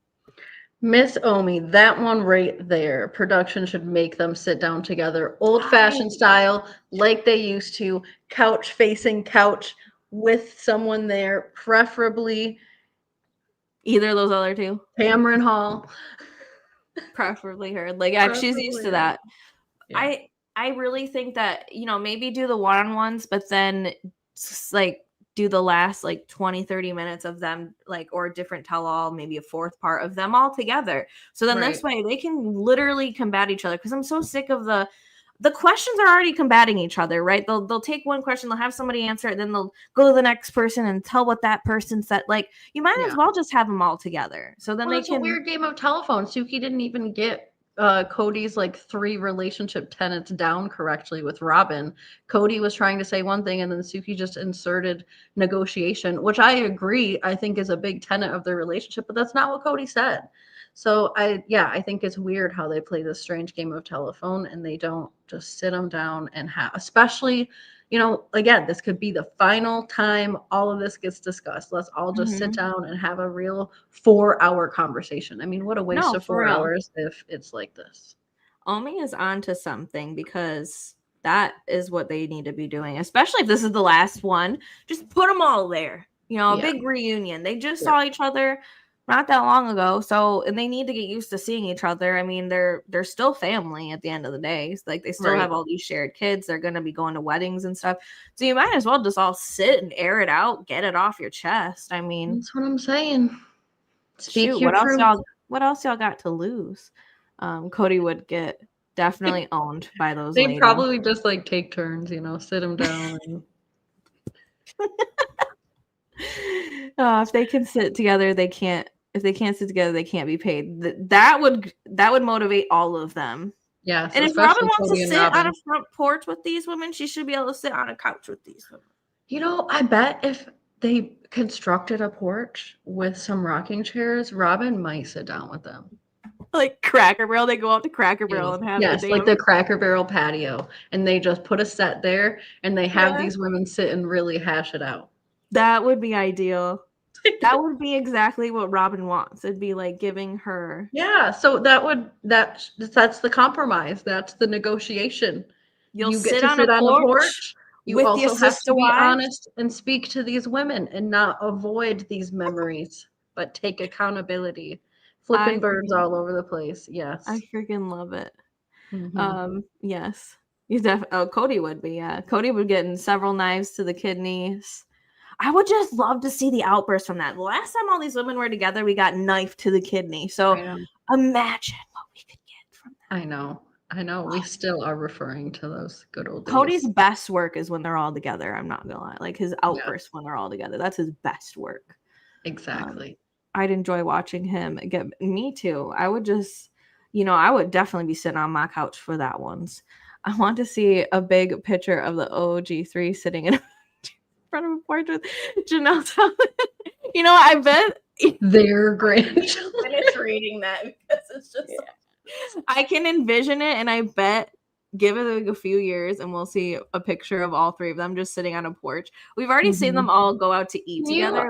Miss Omi, that one right there. Production should make them sit down together, old-fashioned style, like they used to, couch facing couch with someone there, preferably either of those other two, Tamarin Hall. preferably her. Like, yeah, she's used Preferably to her. that. Yeah. I really think that, maybe do the one-on-ones, but then like do the last like 20-30 minutes of them, like, or a different tell-all, maybe a fourth part of them all together. So then this Right. way they can literally combat each other, because I'm so sick of the questions are already combating each other, right? They'll take one question, they'll have somebody answer it, then they'll go to the next person and tell what that person said. Like, you might as Yeah. well just have them all together. So then Well, they it's a can. weird game of telephone. Suki didn't even get Cody's like 3 relationship tenets down correctly with Robyn. Kody was trying to say one thing and then Suki just inserted negotiation, which I agree, I think is a big tenet of their relationship, but that's not what Kody said. So I think it's weird how they play this strange game of telephone and they don't just sit them down and have, especially, again, this could be the final time all of this gets discussed. Let's all just sit Mhm. down and have a real 4-hour conversation. I mean, what a waste No, of for 4 real. hours if it's like this. Omi is onto something, because that is what they need to be doing, especially if this is the last one. Just put them all there. A Yeah. big reunion. They just Yeah. saw each other not that long ago, and they need to get used to seeing each other. I mean, they're still family at the end of the day. It's like they still have Right. all these shared kids. They're going to be going to weddings and stuff. So you might as well just all sit and air it out, get it off your chest. I mean, That's what I'm saying. Speak shoot, your truth. what else y'all got to lose? Kody would get definitely owned by those They'd ladies. probably just like take turns, sit them down and If they can sit together, they can't. If they can't sit together, they can't be paid. That would motivate all of them. yes, And if Robyn especially wants to Kody and sit on a Robyn. front porch with these women, she should be able to sit on a couch with these women. I bet if they constructed a porch with some rocking chairs, Robyn might sit down with them. Like Cracker Barrel, they go out to Cracker Barrel and have Yes, like the Cracker Barrel patio, and they just put a set there, and they have these women sit and really hash it out. That would be ideal. That would be exactly what Robyn wants. It'd be like giving her. Yeah, so that's the compromise. That's the negotiation. You'll You get sit to on a sit on the porch porch. You with your also have sister to be wives. honest and speak to these women and not avoid these memories, but take accountability. Flipping birds all over the place. Yes. I freaking love it. Mhm. Yes. Kody would be, yeah. Kody would get in several knives to the kidneys. I would just love to see the outburst from that. The last time all these women were together, we got knife to the kidney. So imagine what we could get from that. I know. We still are referring to those good old days. Cody's best work is when they're all together. I'm not gonna lie. Like his outburst Yes. when they're all together. That's his best work. Exactly. I'd enjoy watching him get. Me too. I would just, I would definitely be sitting on my couch for that ones. I want to see a big picture of the OG3 sitting in front of a porch with Janelle. I bet their grandchildren. Finish reading that because it's just. I can envision it, and I bet. Give it like a few years and we'll see a picture of all three of them just sitting on a porch. We've already seen them all go out to eat together.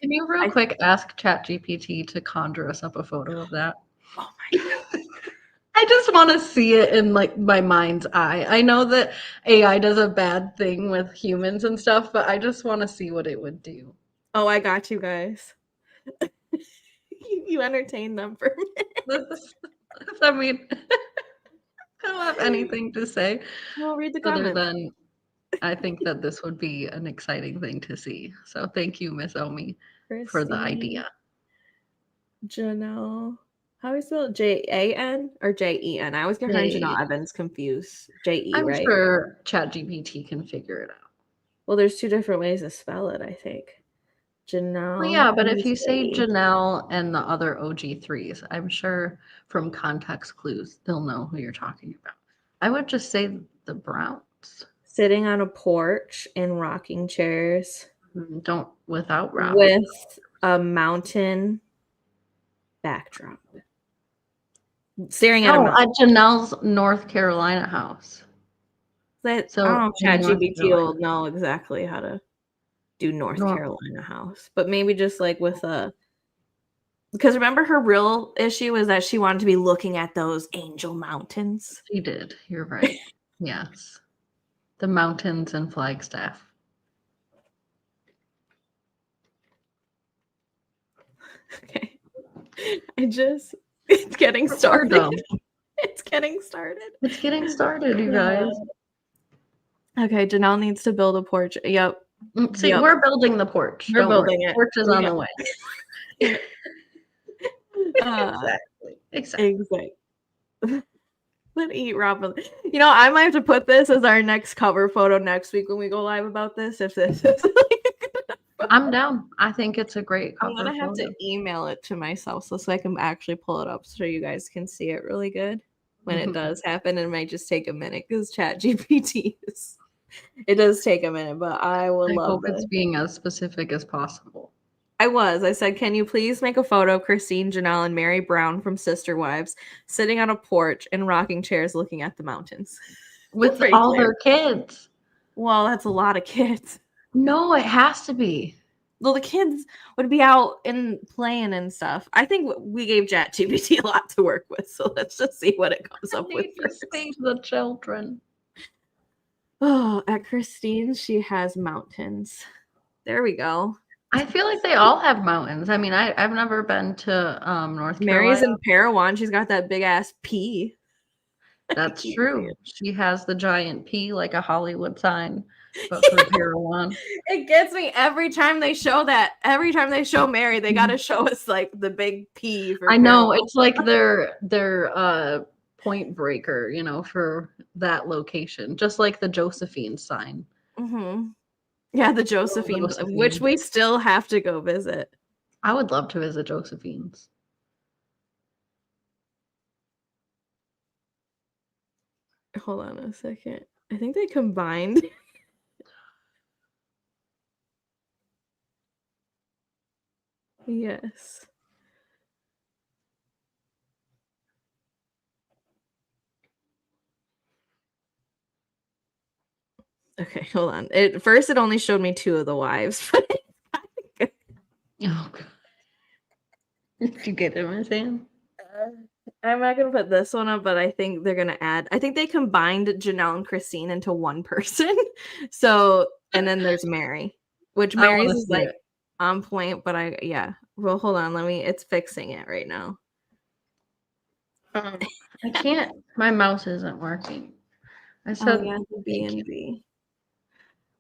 Can you real quick ask ChatGPT to conjure us up a photo of that? Oh my God. I just want to see it in like my mind's eye. I know that AI does a bad thing with humans and stuff, but I just want to see what it would do. Oh, I got you guys. You entertain them for a minute. I mean, I don't have anything to say Well, read the other comments. than I think that this would be an exciting thing to see. So thank you, Miss Omi, for the idea. Janelle. How do you spell it? Jan or Jen? I always get her and Janelle Evans confused. J-E, I'm right? sure ChatGPT can figure it out. Well, there's 2 different ways to spell it, I think. Janelle. Well, yeah, but if you say Janelle and the other OG3s, I'm sure from context clues, they'll know who you're talking about. I would just say the Browns. Sitting on a porch in rocking chairs. Don't without Robyn. With a mountain backdrop. Staring at at Janelle's North Carolina house. So, I don't know if ChatGPT will know exactly how to do North Carolina house, but maybe just like with because remember her real issue is that she wanted to be looking at those angel mountains. She did. You're right. Yes. The mountains and Flagstaff. Okay. It's getting started. It's getting started. It's getting started, you guys. Okay, Janelle needs to build a porch. Yep. See, we're building the porch. We're building it. Porch is on the way. Exactly. Let's eat Robyn. You know, I might have to put this as our next cover photo next week when we go live about this. If this is I'm down. I think it's a great cover. I'm gonna have to email it to myself so I can actually pull it up so you guys can see it really good when it does happen. It might just take a minute because ChatGPT is. It does take a minute, but I hope it's being as specific as possible. I said, can you please make a photo of Christine, Janelle, and Meri Brown from Sister Wives sitting on a porch in rocking chairs looking at the mountains? With all their kids. Well, that's a lot of kids. No, it has to be. Well, the kids would be out and playing and stuff. I think we gave ChatGPT a lot to work with, so let's just see what it comes up with first. Save the children. Oh, at Christine's, she has mountains. There we go. I feel like they all have mountains. I mean, I've never been to North Carolina. Mary's in Parowan. She's got that big ass P. That's true. She has the giant P like a Hollywood sign, but for Parowan. It gets me every time they show that. Every time they show Meri, they got to show us like the big P. For I know it's like their point breaker, you know, for that location, just like the Josephine sign. Mm-hmm. Yeah, the Josephine, which we still have to go visit. I would love to visit Josephine's. Hold on a second. I think they combined. Yes. Okay, hold on. First it only showed me 2 of the wives. Oh god. Did you get him his hand? I'm not gonna put this one up, but I think they're gonna add. I think they combined Janelle and Christine into one person. So, and then there's Meri, which Mary's is like on point. But well, hold on. It's fixing it right now. I can't. My mouse isn't working. I said B&B.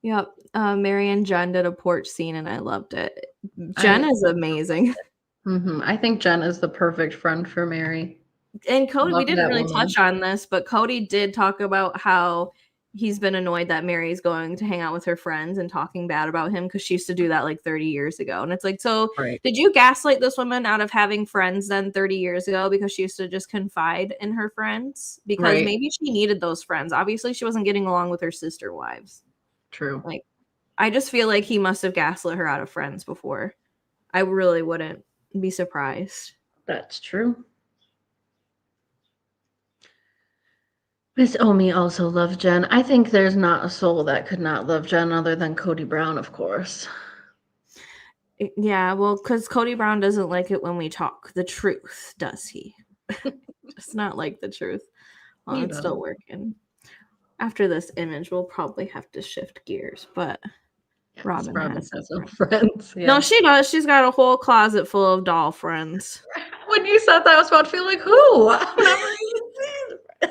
Yep. Meri and Jen did a porch scene, and I loved it. Jen is amazing. I think Jen is the perfect friend for Meri. And Kody, we didn't really touch on this, but Kody did talk about how he's been annoyed that Meri's going to hang out with her friends and talking bad about him because she used to do that like 30 years ago. And it's like, so did you gaslight this woman out of having friends then 30 years ago because she used to just confide in her friends? Because maybe she needed those friends. Obviously, she wasn't getting along with her sister wives. True. Like, I just feel like he must have gaslit her out of friends before. I really wouldn't be surprised. That's true. Miss Omi also loves Jen. I think there's not a soul that could not love Jen other than Kody Brown, of course. Yeah, well, because Kody Brown doesn't like it when we talk the truth, does he? Just not like the truth. Well, You it's know. still working. After this image, we'll probably have to shift gears, but Yes, Robyn has has some friends. Yeah. No, she does. She's got a whole closet full of doll friends. When you said that, I was about to feel like, who? I've never even seen.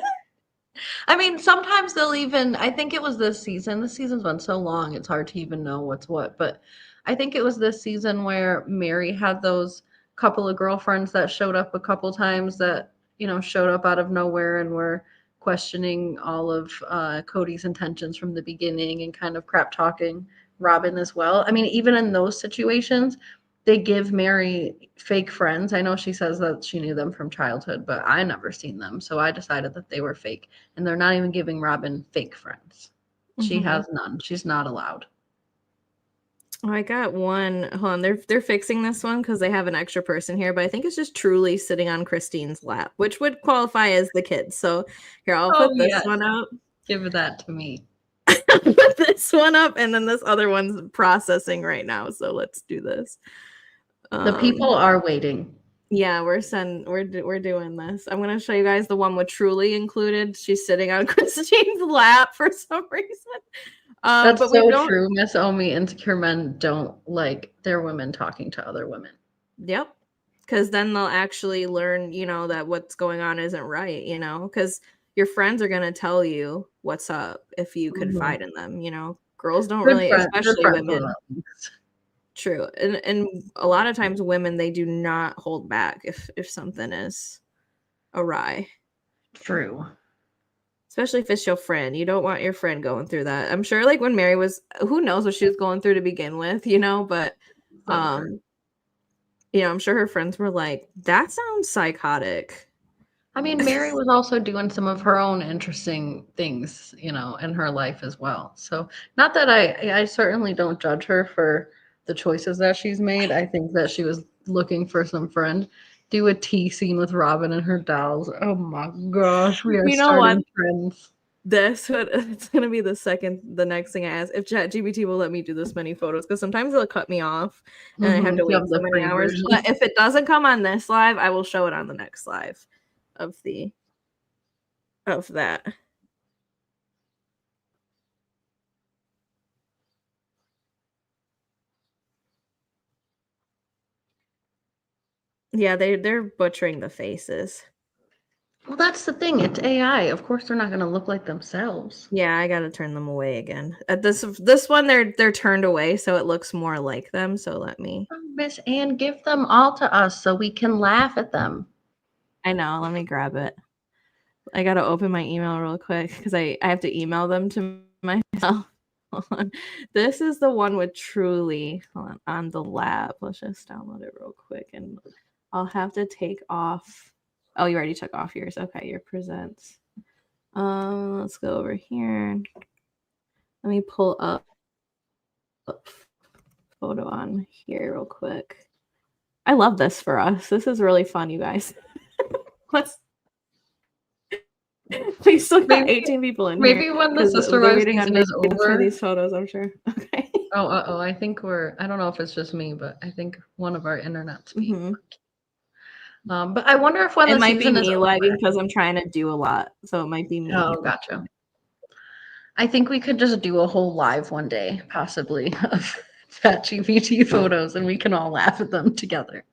I mean, sometimes they'll even, I think it was this season. This season's been so long, it's hard to even know what's what. But I think it was this season where Meri had those couple of girlfriends that showed up a couple times that, showed up out of nowhere and were questioning all of Kody's intentions from the beginning and kind of crap talking Robyn as well. I mean, even in those situations, they give Meri fake friends. I know she says that she knew them from childhood, but I never seen them. So I decided that they were fake. And they're not even giving Robyn fake friends. She has none. She's not allowed. Oh, I got one. Hold on, they're fixing this one because they have an extra person here, but I think it's just Truly sitting on Christine's lap, which would qualify as the kids. So here, I'll put this one up. Give that to me. Put this one up, and then this other one's processing right now. So let's do this. The people are waiting. Yeah, we're doing this. I'm gonna show you guys the one with Truly included. She's sitting on Christine's lap for some reason. That's but so true. Miss Omi, insecure men don't like their women talking to other women. Yep. Because then they'll actually learn, that what's going on isn't right, because your friends are going to tell you what's up if you confide in them, Girls don't really, especially women. True. And a lot of times women, they do not hold back if something is awry. True. Especially if it's your friend. You don't want your friend going through that. I'm sure like when Meri was, who knows what she was going through to begin with, but I'm sure her friends were like, that sounds psychotic. I mean, Meri was also doing some of her own interesting things, in her life as well. So not that I certainly don't judge her for the choices that she's made. I think that she was looking for some friend. Do a tea scene with Robyn and her dolls. Oh my gosh, we are starting trends. It's gonna be the next thing I ask if ChatGPT will let me do this many photos, because sometimes it'll cut me off and I have to wait so many hours. Version. But if it doesn't come on this live, I will show it on the next live of that. Yeah, they're butchering the faces. Well, that's the thing. It's AI. Of course, they're not going to look like themselves. Yeah, I got to turn them away again. At this one, they're turned away, so it looks more like them. So let me. Miss Anne, give them all to us so we can laugh at them. I know. Let me grab it. I got to open my email real quick because I have to email them to myself. Hold on. This is the one with Truly on the lab. Let's just download it real quick, and I'll have to take off. Oh, you already took off yours. Okay, your presents. Let's go over here. Let me pull up photo on here real quick. I love this for us. This is really fun, you guys. We still got 18 people in here. Maybe when the sister wives season is over for these photos, I'm sure. Okay. I think I don't know if it's just me, but I think one of our internet's being but I wonder if when the season is over. It might be me lagging because I'm trying to do a lot, so it might be me. Oh, gotcha. I think we could just do a whole live one day, possibly, of ChatGPT photos, and we can all laugh at them together.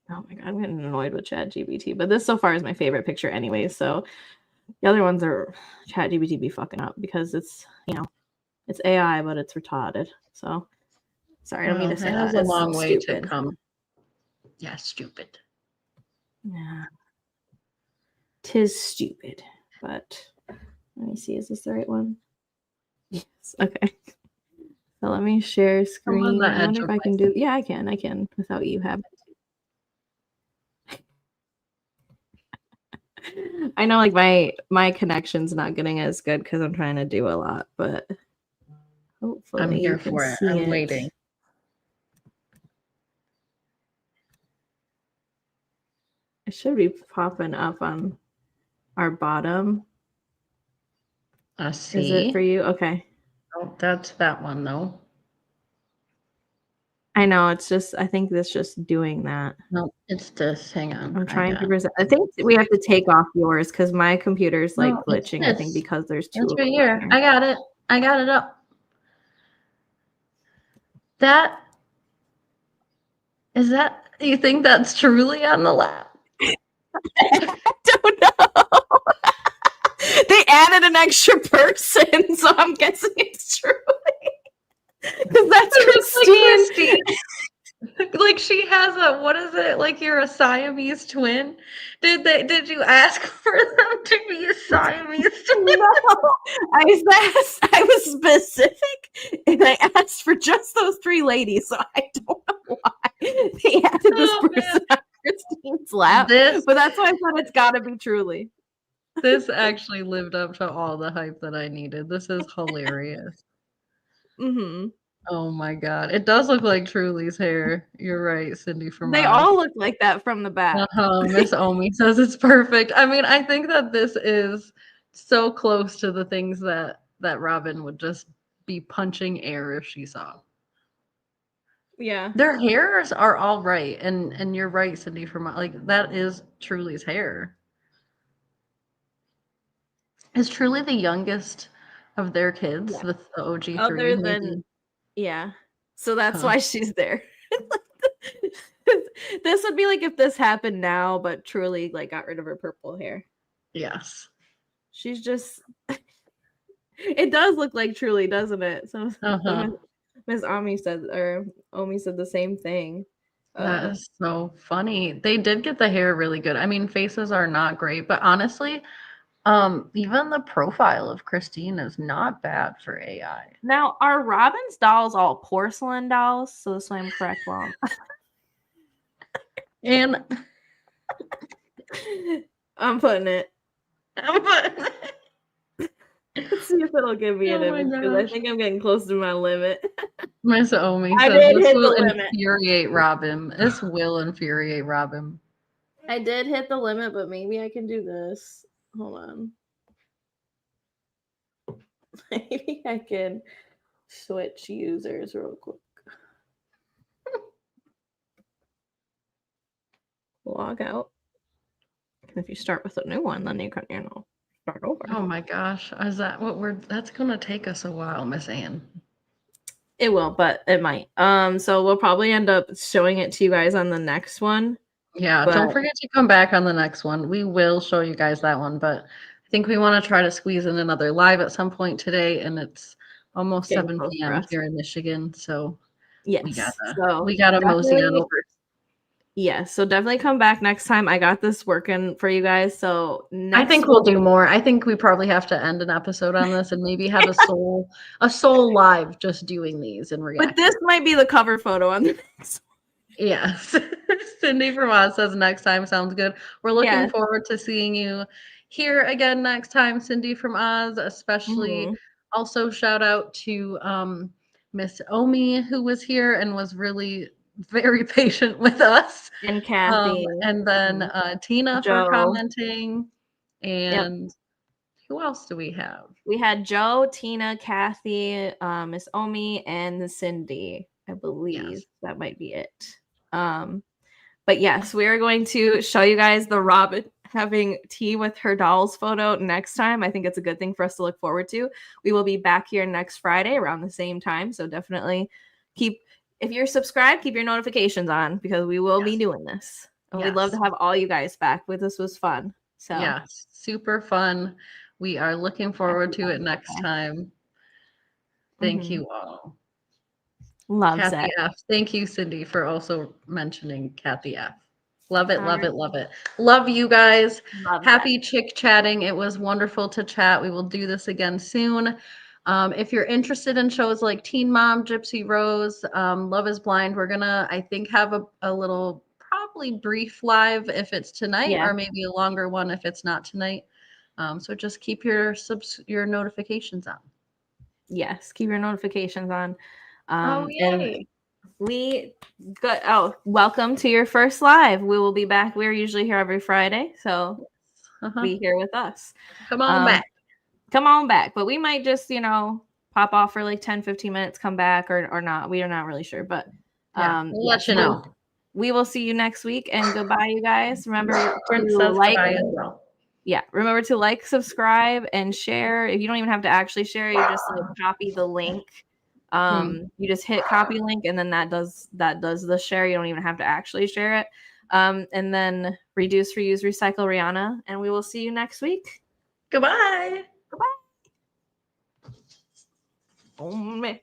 Oh my god, I'm getting annoyed with ChatGPT, but this so far is my favorite picture anyway. So the other ones are ChatGPT be fucking up because it's it's AI, but it's retarded. So sorry, I don't mean to say that. It's a long way to come. Yeah, stupid. Yeah, 'tis stupid. But let me see, is this the right one? Yes. Okay. So let me share screen. I wonder if I can do. Yeah, I can without you having to. I know, like my connection's not getting as good because I'm trying to do a lot, but hopefully I'm here for it. I'm waiting. It should be popping up on our bottom. See. Is it for you? Okay. Oh, that's that one though. I know, it's just I think that's just doing that. No, it's this. Hang on. I'm trying to present. I think we have to take off yours because my computer's like No, it's glitching, I think, this. because there's two It's of right them here. here. I got it. I got it up. That is that. You think that's truly on the lap? I don't know. They added an extra person, so I'm guessing it's true. Because that's Christine. Like she has a, what is it? Like you're a Siamese twin? Did you ask for them to be a Siamese twin? No, I was specific and I asked for just those 3 ladies, so I don't know why they added this person on Christine's lap. But that's why I thought it's gotta be truly. This actually lived up to all the hype that I needed. This is hilarious. Mm-hmm. Oh my god. It does look like Truly's hair. You're right, Cindy from They Oz. all look like that from the back. Miss Omi says it's perfect. I mean, I think that this is so close to the things that Robyn would just be punching air if she saw. Yeah. Their hairs are all right, and you're right, Cindy from like that is Truly's hair. Is Truly the youngest of their kids with the OG3? Other than yeah. So that's why she's there. This would be like if this happened now, but Truly like got rid of her purple hair. Yes. She's just it does look like Truly, doesn't it? So Miss Omi said the same thing. That is so funny. They did get the hair really good. I mean, faces are not great, but honestly, even the profile of Christine is not bad for AI. Now, are Robyn's dolls all porcelain dolls? So this way I'm correct, Mom. And I'm putting it. Let's see if it'll give me an image because I think I'm getting close to my limit. Miss Omi says this will infuriate Robyn. This will infuriate Robyn. I did hit the limit, but maybe I can do this. Hold on. Maybe I can switch users real quick. Log out. If you start with a new one, then you can, start over. Oh my gosh. Is that what that's gonna take us a while, Miss Ann. It will, but it might. So we'll probably end up showing it to you guys on the next one. Yeah, don't forget to come back on the next one. We will show you guys that one, but I think we want to try to squeeze in another live at some point today, and it's almost 7 p.m. here in Michigan, so yes, we gotta mosey on over. Yeah, so definitely come back next time. I got this working for you guys. So I think we'll do more. I think we probably have to end an episode on this and maybe have a soul live just doing these and reacting. But this might be the cover photo on the next one. Yes. Cindy from Oz says next time sounds good. We're looking forward to seeing you here again next time, Cindy from Oz, especially. Also shout out to Miss Omi, who was here and was really very patient with us, and Kathy, and then Tina Joe. for commenting, and who else do we have? We had Joe, Tina, Kathy, Miss Omi, and Cindy. I believe that might be it. But yes, we are going to show you guys the Robyn having tea with her dolls photo next time. I think it's a good thing for us to look forward to. We will be back here next Friday around the same time, so definitely if you're subscribed, keep your notifications on because we will be doing this. And we'd love to have all you guys back. This was fun. So yes, super fun. We are looking forward to it next time. Thank you all. Love Kathy F. Thank you, Cindy, for also mentioning Kathy F. Love it, love it, love it. Love you guys. Happy chick chatting. It was wonderful to chat. We will do this again soon. If you're interested in shows like Teen Mom, Gypsy Rose, Love is Blind, we're gonna, I think, have a little probably brief live if it's tonight, or maybe a longer one if it's not tonight. So just keep your notifications on. Yes, keep your notifications on. And welcome to your first live. We will be back. We're usually here every Friday, so be here with us. Come on back. Come on back. But we might just, pop off for like 10-15 minutes, come back or not. We are not really sure, but We'll let you know. We will see you next week, and goodbye, you guys. Remember Prince to says like. goodbye as well. Yeah, remember to like, subscribe, and share. If you don't even have to actually share, you just like copy the link. You just hit copy link, and then that does the share. You don't even have to actually share it. And then reduce, reuse, recycle, Rihanna, and we will see you next week. Goodbye. Goodbye.